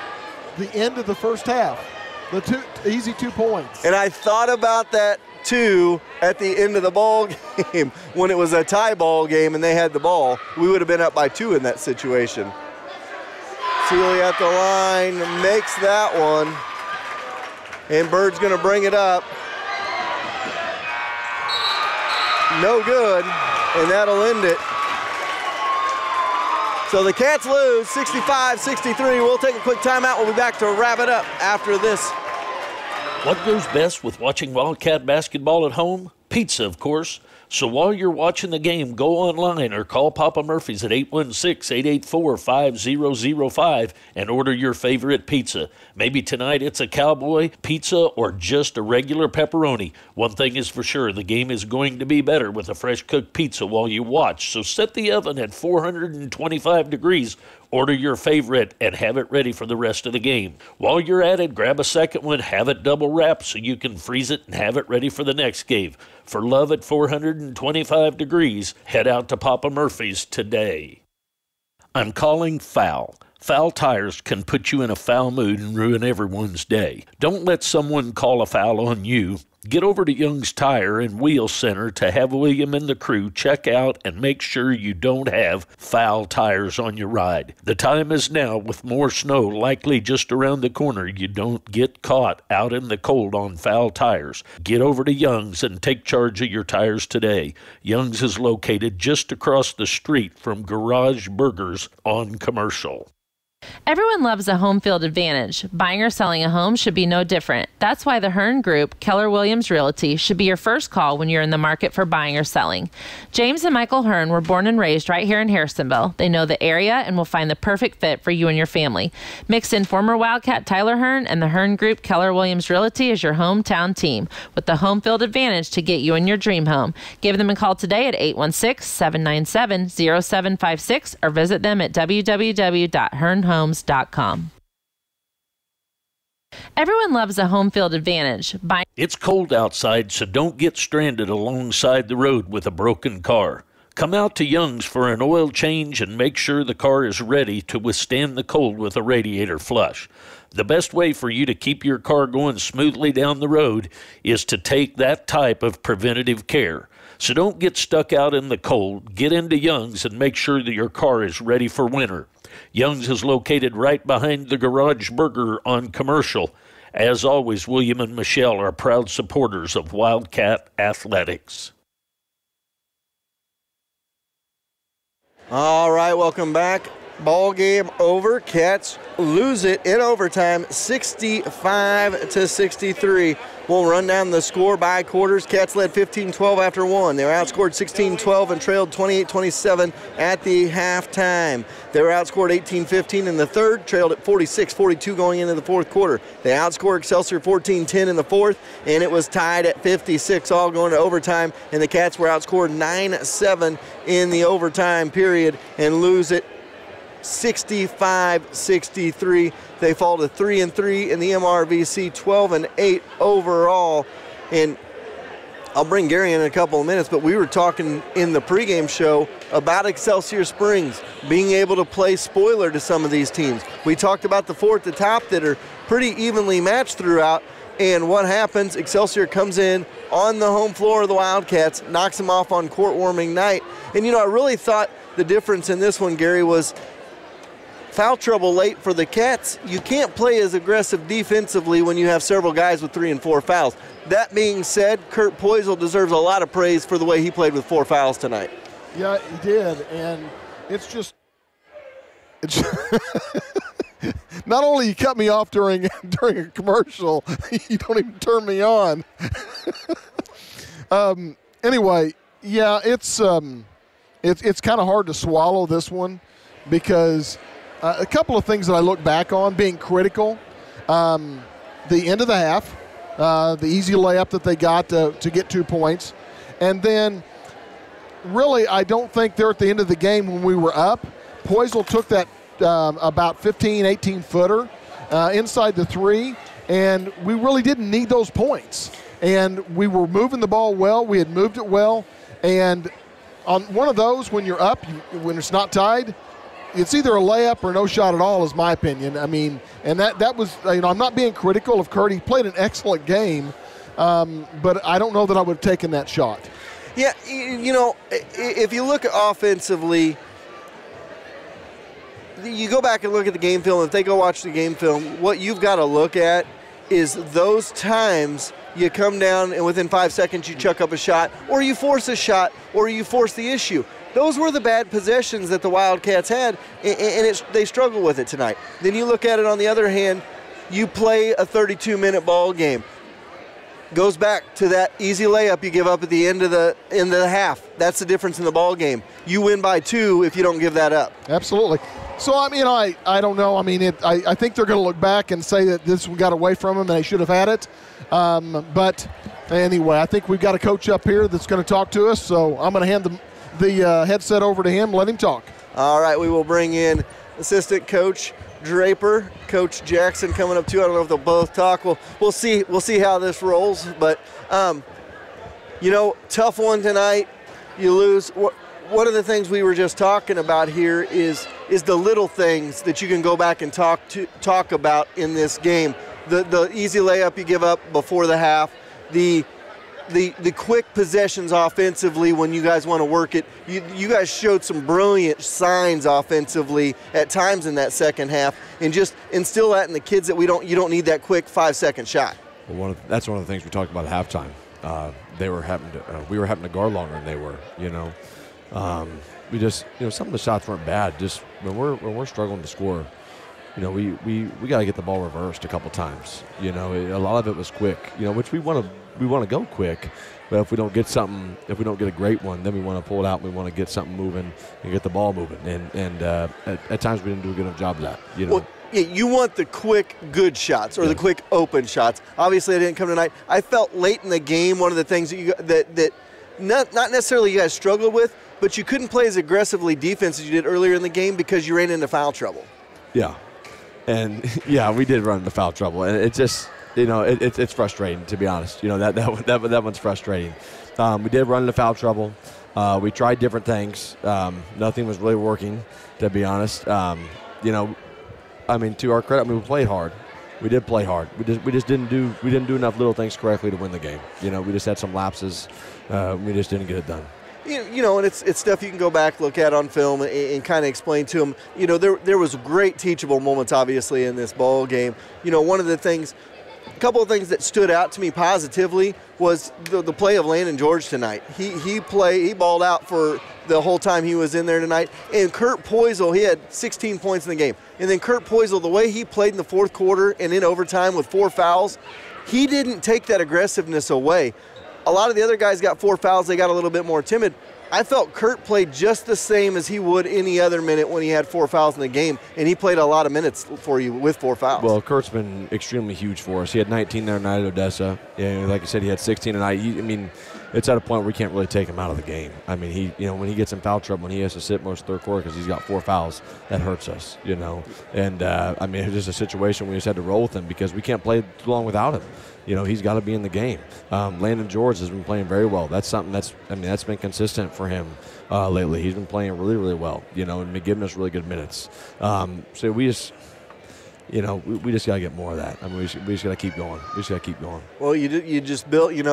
the end of the first half, the easy 2 points. And I thought about that too at the end of the ball game when it was a tie ball game and they had the ball. We would have been up by 2 in that situation. Seeley at the line makes that one, and Bird's going to bring it up. No good, and that'll end it. So the Cats lose 65-63. We'll take a quick timeout. We'll be back to wrap it up after this. What goes best with watching Wildcat basketball at home? Pizza, of course. So while you're watching the game, go online or call Papa Murphy's at 816-884-5005 and order your favorite pizza. Maybe tonight it's a cowboy pizza or just a regular pepperoni. One thing is for sure, the game is going to be better with a fresh cooked pizza while you watch. So set the oven at 425 degrees. Order your favorite and have it ready for the rest of the game. While you're at it, grab a second one, have it double wrapped so you can freeze it and have it ready for the next game. For love at 425 degrees, head out to Papa Murphy's today. I'm calling foul. Foul tires can put you in a foul mood and ruin everyone's day. Don't let someone call a foul on you. Get over to Young's Tire and Wheel Center to have William and the crew check out and make sure you don't have foul tires on your ride. The time is now, with more snow likely just around the corner. You don't get caught out in the cold on foul tires. Get over to Young's and take charge of your tires today. Young's is located just across the street from Garage Burgers on Commercial. Everyone loves a home field advantage. Buying or selling a home should be no different. That's why the Hearn Group, Keller Williams Realty, should be your first call when you're in the market for buying or selling. James and Michael Hearn were born and raised right here in Harrisonville. They know the area and will find the perfect fit for you and your family. Mix in former Wildcat Tyler Hearn, and the Hearn Group, Keller Williams Realty is your hometown team with the home field advantage to get you in your dream home. Give them a call today at 816-797-0756 or visit them at www.hearnhomes.com. Everyone loves a home field advantage. It's cold outside, so don't get stranded alongside the road with a broken car. Come out to Young's for an oil change and make sure the car is ready to withstand the cold with a radiator flush. The best way for you to keep your car going smoothly down the road is to take that type of preventative care. So don't get stuck out in the cold. Get into Young's and make sure that your car is ready for winter. Young's is located right behind the Garage Burger on Commercial. As always, William and Michelle are proud supporters of Wildcat Athletics. All right, welcome back. Ball game over. Cats lose it in overtime, 65-63. We'll run down the score by quarters. Cats led 15-12 after one. They were outscored 16-12 and trailed 28-27 at the halftime. They were outscored 18-15 in the third, trailed at 46-42 going into the fourth quarter. They outscored Excelsior 14-10 in the fourth, and it was tied at 56, all going to overtime, and the Cats were outscored 9-7 in the overtime period and lose it 65-63. They fall to 3-3 in the MRVC, 12-8 overall. And I'll bring Gary in a couple of minutes, but we were talking in the pregame show about Excelsior Springs being able to play spoiler to some of these teams. We talked about the four at the top that are pretty evenly matched throughout. And what happens? Excelsior comes in on the home floor of the Wildcats, knocks them off on court warming night. And, I really thought the difference in this one, Gary, was foul trouble late for the Cats. You can't play as aggressive defensively when you have several guys with 3 and 4 fouls. That being said, Kurt Poisel deserves a lot of praise for the way he played with 4 fouls tonight. Yeah, he did, and it's not only you cut me off during a commercial, you don't even turn me on. Anyway, yeah, it's kind of hard to swallow this one because a couple of things that I look back on being critical. The end of the half, the easy layup that they got to get 2 points. And then really I don't think they're at the end of the game when we were up. Poisel took that about 15, 18-footer inside the 3, and we really didn't need those points. And we were moving the ball well. We had moved it well. And on one of those, when you're up, when it's not tied, it's either a layup or no shot at all is my opinion. I mean, and that was, I'm not being critical of Kurt. He played an excellent game, but I don't know that I would have taken that shot. Yeah, if you look offensively, you go back and look at the game film. If they go watch the game film, what you've got to look at is those times you come down and within 5 seconds you chuck up a shot, or you force a shot, or you force the issue. Those were the bad possessions that the Wildcats had, and they struggled with it tonight. Then you look at it on the other hand, you play a 32-minute ball game. Goes back to that easy layup you give up at the end of the half. That's the difference in the ball game. You win by 2 if you don't give that up. Absolutely. So, I don't know. I think they're going to look back and say that this one got away from them and they should have had it. But anyway, I think we've got a coach up here that's going to talk to us, so I'm going to hand the headset over to him, let him talk. All right, we will bring in assistant coach Draper, Coach Jackson coming up too. I don't know if they'll both talk. We'll see how this rolls. But tough one tonight. You lose. One of the things we were just talking about here is the little things that you can go back and talk about in this game. The easy layup you give up before the half, the quick possessions offensively when you guys want to work it. You guys showed some brilliant signs offensively at times in that second half, and just instill that in the kids that you don't need that quick 5-second shot. Well, that's one of the things we talked about at halftime. We were having to guard longer than they were. We just some of the shots weren't bad. Just when we're struggling to score, we got to get the ball reversed a couple times. A lot of it was quick. Which we want to go quick, but if we don't get a great one, then we want to pull it out. And we want to get something moving and get the ball moving. And at times we didn't do a good enough job of that. Well, yeah, you want the quick good shots or the quick open shots. Obviously, it didn't come tonight. I felt late in the game one of the things that not necessarily you guys struggled with, but you couldn't play as aggressively defense as you did earlier in the game because you ran into foul trouble. Yeah, and we did run into foul trouble, and it just. It's frustrating, to be honest. That one's frustrating. We did run into foul trouble. We tried different things. Nothing was really working, to be honest. To our credit, we played hard. We did play hard. We just didn't do enough little things correctly to win the game. We just had some lapses. We just didn't get it done. And it's stuff you can go back, look at on film, and kind of explain to them. There was great teachable moments, obviously, in this ball game. One of the things. A couple of things that stood out to me positively was the play of Landon George tonight. He balled out for the whole time he was in there tonight. And Kurt Poisel, he had 16 points in the game. And then Kurt Poisel, the way he played in the fourth quarter and in overtime with 4 fouls, he didn't take that aggressiveness away. A lot of the other guys got 4 fouls. They got a little bit more timid. I felt Kurt played just the same as he would any other minute when he had 4 fouls in the game, and he played a lot of minutes for you with 4 fouls. Well, Kurt's been extremely huge for us. He had 19 there tonight at Odessa. Yeah, like I said, he had 16 tonight. It's at a point where we can't really take him out of the game. When he gets in foul trouble, when he has to sit most of the third quarter because he's got 4 fouls, that hurts us, And, it's just a situation we just had to roll with him because we can't play too long without him. He's got to be in the game. Landon George has been playing very well. That's something that's been consistent for him lately. He's been playing really, really well, and been giving us really good minutes. So we just, we just got to get more of that. We just got to keep going. We just got to keep going. Well, you just built, you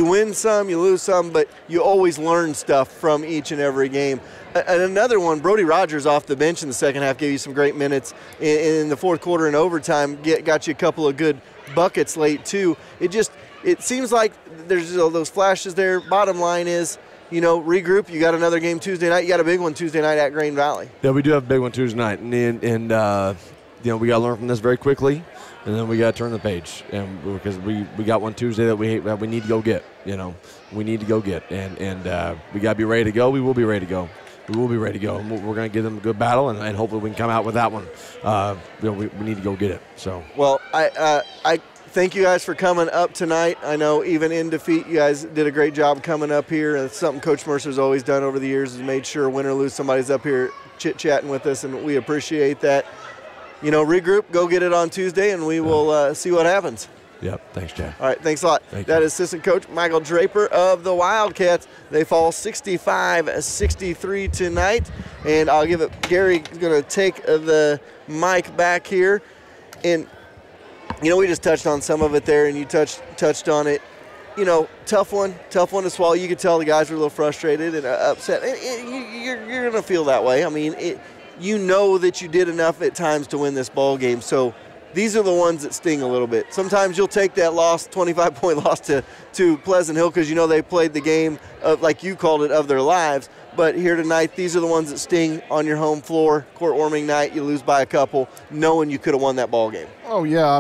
win some, you lose some, but you always learn stuff from each and every game. And another one, Brody Rogers off the bench in the second half gave you some great minutes in the fourth quarter and overtime, got you a couple of good buckets late too. It seems like there's those flashes there. Bottom line is, regroup. You got another game Tuesday night. You got a big one Tuesday night at Grain Valley. Yeah, we do have a big one Tuesday night, and we got to learn from this very quickly. And then we got to turn the page, and because we got one Tuesday that we need to go get. We need to go get, and we got to be ready to go. We will be ready to go. We will be ready to go. And we're going to give them a good battle, and hopefully we can come out with that one. We need to go get it. So. Well, I thank you guys for coming up tonight. I know even in defeat, you guys did a great job coming up here. It's something Coach Mercer's always done over the years is made sure win or lose somebody's up here chit-chatting with us, and we appreciate that. Regroup, go get it on Tuesday, and we will see what happens. Yep, thanks, Chad. All right, thanks a lot. That is assistant coach Michael Draper of the Wildcats. They fall 65-63 tonight, and I'll give it. Gary's going to take the mic back here, and we just touched on some of it there, and you touched on it. Tough one to swallow. You could tell the guys were a little frustrated and upset. You're going to feel that way. That you did enough at times to win this ball game. So these are the ones that sting a little bit. Sometimes you'll take that loss, 25-point loss to Pleasant Hill because they played the game of, like you called it, of their lives. But here tonight, these are the ones that sting on your home floor. Court warming night, you lose by a couple, knowing you could have won that ball game. Oh yeah,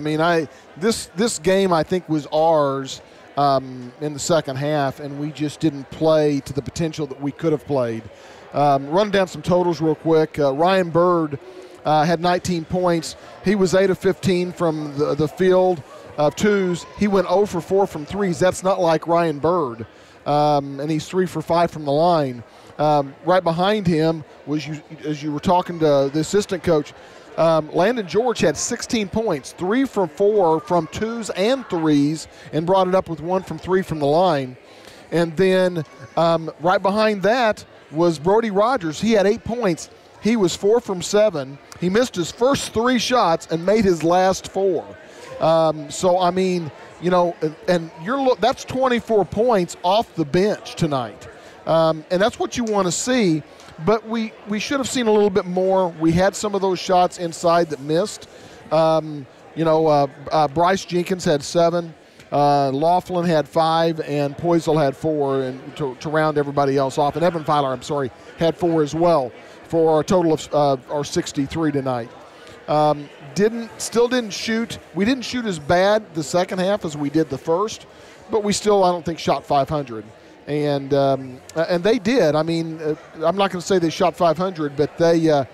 this game I think was ours in the second half, and we just didn't play to the potential that we could have played. Run down some totals real quick. Ryan Bird had 19 points. He was 8 of 15 from the field of twos. He went 0 for 4 from threes. That's not like Ryan Bird. And he's 3 for 5 from the line. Right behind him was, as you were talking to the assistant coach, Landon George had 16 points, 3 for 4 from twos and threes, and brought it up with 1 from 3 from the line. And then right behind that was Brody Rogers. He had 8 points. He was 4 from 7. He missed his first 3 shots and made his last 4. And that's 24 points off the bench tonight. And that's what you want to see. But we should have seen a little bit more. We had some of those shots inside that missed. Bryce Jenkins had 7. Laughlin had 5, and Poisel had 4, and to round everybody else off. And Evan Filer, had 4 as well for a total of 63 tonight. Still didn't shoot. We didn't shoot as bad the second half as we did the first, but we still, I don't think, shot 500. And they did. I'm not going to say they shot 500, but they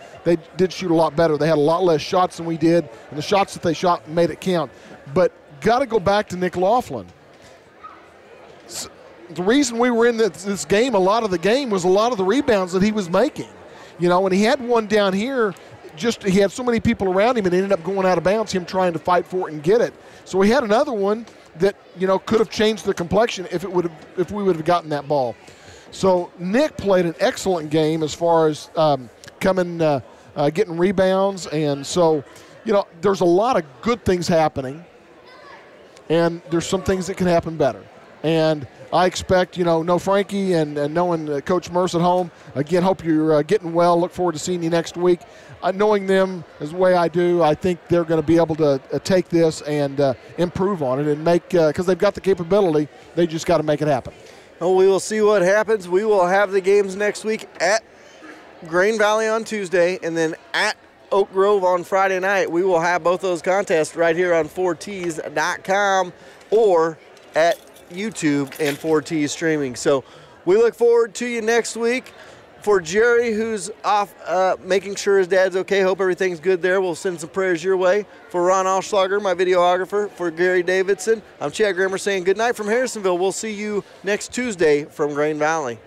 did shoot a lot better. They had a lot less shots than we did, and the shots that they shot made it count. But got to go back to Nick Laughlin. The reason we were in this game, a lot of the game, was a lot of the rebounds that he was making. When he had one down here, he had so many people around him and it ended up going out of bounds, him trying to fight for it and get it. So he had another one that, could have changed the complexion if we would have gotten that ball. So Nick played an excellent game as far as getting rebounds. And so, there's a lot of good things happening. And there's some things that can happen better. And I expect, know Frankie and knowing Coach Merce at home, again, hope you're getting well. Look forward to seeing you next week. Knowing them as the way I do, I think they're going to be able to take this and improve on it and make, because they've got the capability, they just got to make it happen. Oh, we will see what happens. We will have the games next week at Grain Valley on Tuesday and then at Oak Grove on Friday night. We will have both those contests right here on 4Ts.com or at YouTube and 4Ts streaming. So we look forward to you next week. For Jerry, who's off making sure his dad's okay, hope everything's good there. We'll send some prayers your way. For Ron Oschlager, my videographer, for Gary Davidson, I'm Chad Grimmer saying good night from Harrisonville. We'll see you next Tuesday from Grain Valley.